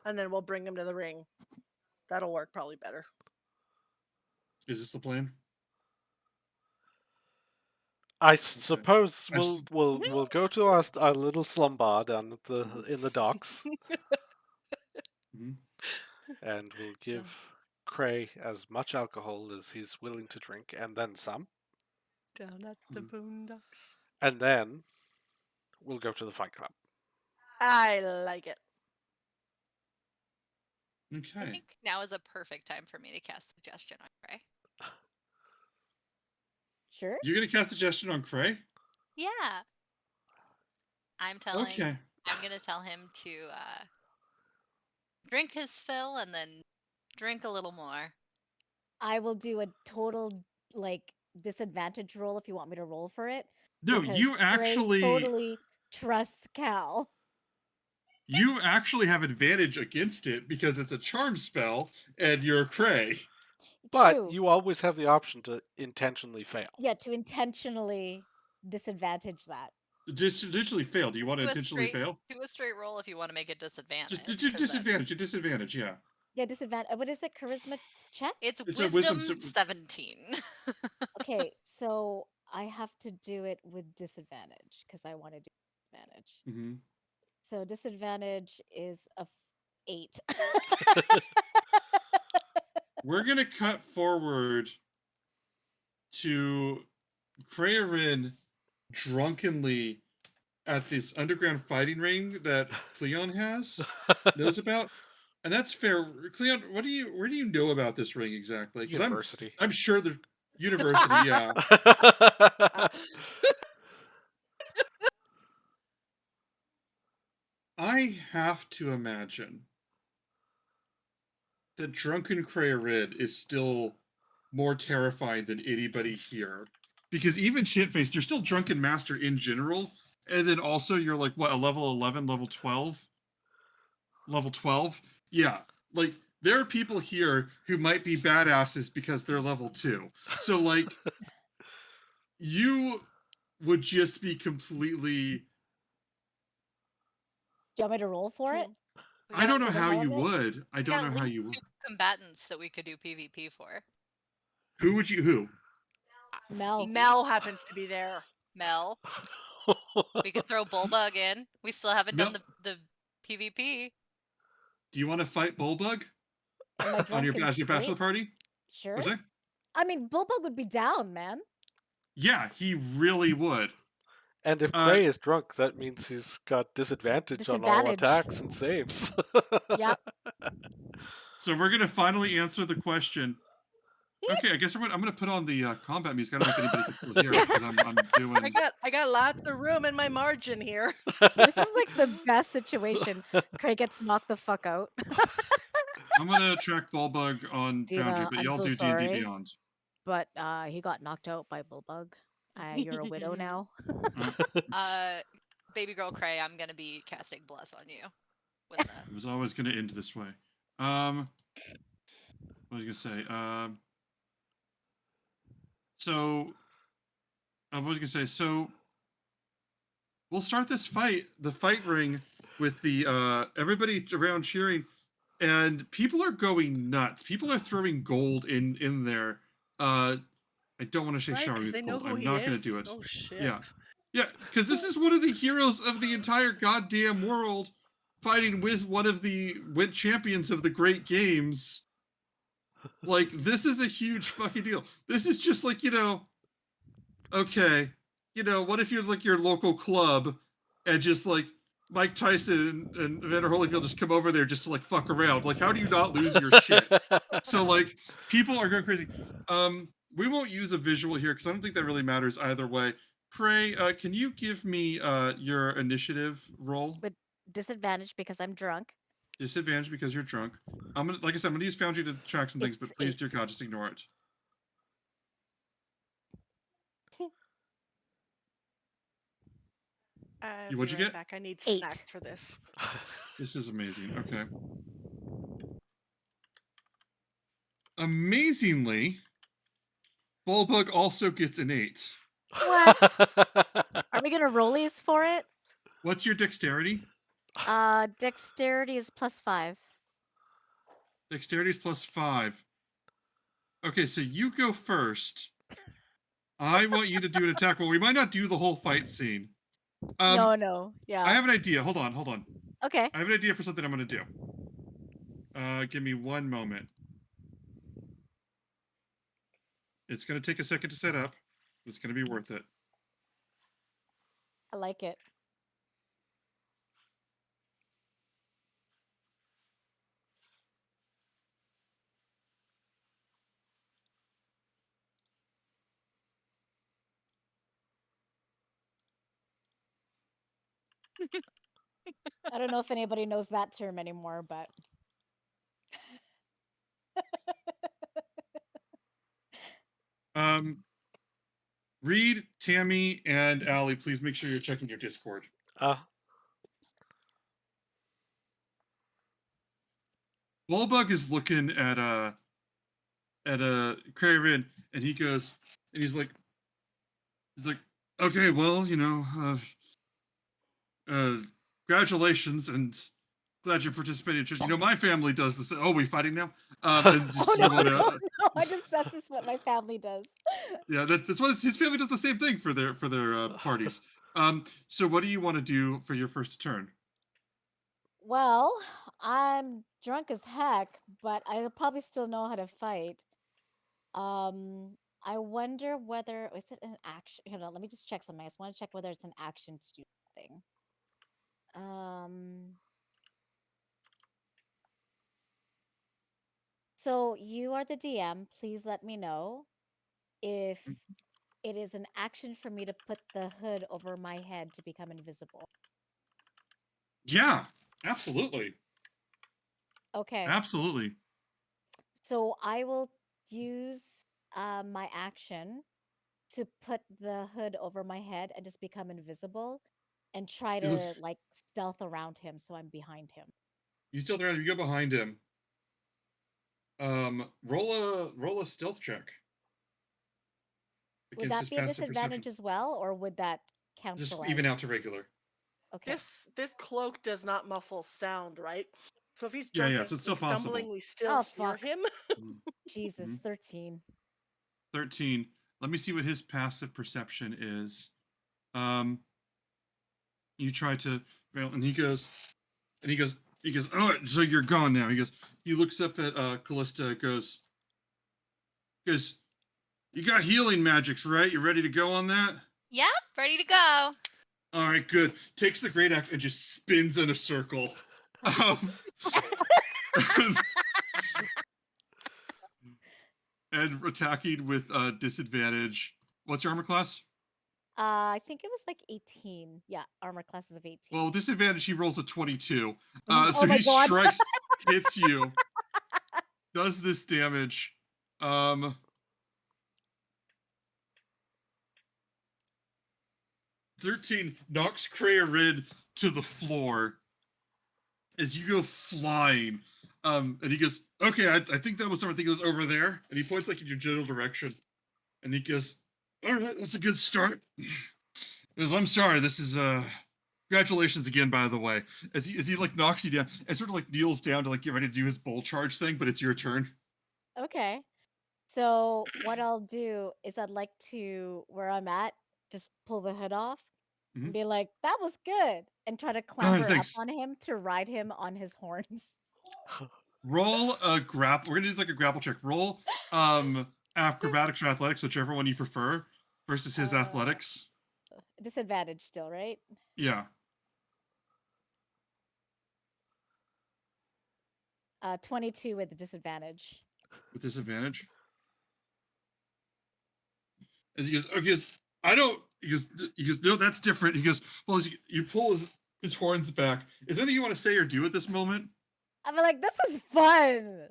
and then we'll bring him to the ring. That'll work probably better. Is this the plan? I suppose I s- we'll go to our little slum bar down at in the docks, Mhm. and we'll give Cray as much alcohol as he's willing to drink, and then some, Down at the boondocks. and then we'll go to the fight club. I like it. I Okay. think now is a perfect time for me to cast suggestion on Cray. Sure. You're gonna cast suggestion on Cray? Yeah. I'm telling. Okay. I'm gonna tell him to drink his fill and then drink a little more. I will do a total like disadvantage roll if you want me to roll for it. No, because you Cray actually totally trusts Cal. have advantage against it because it's a charm spell and you're Cray. But True. you always have the option to intentionally fail. Yeah, to intentionally disadvantage that. Just intentionally fail. Do you want to Do a intentionally straight- fail? Do a straight roll if you want to make it disadvantage. Just 'cause then- disadvantage. A disadvantage. Yeah. Yeah, disadvantage. What is it? Charisma check? It's It's a wisdom wisdom 17. Okay, so I have to do it with disadvantage because I want to do disadvantage. hmm So disadvantage is a 8. We're gonna cut forward to Krayarin drunkenly at this underground fighting ring that Cleon knows about, and that's fair. Cleon, where do you know about this ring exactly? 'Cause University. I'm sure the university. Yeah. I have to imagine that drunken Krayarid is still more terrifying than anybody here. Because even Shitface, you're still drunken master in general, and then also you're like what, a level 11, level 12? Level 12? Yeah. Like there are people here who might be badasses because they're level 2. So like you would just be completely Do you want me to roll for it? We I got, don't know For the how hell you of it? would. I we don't got know at how least you would. 2 combatants that we could do PvP for. Who would you who? Mel. Mel happens to be there. Mel. We could throw Bullbug in. We still haven't done Mel, the PvP. do you want to fight Bullbug And my on your drunken as your bachelor state? party? Sure. What's that? I mean, Bulbug would be down, man. Yeah, he really would. And if Uh, Cray is drunk, that means he's got disadvantage on all Disadvantage. attacks and saves. Yep. so we're gonna finally answer the question. Okay, I guess I'm gonna put on the combat music. I don't know if anybody can still hear it because I'm doing. I got lots of room in my margin here. This is like the best situation. Craig gets knocked the fuck out. I'm gonna track Ballbug on Foundry, Dina, but I'm y'all so do D&D sorry, Beyond. but he got knocked out by Bulbug. You're a widow now. Baby girl Cray, I'm gonna be casting Bless on you. With the... It was always gonna end this way. What was I gonna say? So I was gonna say so. We'll start this fight, the fight ring, with the everybody around cheering, and people are going nuts. People are throwing gold in there. I don't want to say Right, showering because with they know gold. who I'm he not going to is. do it. Oh shit. Yeah, yeah, because this is one of the heroes of the entire goddamn world, fighting with one of the champions of the great games. Like this is a huge fucking deal. This is just like okay, what if you're like your local club and just like Mike Tyson and Evander Holyfield just come over there just to like fuck around? Like, how do you not lose your shit? So like, people are going crazy. We won't use a visual here because I don't think that really matters either way. Pray, can you give me your initiative roll? With disadvantage because I'm drunk. Disadvantage because you're drunk. Like I said, I'm gonna use Foundry to track some things, It's but please, dear 8. God, just ignore it. I'll What'd be you right get? back. I need 8. snacks for this. This is amazing. Okay. Amazingly, Bulbug also gets an 8. What? Are we gonna rollies for it? What's your dexterity? Dexterity is +5. Dexterity is +5. Okay, so you go first. I want you to do an attack. Well, we might not do the whole fight scene. No. Yeah. I have an idea. Hold on. Okay. I have an idea for something I'm gonna do. Give me one moment. It's gonna take a second to set up. It's gonna be worth it. I like it. I don't know if anybody knows that term anymore, but Reed, Tammy, and Allie, please make sure you're checking your Discord. Bulbug is looking at Craven, and he's like, okay, well, congratulations, and glad you're participating. My family does this. Oh, we fighting now? And just, oh no, wanna, no. That's just what my family does. Yeah, that's what his family does the same thing for their parties. So what do you want to do for your first turn? Well, I'm drunk as heck, but I probably still know how to fight. I wonder whether is it an action? Hold on, let me just check something. I just want to check whether it's an action to do something. So you are the DM. Please let me know if it is an action for me to put the hood over my head to become invisible. Yeah, absolutely. Okay. Absolutely. So I will use my action to put the hood over my head and just become invisible and try You, look, to like stealth around him so I'm behind him. you still there? You go behind him. Roll a stealth check Would against that his be a passive perception. disadvantage as well, or would that Just cancel out? even out to regular. Okay. This cloak does not muffle sound, right? So if he's Yeah, drunk yeah. So it's still and possible. stumbling, we still Oh hear fuck. him. Jesus, Mhm. 13. 13. Let me see what his passive perception is. Um, you try to, and he goes, oh, so you're gone now. He looks up at Callista, goes, you got healing magics, right? You ready to go on that? Yep, ready to go. All right, good. Takes the great axe and just spins in a circle. And attacking with disadvantage. What's your armor class? I think it was like 18. Yeah, armor classes of 18. Well, with disadvantage, he rolls a 22. Oh So my he god. strikes, hits you, does this damage. 13 knocks Krayarid to the floor as you go flying. And he goes, okay, I think that was something that was over there. And he points like in your general direction. And he goes, all right, that's a good start. He goes, I'm sorry, this is congratulations again, by the way. As he like knocks you down and sort of like kneels down to like get ready to do his bull charge thing, but it's your turn. Okay. So what I'll do is I'd like to, where I'm at, just pull the hood off and Mhm. be like, that was good. And try to All right, clamber up thanks. on him to ride him on his horns. Roll a grapple. We're gonna do like a grapple check. Roll acrobatics or athletics, whichever one you prefer, versus his athletics. Disadvantage still, right? Yeah, 22 with the disadvantage. with disadvantage. As he goes, oh, he goes, I don't. He goes, no, that's different. He goes, well, as you pull his horns back. Is there anything you want to say or do at this moment? I'm like, this is fun.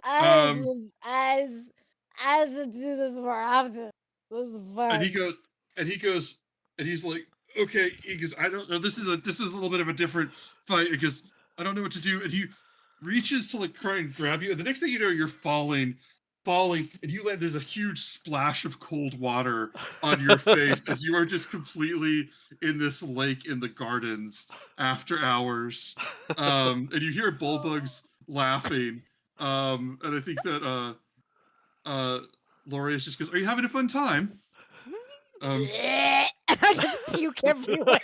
As Um, as as to do this more often. This is and he fun. goes, and he goes, and he's like, okay. He goes, I don't know. This is a little bit of a different fight because I don't know what to do. And he reaches to like try and grab you. And the next thing you know, you're falling, and you land. There's a huge splash of cold water on your face as you are just completely in this lake in the gardens after hours. And you hear bullbugs laughing. And I think that Laureus just goes, "Are you having a fun time?" I just puke everywhere.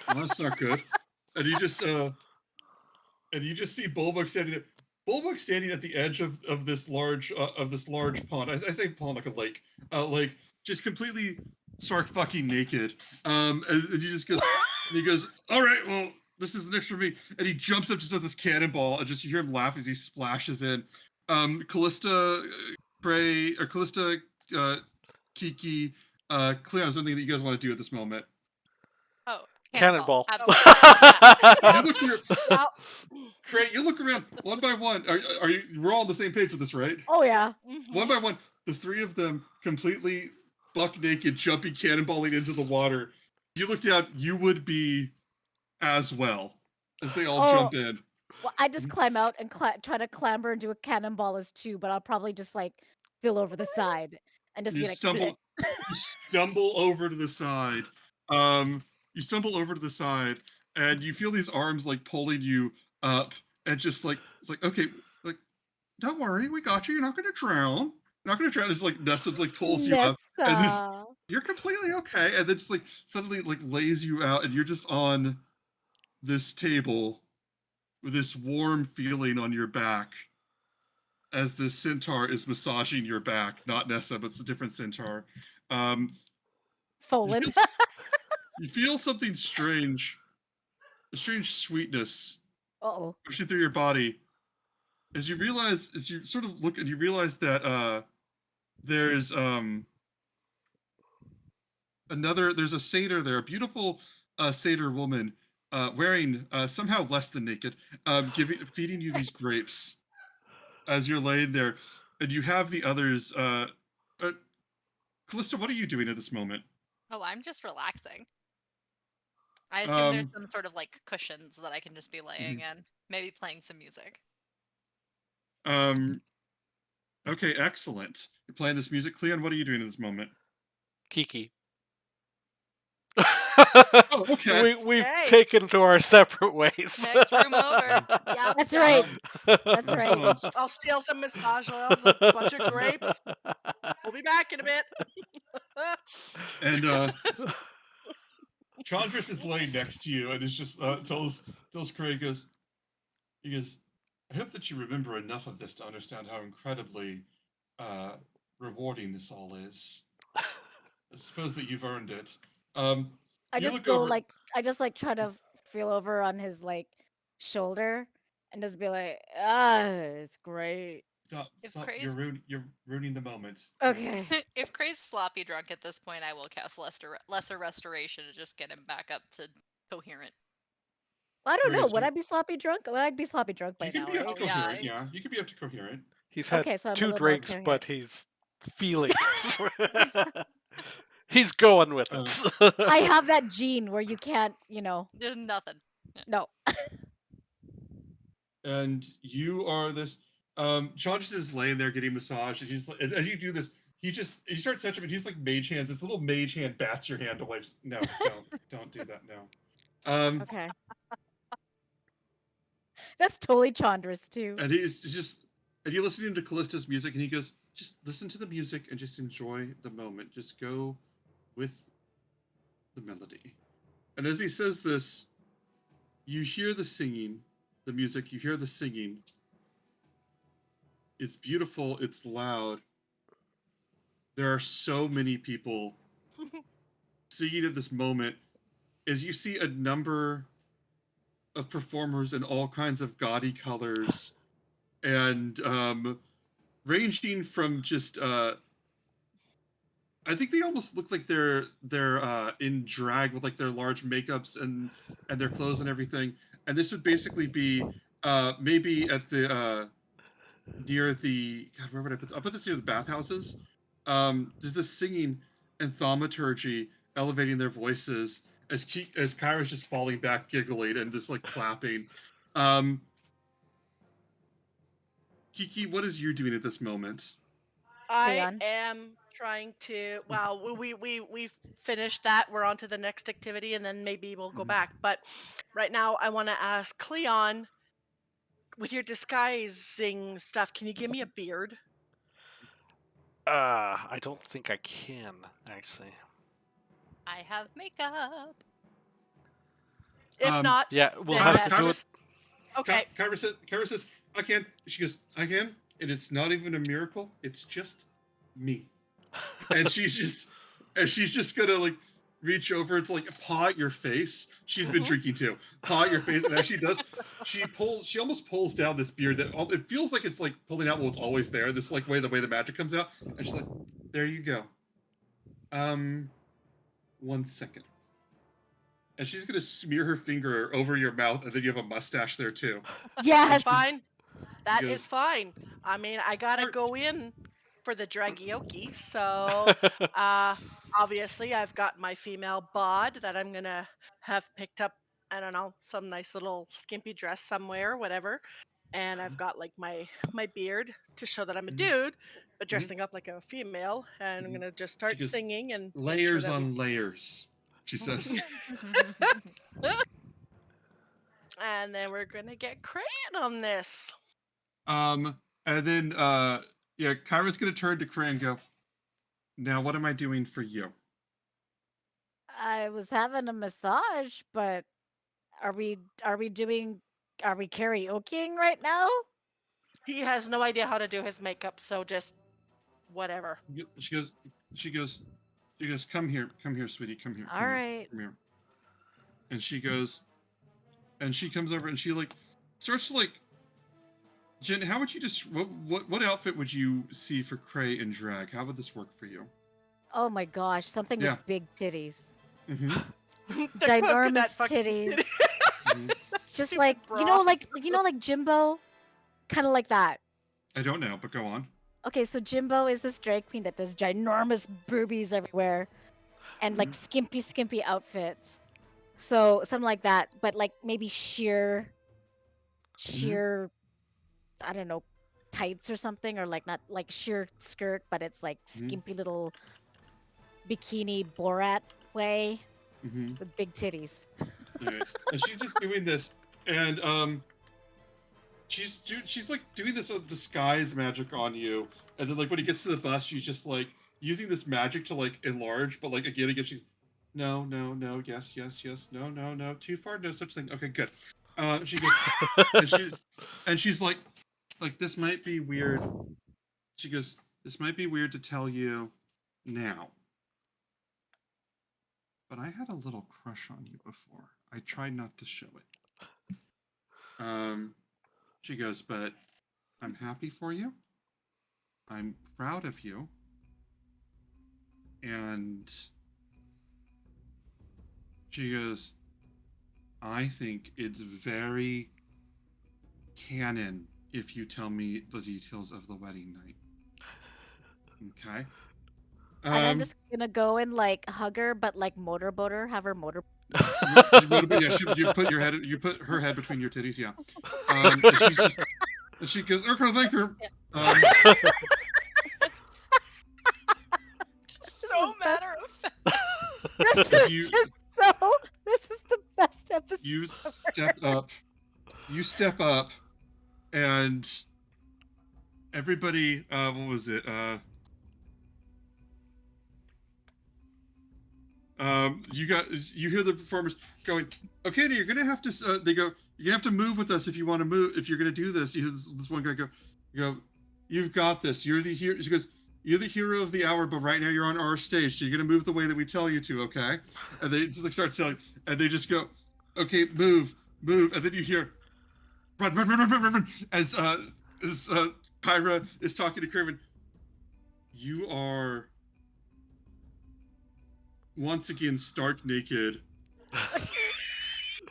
Well, that's not good. And you just see Bullbug standing at the edge of this large pond. I say pond like a lake, like just completely stark fucking naked. And he just goes, all right, well, this is the next for me. And he jumps up, just does this cannonball, and just you hear him laugh as he splashes in. Callista, Callista, Kiki, Cleo, is there anything that you guys want to do at this moment? Oh, Cannonball. Absolutely. You look around, Cray, you look around one by one. Are you? We're all on the same page with this, right? Oh yeah. One by one, the three of them completely buck naked, jumping, cannonballing into the water. You look down, you would be as well as they all jump in. Well, I just climb out and try to clamber and do a cannonball as two, but I'll probably just like spill over the side and just You be like, stumble, "Bleh." you stumble over to the side. You stumble over to the side, and you feel these arms like pulling you up, and just like it's like okay, like don't worry, we got you. You're not gonna drown. You're not gonna drown. It's like Nessa like pulls you up, and then Nessa. you're completely okay, and then just like suddenly like lays you out, and you're just on this table with this warm feeling on your back as the centaur is massaging your back. Not Nessa, but it's a different centaur. You Folan. feel, you feel something strange, a strange sweetness Uh-oh. pushing through your body as you sort of look and you realize that there's there's a satyr there, a beautiful satyr woman wearing somehow less than naked, feeding you these grapes. as you're laying there, and you have the others. Callista, what are you doing at this moment? Oh, I'm just relaxing. I assume there's Um, some sort of like cushions that I can just be laying in, maybe playing some music. um, okay, excellent. You're playing this music, Cleon. What are you doing at this moment? Kiki. Oh, okay. We've Okay. taken to our separate ways. Next room over. Yeah, That's yeah. right. That's Response. right. I'll steal some massage oils, a bunch of grapes. We'll be back in a bit. And Chandris is laying next to you and is just tells Craig, he goes, I hope that you remember enough of this to understand how incredibly rewarding this all is. I suppose that you've earned it. I You just look go over. like I just like try to feel over on his like shoulder and just be like, it's great. Stop! If Stop! Craze- You're ruining the moment. Okay. If Craze is sloppy drunk at this point, I will cast lesser restoration to just get him back up to coherent. I don't know. Craig, Would I be sloppy drunk? Well, I'd be sloppy drunk by you can now, be up to Oh, right? yeah, coherent. Yeah, it's- you can be up to coherent. He's had Okay, so I'm a 2 little more drinks, coherent. but he's feeling it. He's going with it. I have that gene where you can't, There's nothing. no. And you are this. Sean just is laying there getting massaged, and he's as you do this, he starts touching, but he's like mage hands. This little mage hand bats your hand away. No, don't do that. No. Okay. That's totally Chandra's too. And he's just, and you're listening to Callista's music, and he goes, just listen to the music and just enjoy the moment. Just go with the melody. And as he says this, you hear the singing, the music. You hear the singing. It's beautiful. It's loud. There are so many people singing at this moment as you see a number of performers in all kinds of gaudy colors and ranging from just I think they almost look like they're in drag with like their large makeups and their clothes and everything. And this would basically be maybe at the near the God, where would I put? I'll put this near the bathhouses. There's this singing and thaumaturgy elevating their voices as Kyra's just falling back, giggling and just like clapping. Kiki, what is you doing at this moment? I Leon? am trying to. Well, we've finished that. We're on to the next activity, and then maybe we'll go Mhm. back. But right now, I want to ask Cleon, with your disguising stuff, can you give me a beard? I don't think I can, actually. I have makeup. If Um, not, Yeah, we'll then have that's to do it. just okay. Kyra says, I can. She goes, I can. And it's not even a miracle. It's just me. And she's just gonna like reach over to like paw at your face. She's been Mhm. drinking too. Paw at your face, and as she does, she almost pulls down this beard that it feels like it's like pulling out what's always there. This like the way the magic comes out, and she's like, "There you go." 1 second. And she's gonna smear her finger over your mouth, and then you have a mustache there too. Yes. That's fine. That Goes- is fine. I mean, I gotta Alright. go in for the dragioki, so obviously I've got my female bod that I'm gonna have picked up. I don't know, some nice little skimpy dress somewhere, whatever. And I've got like my beard to show that I'm a Mhm. dude, but Mhm. dressing up like a female, and I'm Mhm. gonna just start goes, singing and make sure Layers that we- on layers, she says. and then we're gonna get crayon on this. And then yeah, Kyra's gonna turn to Cray and go, now what am I doing for you? I was having a massage, but are we karaokeing right now? He has no idea how to do his makeup, so just whatever. She goes, come here, sweetie, come here. All right. Come here. And she goes, and she comes over and she like starts to like, Jen, how would you just what outfit would you see for Cray in drag? How would this work for you? Oh my gosh, something Yeah. with big titties. Mm-hmm. The coconut Ginormous fucking titties. Mm-hmm. Just Stupid like bra. like Jimbo, kind of like that. I don't know, but go on. Okay, so Jimbo is this drag queen that does ginormous boobies everywhere and like skimpy outfits. So something like that, but like maybe sheer, I don't know, tights or something, or like not like sheer skirt, but it's like skimpy little bikini Borat way Mm-hmm. with big titties. Alright. And she's just doing this, and she's like doing this disguise magic on you, and then like when he gets to the bus, she's just like using this magic to like enlarge, but like again, she's no, yes, no, too far, no such thing. Okay, good. She goes, and she's like this might be weird. She goes, this might be weird to tell you now, but I had a little crush on you before. I tried not to show it. She goes, but I'm happy for you. I'm proud of you. And she goes, I think it's very canon if you tell me the details of the wedding night. Okay. And I'm just gonna go and like hug her, but like motorboat her, have her motor. You put her head between your titties, yeah. And she goes, okay, thank you. So matter of fact. This is the best episode. You step up, and everybody, what was it? You hear the performers going, okay, you're gonna have to. They go, you have to move with us if you want to move. If you're gonna do this, you hear this one guy go, you've got this. You're the hero. She goes, you're the hero of the hour, but right now you're on our stage, so you're gonna move the way that we tell you to, okay? And they just like start telling, and they just go, okay, move, and then you hear, run, as Kyra is talking to Craven. You are once again stark naked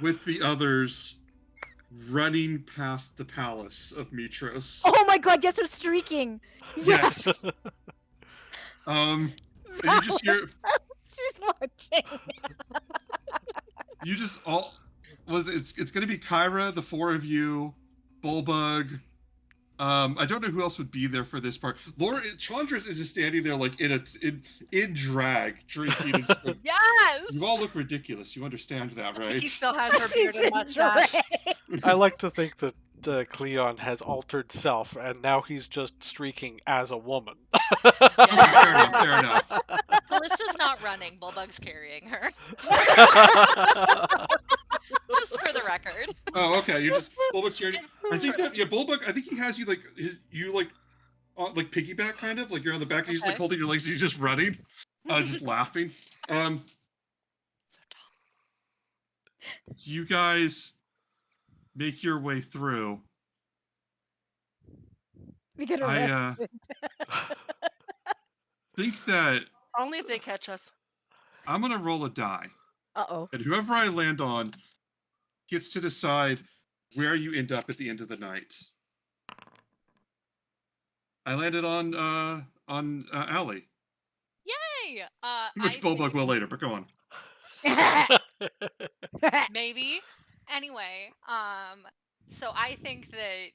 with the others running past the palace of Mitros. Oh my god, yes, they're streaking. Yes. And you just hear. She's watching. You just all it's gonna be Kyra, the four of you, Bullbug. I don't know who else would be there for this part. Laura Chandras is just standing there like in drag, drinking. Yes. You all look ridiculous. You understand that, right? He still has her beard and mustache. I like to think that Cleon has altered self, and now he's just streaking as a woman. Fair enough. Callista's not running. Bullbug's carrying her. Just for the record. Oh, okay. You just Bullbug's carrying. I think that Bullbug. I think he has you like like piggyback kind of like you're on the back. And he's like holding your legs. And you're just running, just laughing. So dumb. So you guys make your way through. We get arrested. Think that Only if they catch us. I'm gonna roll a die, Uh-oh. and whoever I land on gets to decide where you end up at the end of the night. I landed on Allie. Yay! Which Bullbug will later, but go on. Maybe. Anyway, so I think that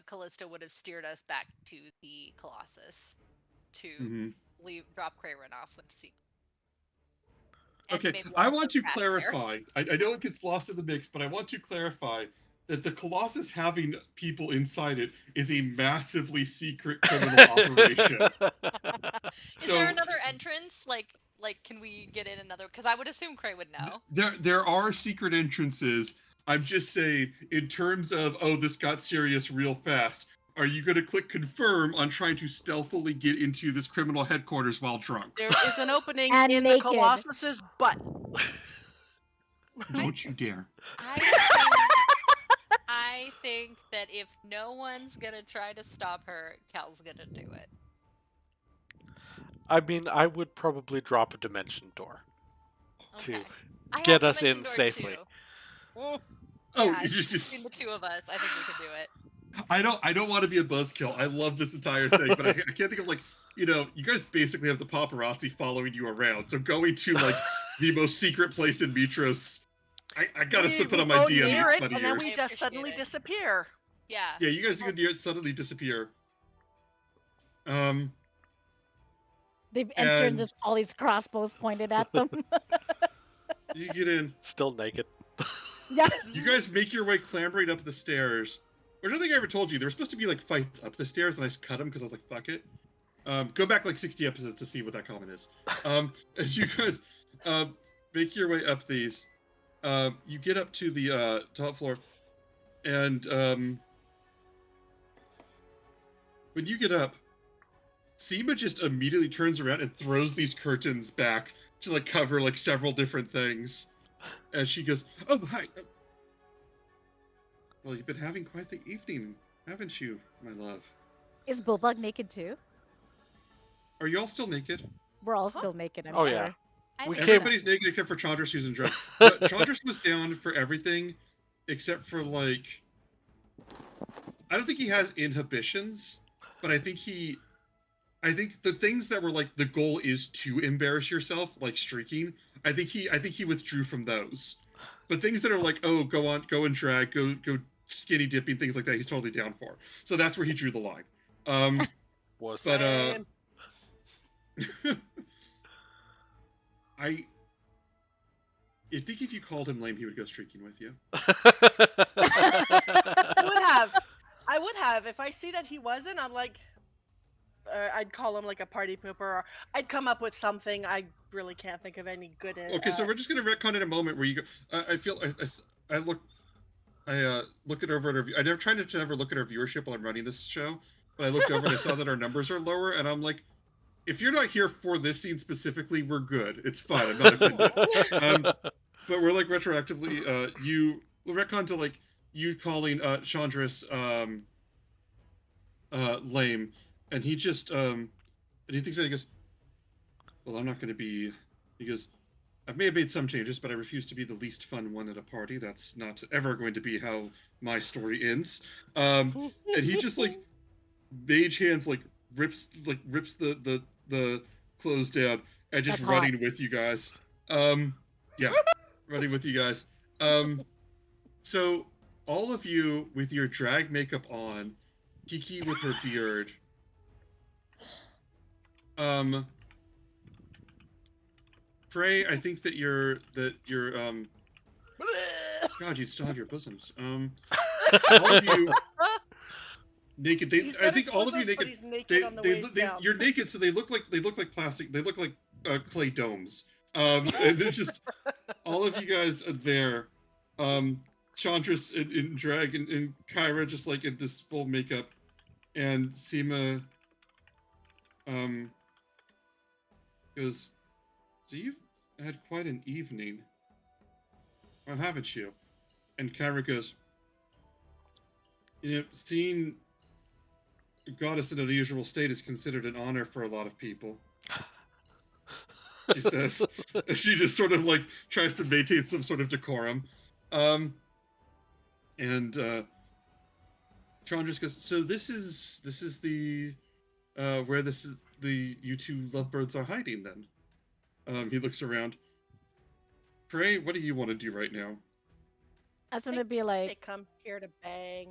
Callista would have steered us back to the Colossus to drop Craven off with C. Okay, I want to clarify. I know it gets lost in the mix, but I want to clarify that the Colossus having people inside it is a massively secret criminal operation. Is there another entrance? Like, can we get in another? Because I would assume Cray would know. There are secret entrances. I'm just saying, in terms of, this got serious real fast, are you going to click confirm on trying to stealthily get into this criminal headquarters while drunk? There is an opening And in naked. the Colossus's butt. Don't you dare. I think that if no one's going to try to stop her, Cal's going to do it. I mean, I would probably drop a dimension door to Okay. I get have us in Dimension Door safely. too. Oh, Yeah, you just between the two of us, I think we could do it. I don't want to be a buzzkill. I love this entire thing, but I can't think of like, you guys basically have the paparazzi following you around. So going to like the most secret place in Mitros, I gotta put we on my go DM near it, funny and then ears. we I just appreciate suddenly it. disappear. Yeah. Yeah, you guys are gonna suddenly disappear. They enter and And just all these crossbows pointed at them. you get in. Still naked. Yeah. You guys make your way clambering up the stairs. Which I don't think I ever told you. There were supposed to be like fights up the stairs, and I just cut them because I was like, fuck it. Go back like 60 episodes to see what that comment is. As you guys make your way up these, you get up to the top floor, and when you get up, Seema just immediately turns around and throws these curtains back to like cover like several different things. And she goes, "Oh, hi. Well, you've been having quite the evening, haven't you, my love? Is Bulbug naked too? Are you all still naked? We're all Huh? still naked, I'm Oh, sure. yeah. I We think came- Everybody's naked except for Chandras, who's in dress. But Chandras was down for everything except for like. I don't think he has inhibitions, but I think the things that were like the goal is to embarrass yourself, like streaking. I think he withdrew from those. But things that are like, oh, go and drag, go skinny dipping, things like that, he's totally down for. So that's where he drew the line. Was But Same. I think if you called him lame, he would go streaking with you. I would have. If I see that he wasn't, I'm like, I'd call him like a party pooper, or I'd come up with something. I really can't think of any good. Okay, so we're just gonna retcon in a moment where you go. I feel I look looking over at our. I never trying to never look at our viewership while I'm running this show, but I looked over and I saw that our numbers are lower, and I'm like, if you're not here for this scene specifically, we're good. It's fine. I'm not offended. But we're like retroactively, we'll retcon to like you calling Chandras lame, and he just and he thinks about it, he goes, well, I'm not going to be. He goes, I may have made some changes, but I refuse to be the least fun one at a party. That's not ever going to be how my story ends. And he just like mage hands like rips the clothes down and just That's running with you guys. Yeah, running with you guys. So all of you with your drag makeup on, Kiki with her beard. Frey, I think that you're God, you still have your bosoms. All of you naked. He's got I think his all of you bosoms, but naked. he's naked on the waist down. You're naked, so they look like plastic. They look like clay domes. And then just all of you guys are there. Chandras in drag and Kyra just like in this full makeup, and Seema goes, so you've had quite an evening, well, haven't you? And Kyra goes, seeing a goddess in an unusual state is considered an honor for a lot of people. She says. She just sort of like tries to maintain some sort of decorum. And Chandras goes, so this is the where you two lovebirds are hiding then. He looks around. Prey, what do you want to do right now? I was gonna be They like, come here to bang.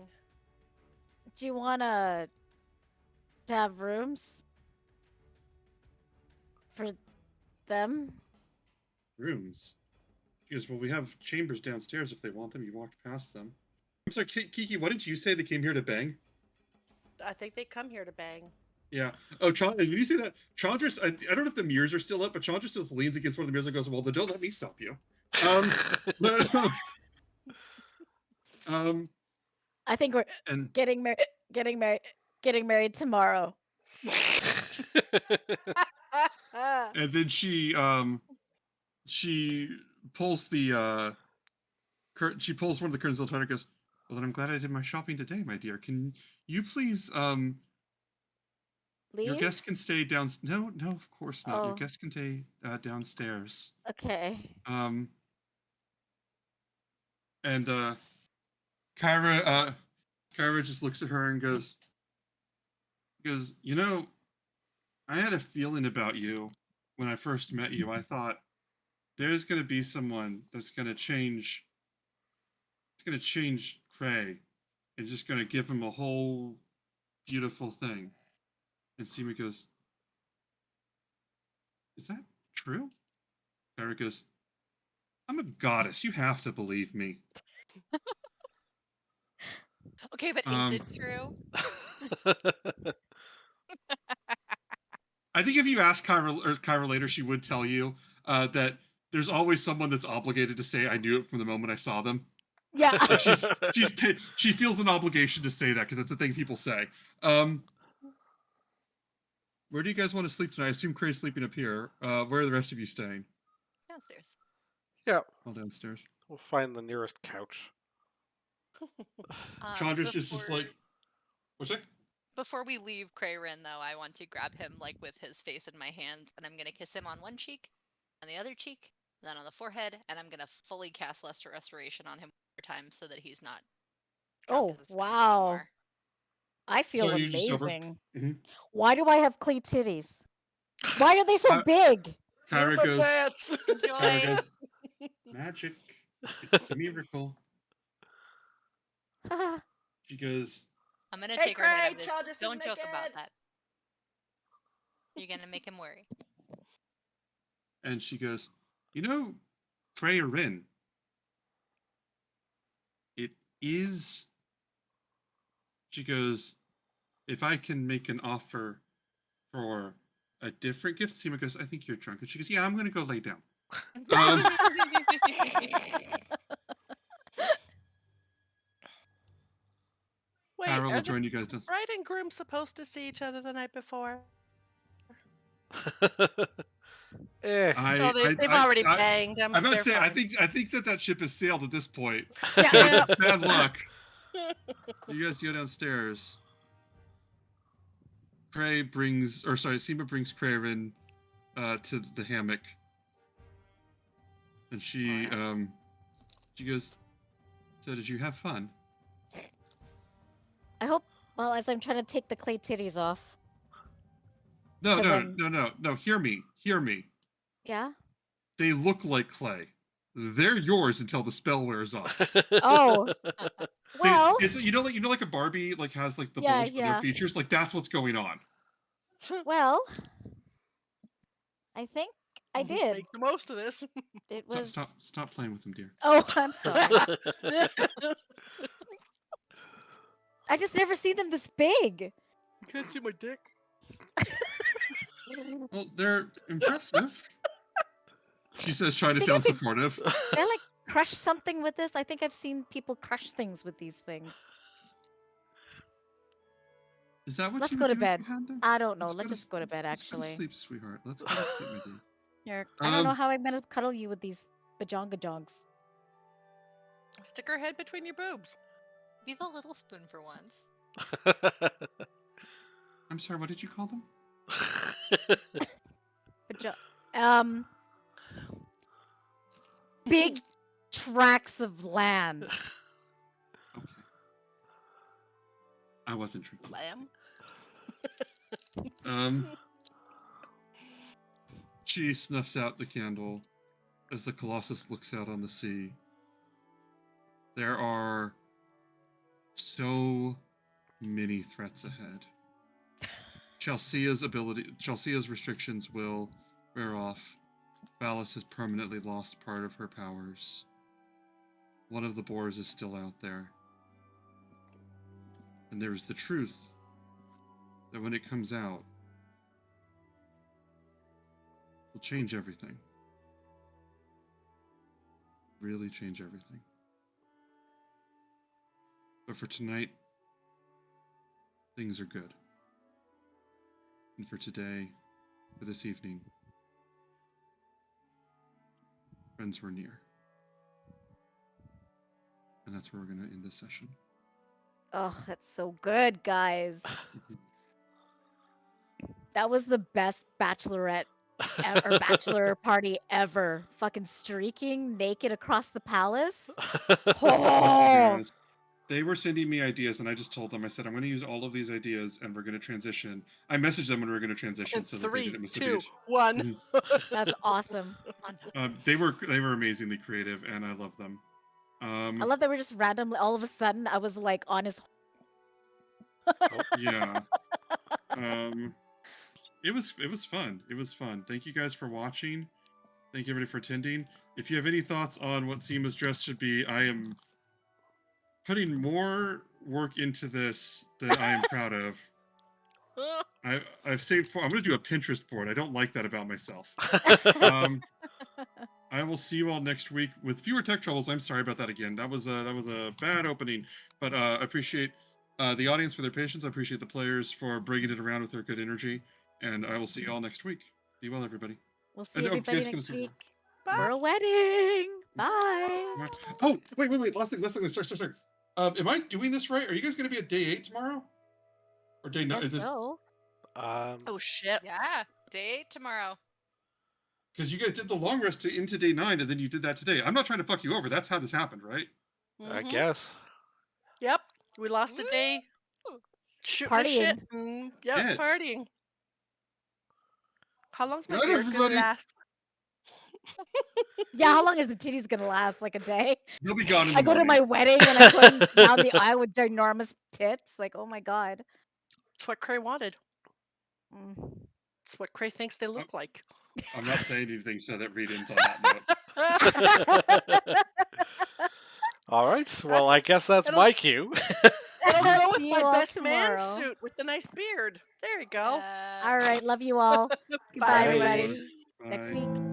do you wanna have rooms for them? Rooms. She goes, well, we have chambers downstairs if they want them. You walked past them. I'm sorry, Kiki, what did you say they came here to bang? I think they come here to bang. Yeah. Oh, when you say that, Chandras, I don't know if the mirrors are still up, but Chandras just leans against one of the mirrors and goes, well, then don't let me stop you. I think we're And getting married tomorrow. and then she pulls the she pulls one of the curtains and goes, well, then I'm glad I did my shopping today, my dear. Can you please your Leave? guests can stay down. No, of course not. Your Oh. guests can stay downstairs. Okay. And Kyra Kyra just looks at her and goes, you know, I had a feeling about you when I first met you. I thought there's going to be someone that's going to change. It's going to change Cray and just going to give him a whole beautiful thing. And Seema goes, is that true? Kyra goes, I'm a goddess. You have to believe me. Okay, but is it true? I think if you ask Kyra later, she would tell you that there's always someone that's obligated to say, "I knew it from the moment I saw them." Yeah. Like she feels an obligation to say that because that's the thing people say. Where do you guys want to sleep tonight? I assume Cray's sleeping up here. Where are the rest of you staying? Downstairs. Yeah, All downstairs. we'll find the nearest couch. Chandra's just like, what's that? Before we leave Crayrin, though, I want to grab him like with his face in my hands, and I'm gonna kiss him on one cheek, on the other cheek, then on the forehead, and I'm gonna fully cast Lesser Restoration on him one more time so that he's not drunk Oh, as a skunk wow. anymore. I feel So are you just sober? amazing. Mhm. Why do I have clay titties? Why are they so big? Kyra Move goes, advance. Kyra Enjoy. goes, magic. It's a miracle. She goes, I'm gonna Hey, take her head Cray, out of child, this Don't is joke about naked. that. You're gonna make him worry. and she goes, you know, Cray Rin. It is. She goes, if I can make an offer for a different gift, Seema goes, I think you're drunk. And she goes, yeah, I'm going to go lay down. Wait, Kyra are will the join you guys down. bride and groom supposed to see each other the night before? Eh. They've already banged. I'm about to They're say, I fine. think that ship has sailed at this point. Yeah. It's bad luck. You guys go downstairs. Seema brings Craven to the hammock, and she goes, so did you have fun? I hope, well, as I'm trying to take the clay titties off. No, 'Cause no, I'm- no. Hear me. Yeah? They look like clay. They're yours until the spell wears off. Oh. Well, It's like a Barbie like has like the Yeah, bulge for their yeah. features. Like that's what's going on. well, I think I Let's did. Make the most of this. It So, was. stop playing with them, dear. Oh, I'm sorry. I just never seen them this big. Can't see my dick. Well, they're impressive. She says, trying to think sound I could- supportive. Can I like crush something with this? I think I've seen people crush things with these things. Is that what Let's you go would to do if bed. you had them? I don't know. Let's Let's just go to bed, Let's go to actually. sleep, sweetheart. Let's go to sleep, my dear. Here, I don't know Um, how I'm gonna cuddle you with these bajonga jongs. Stick her head between your boobs. Be the little spoon for once. I'm sorry. What did you call them? Big tracts of land. Okay. I wasn't drinking. Lamb. She snuffs out the candle as the Colossus looks out on the sea. There are so many threats ahead. Chelsea's restrictions will wear off. Valis has permanently lost part of her powers. One of the boars is still out there. And there is the truth that when it comes out, will change everything. Really change everything. But for tonight, things are good. And for today, for this evening, friends were near. And that's where we're going to end this session. Oh, that's so good, guys. That was the best bachelorette or bachelor party ever. Fucking streaking naked across the palace. Oh, Yes. They were sending me ideas, and I just told them, I said, I'm going to use all of these ideas, and we're going to transition. I messaged them when we were going to transition In so that they 3, didn't miss a 2, beat. 1. That's awesome. They were amazingly creative, and I love them. I love that we're just randomly, all of a sudden, I was like on his. Yeah. It was fun. It was fun. Thank you guys for watching. Thank you everybody for attending. If you have any thoughts on what Seema's dress should be, I am putting more work into this that I am proud of. I've saved for. I'm going to do a Pinterest board. I don't like that about myself. I will see you all next week with fewer tech troubles. I'm sorry about that again. That was a bad opening, but I appreciate the audience for their patience. I appreciate the players for bringing it around with their good energy, and I will see you all next week. Be well, everybody. We'll see And, everybody guys, gonna next say- week Bye. for a wedding. Bye. Oh, wait. Last thing. Sorry. Am I doing this right? Are you guys going to be at day 8 tomorrow? Or day 9? Guess so. Oh shit. Yeah, day 8 tomorrow. Because you guys did the long rest into day 9, and then you did that today. I'm not trying to fuck you over. That's how this happened, right? I Mhm. guess. Yep. We lost a day. Shooting the shit. Yep, Yes. partying. How long's my Good night, beard gonna everybody. last? Yeah, how long is the titties gonna last? Like a day? They'll be gone in the I go to morning. my wedding and I'm going down the aisle with ginormous tits. Like, oh my god. It's what Cray wanted. Mm. It's what Cray thinks they look like. I'm not saying anything so that Reed ends on that note. All right. Well, I guess that's it'll- my cue. It'll go with See my you all best man tomorrow. suit with the nice beard. There you go. All right, love you all. Goodbye, Bye, everybody. everybody. Next Bye. week.